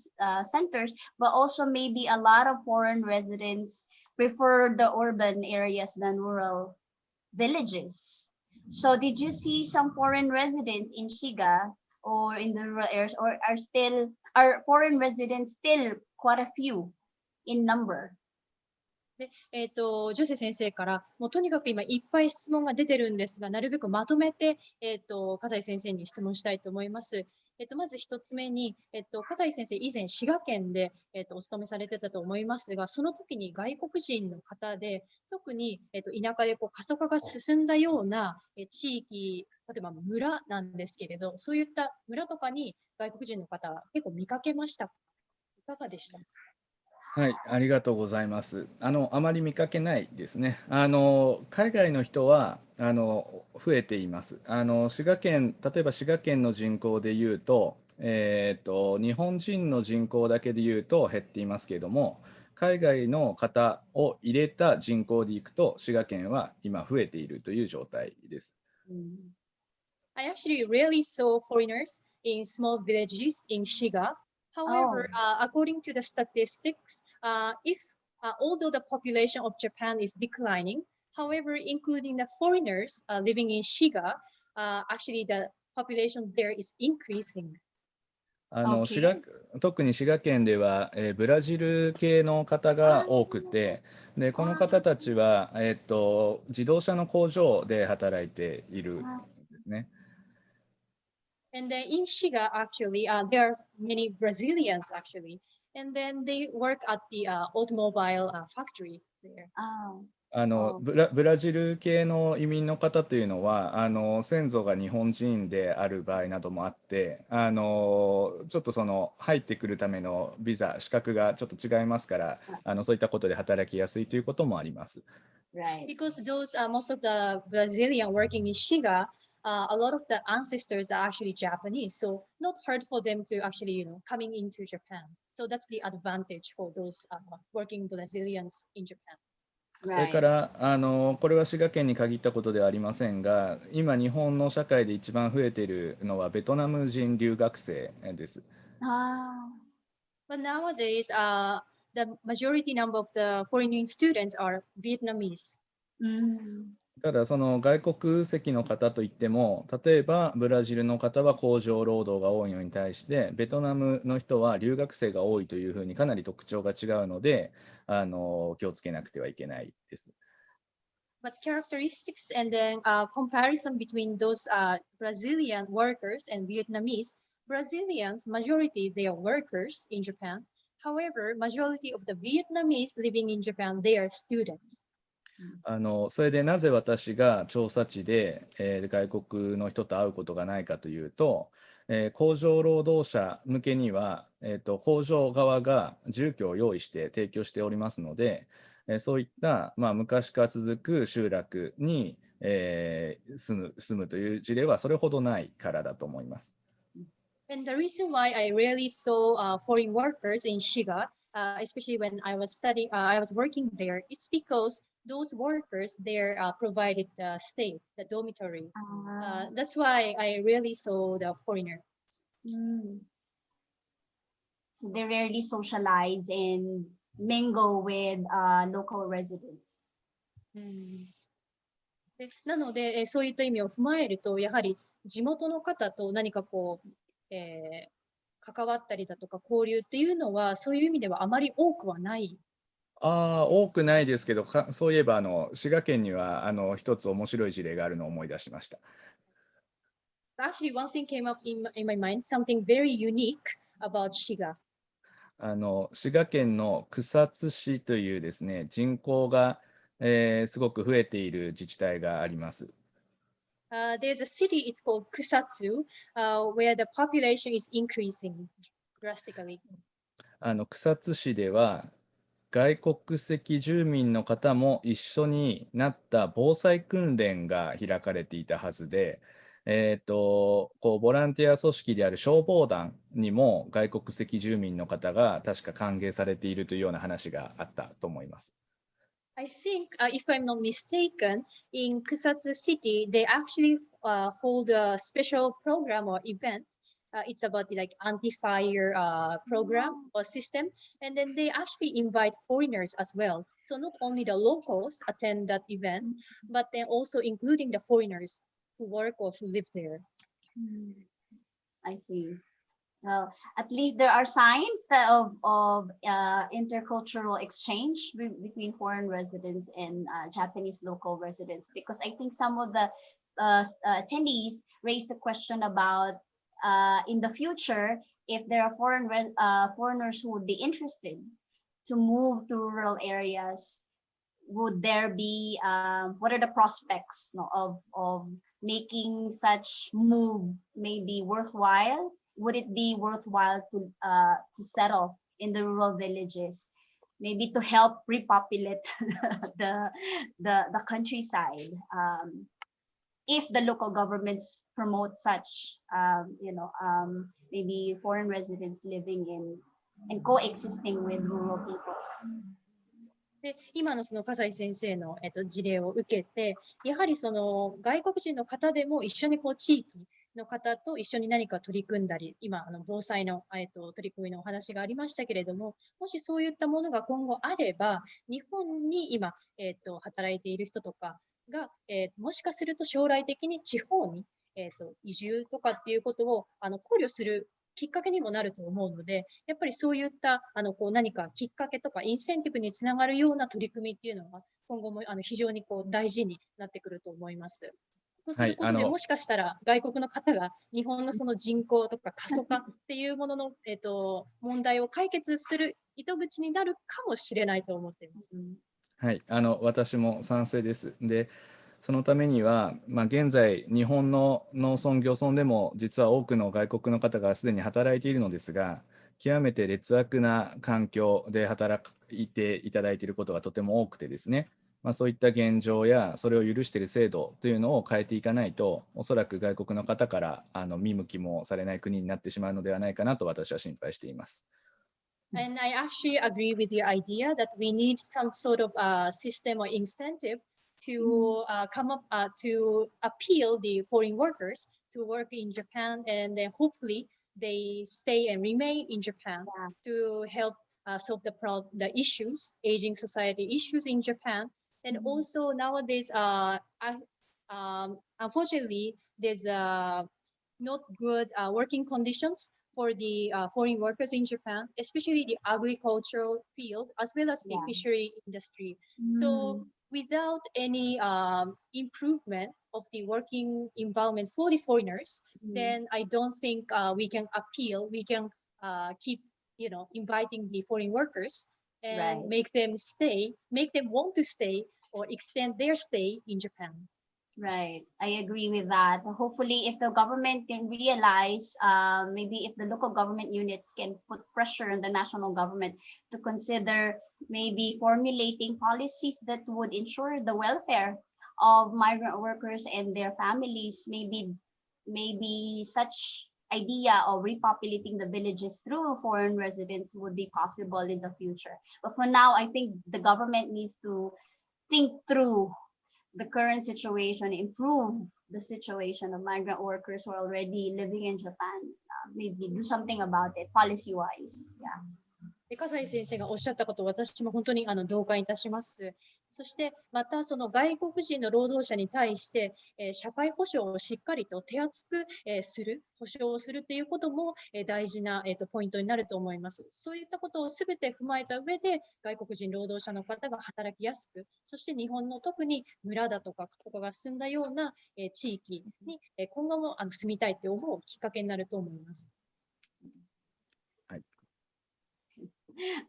centers, but also maybe a lot of foreign residents prefer the urban areas than rural villages. So did you see some foreign residents in Shiga or in the rural areas, or are foreign residents still quite a few in number? で、ジョセ先生からもうとにかく今いっぱい質問が出てるんですが、なるべくまとめて、笠井先生に質問したいと思います。まず一つ目に、笠井先生以前滋賀県で、お勤めされてたと思いますが、その時に外国人の方で、特に、田舎でこう過疎化が進んだような、地域、例えば村なんですけれど、そういった村とかに外国人の方結構見かけましたか？いかがでしたか？はい、ありがとうございます。あまり見かけないですね。海外の人は増えています。滋賀県、例えば滋賀県の人口でいうと、日本人の人口だけでいうと減っていますけれども、海外の方を入れた人口でいくと、滋賀県は今増えているという状態です。I actually rarely saw foreigners in small villages in Shiga. However, according to the statistics, although the population of Japan is declining, however, including the foreigners living in Shiga, actually the population there is increasing. 特に滋賀県では、ブラジル系の方が多くて、でこの方たちは、自動車の工場で働いているんですね。And then in Shiga, actually, there are many Brazilians actually. and then they work at the automobile factory there. Oh. ブラジル系の移民の方というのは先祖が日本人である場合などもあってちょっとその入ってくるためのビザ資格がちょっと違いますからそういったことで働きやすいということもあります。Right. Because those most of the Brazilian working in Shiga, a lot of the ancestors are actually Japanese, so not hard for them to actually coming into Japan. So that's the advantage for those working Brazilians in Japan. それからこれは滋賀県に限ったことではありませんが、今日本の社会で一番増えているのはベトナム人留学生です。But nowadays, the majority number of the foreign students are Vietnamese. ただその外国籍の方といっても、例えばブラジルの方は工場労働が多いのに対してベトナムの人は留学生が多いというふうにかなり特徴が違うので気をつけなくてはいけないです。But characteristics and then comparison between those Brazilian workers and Vietnamese, Brazilians, majority they are workers in Japan. However, majority of the Vietnamese living in Japan, they are students. それでなぜ私が調査地で、外国の人と会うことがないかというと、工場労働者向けには、工場側が住居を用意して提供しておりますので、そういった、昔から続く集落に、住むという事例はそれほどないからだと思います。And the reason why I rarely saw foreign workers in Shiga, especially when I was studying, I was working there, it's because those workers there provided the stay, the dormitory. That's why I rarely saw the foreigner. So they rarely socialize and mingle with local residents. でなので、そういった意味を踏まえると、やはり地元の方と何かこう、関わったりだとか交流っていうのはそういう意味ではあまり多くはない。多くないですけど、そういえば滋賀県には一つ面白い事例があるのを思い出しました。Actually, one thing came up in my mind, something very unique about Shiga. 滋賀県の草津市というですね、人口が、すごく増えている自治体があります。There's a city, it's called Kusatsu, where the population is increasing drastically. 草津市では外国籍住民の方も一緒になった防災訓練が開かれていたはずで、こうボランティア組織である消防団にも外国籍住民の方が確か歓迎されているというような話があったと思います。I think, if I'm not mistaken, in Kusatsu City, they actually hold a special program or event. It's about the like anti-fire program or system, and then they actually invite foreigners as well. So not only the locals attend that event, but then also including the foreigners who work or who live there. I see. Well, at least there are signs of intercultural exchange between foreign residents and Japanese local residents, because I think some of the attendees raised the question about in the future, if there are foreigners who would be interested to move to rural areas, would there be what are the prospects of making such move maybe worthwhile? Would it be worthwhile to settle in the rural villages, maybe to help repopulate the countryside? If the local governments promote such, maybe foreign residents living in and coexisting with rural people. で今のその笠井先生の、事例を受けて、やはりその外国人の方でも一緒にこう地域の方と一緒に何か取り組んだり、今防災の、取り組みのお話がありましたけれども、もしそういったものが今後あれば、日本に今、働いている人とかが、もしかすると将来的に地方に、移住とかっていうことを考慮するきっかけにもなると思うので、やっぱりそういったこう何かきっかけとかインセンティブにつながるような取り組みっていうのは今後も非常にこう大事になってくると思います。そうすることで、もしかしたら外国の方が日本のその人口とか過疎化っていうものの、問題を解決する糸口になるかもしれないと思っています。はい、私も賛成です。で、そのためには、現在、日本の農村、漁村でも実は多くの外国の方がすでに働いているのですが、極めて劣悪な環境で働いていただいていることがとても多くてですね、そういった現状やそれを許している制度というのを変えていかないと、おそらく外国の方から見向きもされない国になってしまうのではないかなと私は心配しています。And I actually agree with your idea that we need some sort of system or incentive to come up to appeal the foreign workers to work in Japan, and then hopefully they stay and remain in Japan to help solve the issues, aging society issues in Japan. And also nowadays, unfortunately, there's not good working conditions for the foreign workers in Japan, especially the agricultural field as well as the fishery industry. So without any improvement of the working environment for the foreigners, then I don't think we can appeal, we can keep, inviting the foreign workers and make them stay, make them want to stay or extend their stay in Japan. Right, I agree with that. Hopefully, if the government can realize, maybe if the local government units can put pressure on the national government to consider maybe formulating policies that would ensure the welfare of migrant workers and their families, maybe such idea of repopulating the villages through foreign residents would be possible in the future. But for now, I think the government needs to think through the current situation, improve the situation of migrant workers who are already living in Japan. Maybe do something about it policy-wise. Yeah. 笠井先生がおっしゃったことを私も本当に同感いたします。そしてまたその外国人の労働者に対して、社会保障をしっかりと手厚く、する、保障をするということも、大事な、ポイントになると思います。そういったことをすべて踏まえた上で外国人労働者の方が働きやすく、そして日本の特に村だとか過疎化が進んだような、地域に、今後も住みたいと思うきっかけになると思います。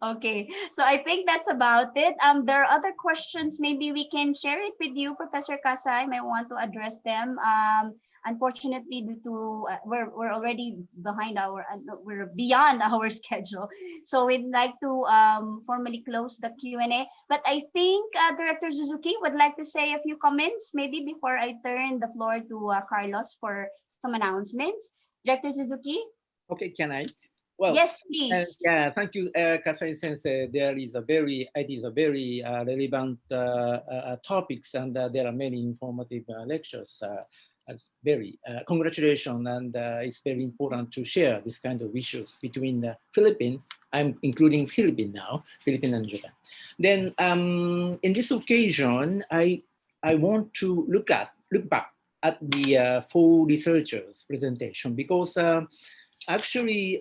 Okay, so I think that's about it. There are other questions. Maybe we can share it with you, Professor Kasai. Might want to address them. Unfortunately, due to we're already behind we're beyond our schedule, so we'd like to formally close the Q&A. But I think Director Suzuki would like to say a few comments, maybe before I turn the floor to Carlos for some announcements. Director Suzuki. Okay, can I? Well, yes, please. Yeah, thank you, Kasai Sensei. It is a very relevant topics, and there are many informative lectures. Very congratulations, and it's very important to share this kind of issues between the Philippines. I'm including Philippines now, Philippines and Japan. Then, in this occasion, I want to look back at the four researchers' presentation, because actually,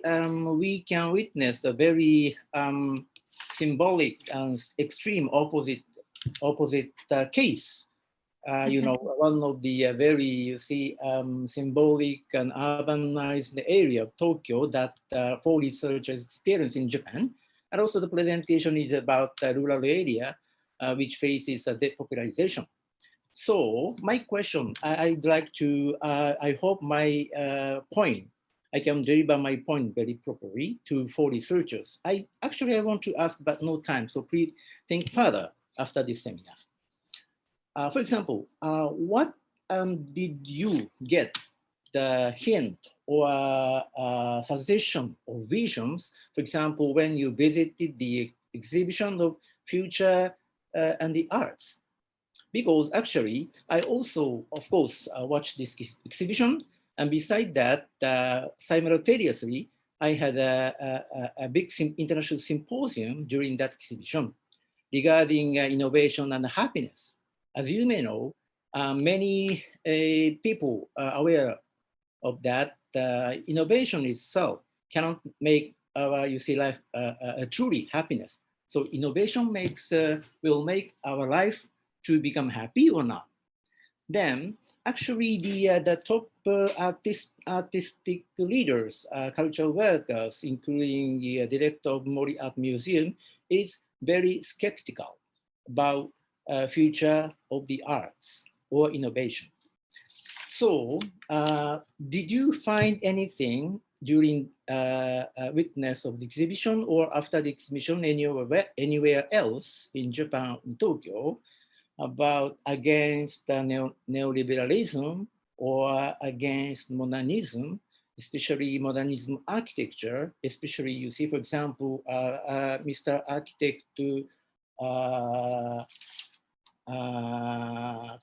we can witness a very symbolic and extreme opposite case. One of the very, symbolic and urbanized area of Tokyo that four researchers experience in Japan. And also the presentation is about the rural area, which faces a depopulation. So my question, I'd like to, I hope my I can deliver my point very properly to four researchers. I want to ask, but no time, so please think further after this seminar. For example, what did you get the hint or suggestion or visions, for example, when you visited the exhibition of future and the arts? Because actually, I also, of course, watched this exhibition. And beside that, simultaneously, I had a big international symposium during that exhibition regarding innovation and happiness. As you may know, many people are aware of that. Innovation itself cannot make our, life truly happiness. So innovation will make our life to become happy or not. Then actually, the top artistic leaders, cultural workers, including the director of Mori Art Museum, is very skeptical about future of the arts or innovation. So, did you find anything during witness of the exhibition or after the exhibition anywhere else in Japan, in Tokyo, about against neoliberalism or against modernism, especially modernism architecture, especially you see, for example, Mr. Architect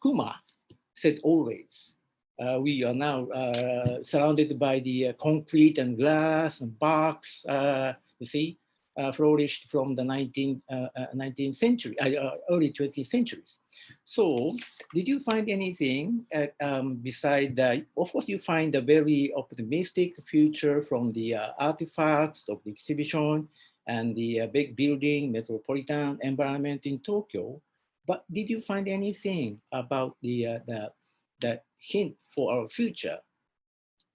Kuma said always, we are now surrounded by the concrete and glass and box, you see, flourished from the 19th century, early 20th centuries. So did you find anything beside that? Of course, you find a very optimistic future from the artifacts of the exhibition and the big building, metropolitan environment in Tokyo. But did you find anything about the hint for our future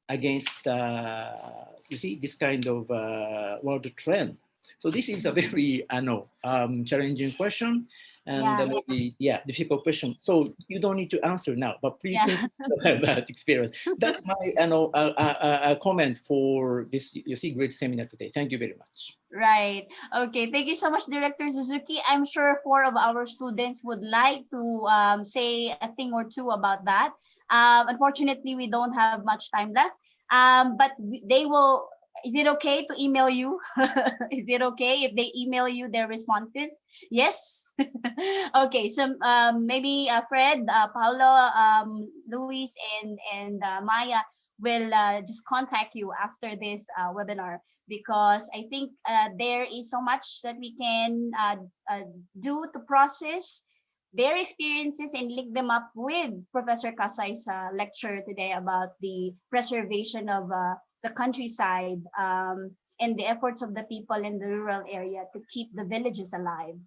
against, you see, this kind of world trend? So this is a very, challenging question and maybe, difficult question. So you don't need to answer now, but please think about that experience. That's my comment for this, you see, great seminar today. Thank you very much. Right. Okay. Thank you so much, Director Suzuki. I'm sure 4 of our students would like to say a thing or two about that. Unfortunately, we don't have much time left. But they will. Is it okay to email you? Is it okay if they email you their responses? Yes. Okay. So maybe Fred, Paulo, Luis, and Maya will just contact you after this webinar, because I think there is so much that we can do to process their experiences and link them up with Professor Kasai's lecture today about the preservation of the countryside and the efforts of the people in the rural area to keep the villages alive.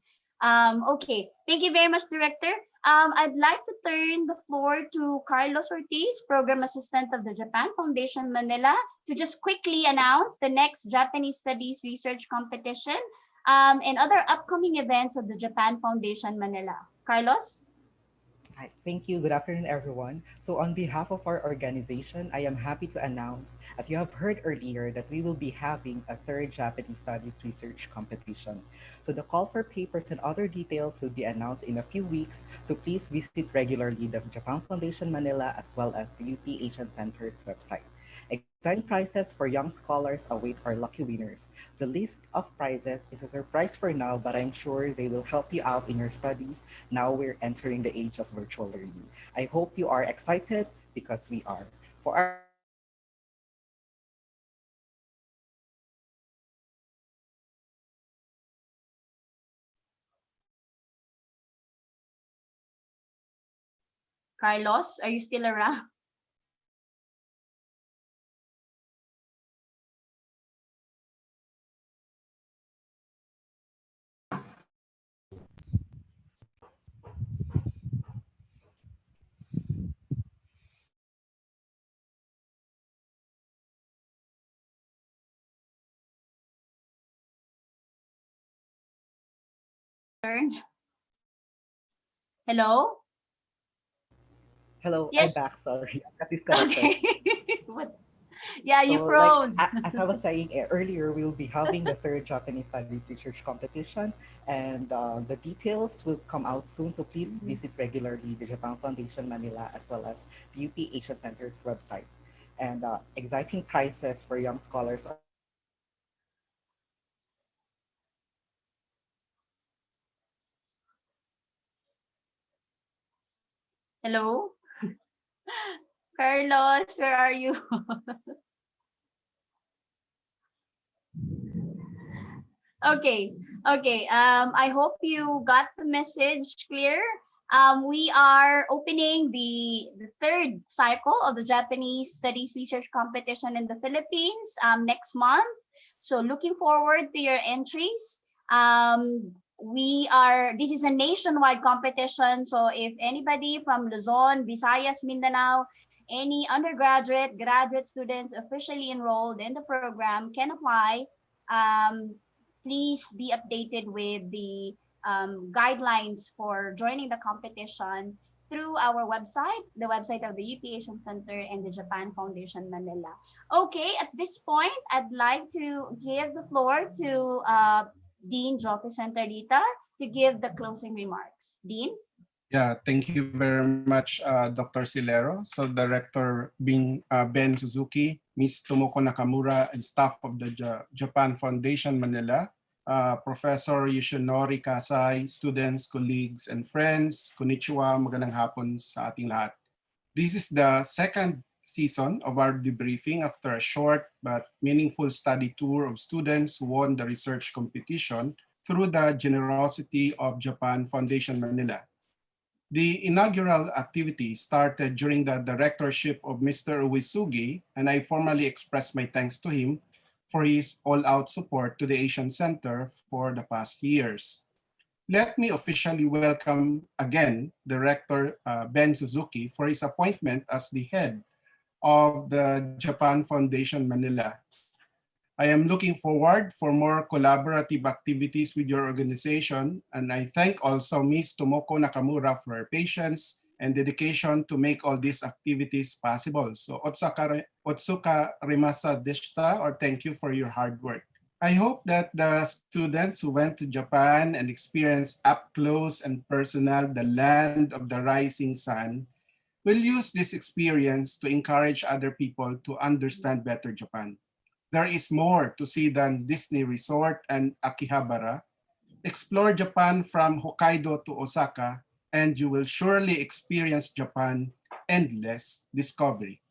Okay, thank you very much, Director. I'd like to turn the floor to Carlos Ortiz, Program Assistant of the Japan Foundation Manila, to just quickly announce the next Japanese Studies Research Competition and other upcoming events of the Japan Foundation Manila. Carlos? Hi, thank you. Good afternoon, everyone. So on behalf of our organization, I am happy to announce, as you have heard earlier, that we will be having a third Japanese Studies Research Competition. So the call for papers and other details will be announced in a few weeks. So please visit regularly the Japan Foundation Manila as well as the UP Asian Center's website. Exciting prizes for young scholars await our lucky winners. The list of prizes is a surprise for now, but I'm sure they will help you out in your studies. Now we're entering the age of virtual learning. I hope you are excited because we are. For our Carlos, are you still around? Hello? Hello, Yes. I'm back. Sorry, I got disconnected. Okay. Yeah, you So, froze. as I was saying earlier, we will be having the third Japanese Studies Research Competition, and the details will come out soon. So please visit regularly the Japan Foundation Manila as well as the UP Asia Center's website. And exciting prizes for young scholars. Hello? Carlos, where are you? Okay, okay. I hope you got the message clear. We are opening the third cycle of the Japanese Studies Research Competition in the Philippines next month. So looking forward to your entries. this is a nationwide competition. So if anybody from Luzon, Visayas, Mindanao, any undergraduate, graduate students officially enrolled in the program can apply. Please be updated with the guidelines for joining the competition through our website, the website of the UP Asian Center and the Japan Foundation Manila. Okay, at this point, I'd like to give the floor to Dean Joffre Centerita to give the closing remarks. Dean? Yeah, thank you very much, Dr. Silero. So Director Ben Suzuki, Ms. Tomoko Nakamura, and staff of the Japan Foundation Manila, Professor Yoshinori Kasai, students, colleagues, and friends, konnichiwa, magandang hapon sa ating lahat. This is the second season of our debriefing after a short but meaningful study tour of students who won the research competition through the generosity of Japan Foundation Manila. The inaugural activity started during the directorship of Mr. Uesugi, and I formally expressed my thanks to him for his all-out support to the Asian Center for the past years. Let me officially welcome again Director Ben Suzuki for his appointment as the head of the Japan Foundation Manila. I am looking forward for more collaborative activities with your organization, and I thank also Ms. Tomoko Nakamura for her patience and dedication to make all these activities possible. So otsuka rimasa deshita, or thank you for your hard work. I hope that the students who went to Japan and experienced up close and personal the land of the rising sun will use this experience to encourage other people to understand better Japan. There is more to see than Disney Resort and Akihabara. Explore Japan from Hokkaido to Osaka, and you will surely experience Japan endless discovery.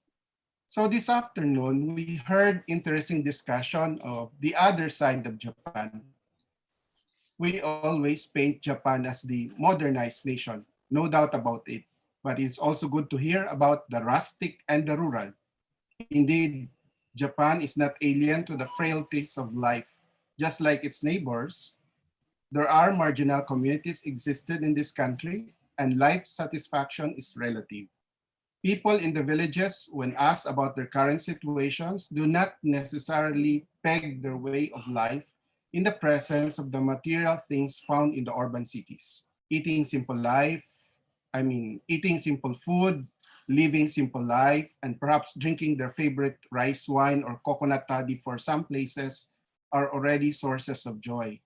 So this afternoon, we heard interesting discussion of the other side of Japan. We always paint Japan as the modernized nation, no doubt about it. But it's also good to hear about the rustic and the rural. Indeed, Japan is not alien to the frailties of life. Just like its neighbors, there are marginal communities existed in this country, and life satisfaction is relative. People in the villages, when asked about their current situations, do not necessarily peg their way of life in the presence of the material things found in the urban cities. Eating simple food, living simple life, and perhaps drinking their favorite rice wine or coconut toddy for some places are already sources of joy.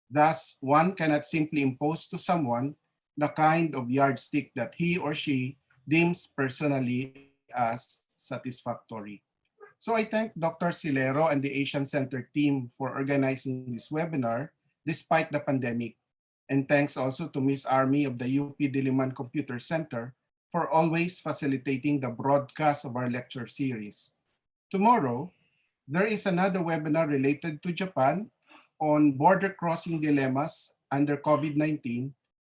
Thus, one cannot simply impose to someone the kind of yardstick that he or she deems personally as satisfactory. So I thank Dr. Silero and the Asian Center team for organizing this webinar despite the pandemic. And thanks also to Ms. Army of the UP Diliman Computer Center for always facilitating the broadcast of our lecture series. Tomorrow, there is another webinar related to Japan on border crossing dilemmas under COVID-19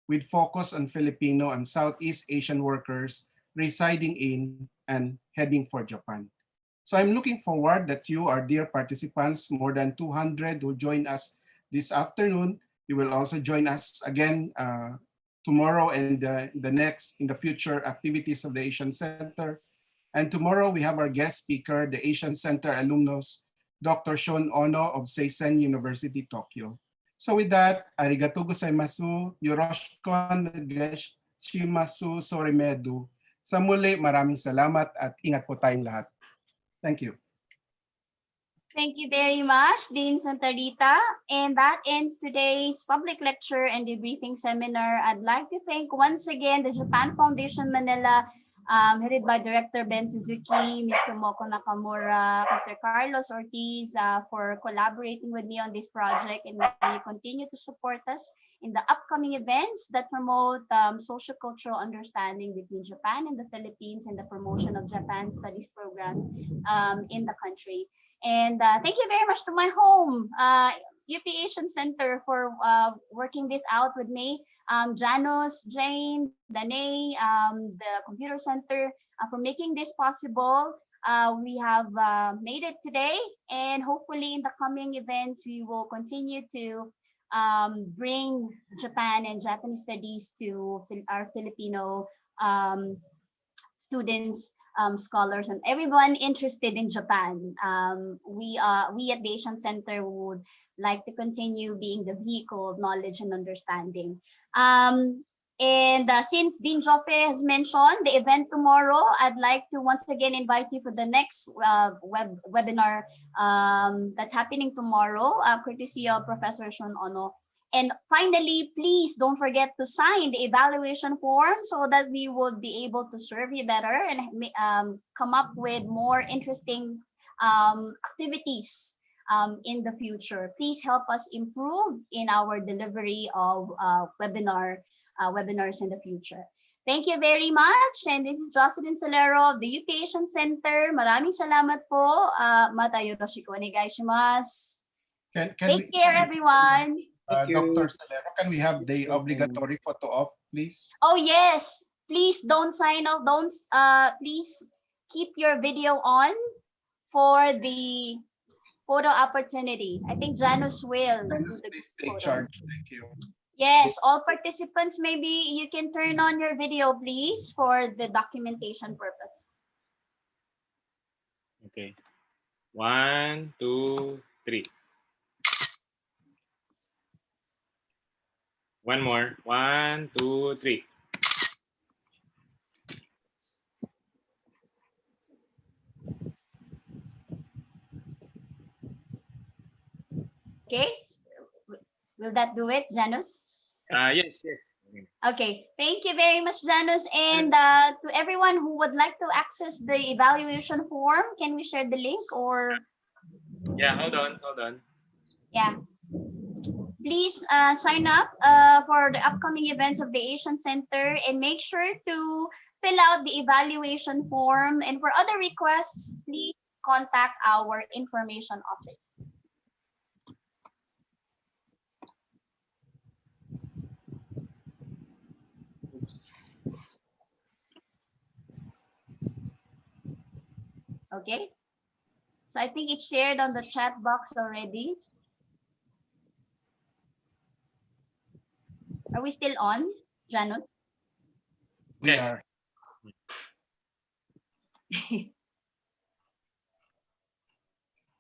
with focus on Filipino and Southeast Asian workers residing in and heading for Japan. So I'm looking forward that you, our dear participants, more than 200 who join us this afternoon, you will also join us again tomorrow and in the future activities of the Asian Center. And tomorrow we have our guest speaker, the Asian Center alumnus, Dr. Shon Ono of Seisen University, Tokyo. So with that, arigatou gozaimasu, yoroshiku shimasu sorimedu. Sa muli, maraming salamat at ingat po tayong lahat. Thank you. Thank you very much, Dean Santarita. And that ends today's public lecture and debriefing seminar. I'd like to thank once again the Japan Foundation Manila, headed by Director Ben Suzuki, Ms. Tomoko Nakamura, Mr. Carlos Ortiz, for collaborating with me on this project, and will continue to support us in the upcoming events that promote socio-cultural understanding between Japan and the Philippines and the promotion of Japan studies programs in the country. And thank you very much to my home, UP Asian Center, for working this out with me. Janos, Jane, Danae, the Computer Center, for making this possible. We have made it today, and hopefully in the coming events, we will continue to bring Japan and Japanese studies to our Filipino students, scholars, and everyone interested in Japan. We at the Asian Center would like to continue being the vehicle of knowledge and understanding. And since Dean Joffe has mentioned the event tomorrow, I'd like to once again invite you for the next webinar that's happening tomorrow, courtesy of Professor Shun Ono. And finally, please don't forget to sign the evaluation form so that we will be able to serve you better and come up with more interesting activities in the future. Please help us improve in our delivery of webinars in the future. Thank you very much. And this is Jocelyn Solero of the UP Asian Center. Maraming salamat po. Mata yoroshiku onegai shimasu. Take care, everyone. Dr. Solero, can we have the obligatory photo op, please? Oh, yes. Please don't sign off. Don't, please keep your video on for the photo opportunity. I think Janus will. Janus, please take charge. Thank you. Yes, all participants, maybe you can turn on your video, please, for the documentation purpose. Okay. 1, 2, 3. One more. 1, 2, 3. Okay. Will that do it, Janus? Yes. Okay, thank you very much, Janus. And to everyone who would like to access the evaluation form, can we share the link or? Yeah, hold on. Yeah. Please sign up for the upcoming events of the Asian Center and make sure to fill out the evaluation form. And for other requests, please contact our information office. Okay, so I think it's shared on the chat box already. Are we still on, Janus? We are.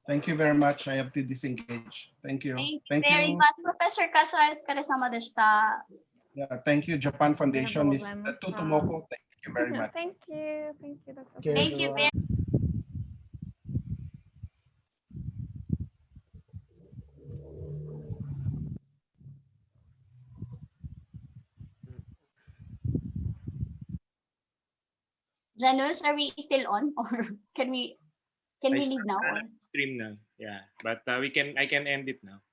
Thank you very much. I have to disengage. Thank you. Thank you very much, Professor Kasa. Otsukaresama deshita. Yeah, thank you, Japan Foundation. Ms. Tomoko, thank you very much. Thank you, Dr. Thank you very much. Janus, are we still on, or can we leave now? Or? Stream now. Yeah, but I can end it now.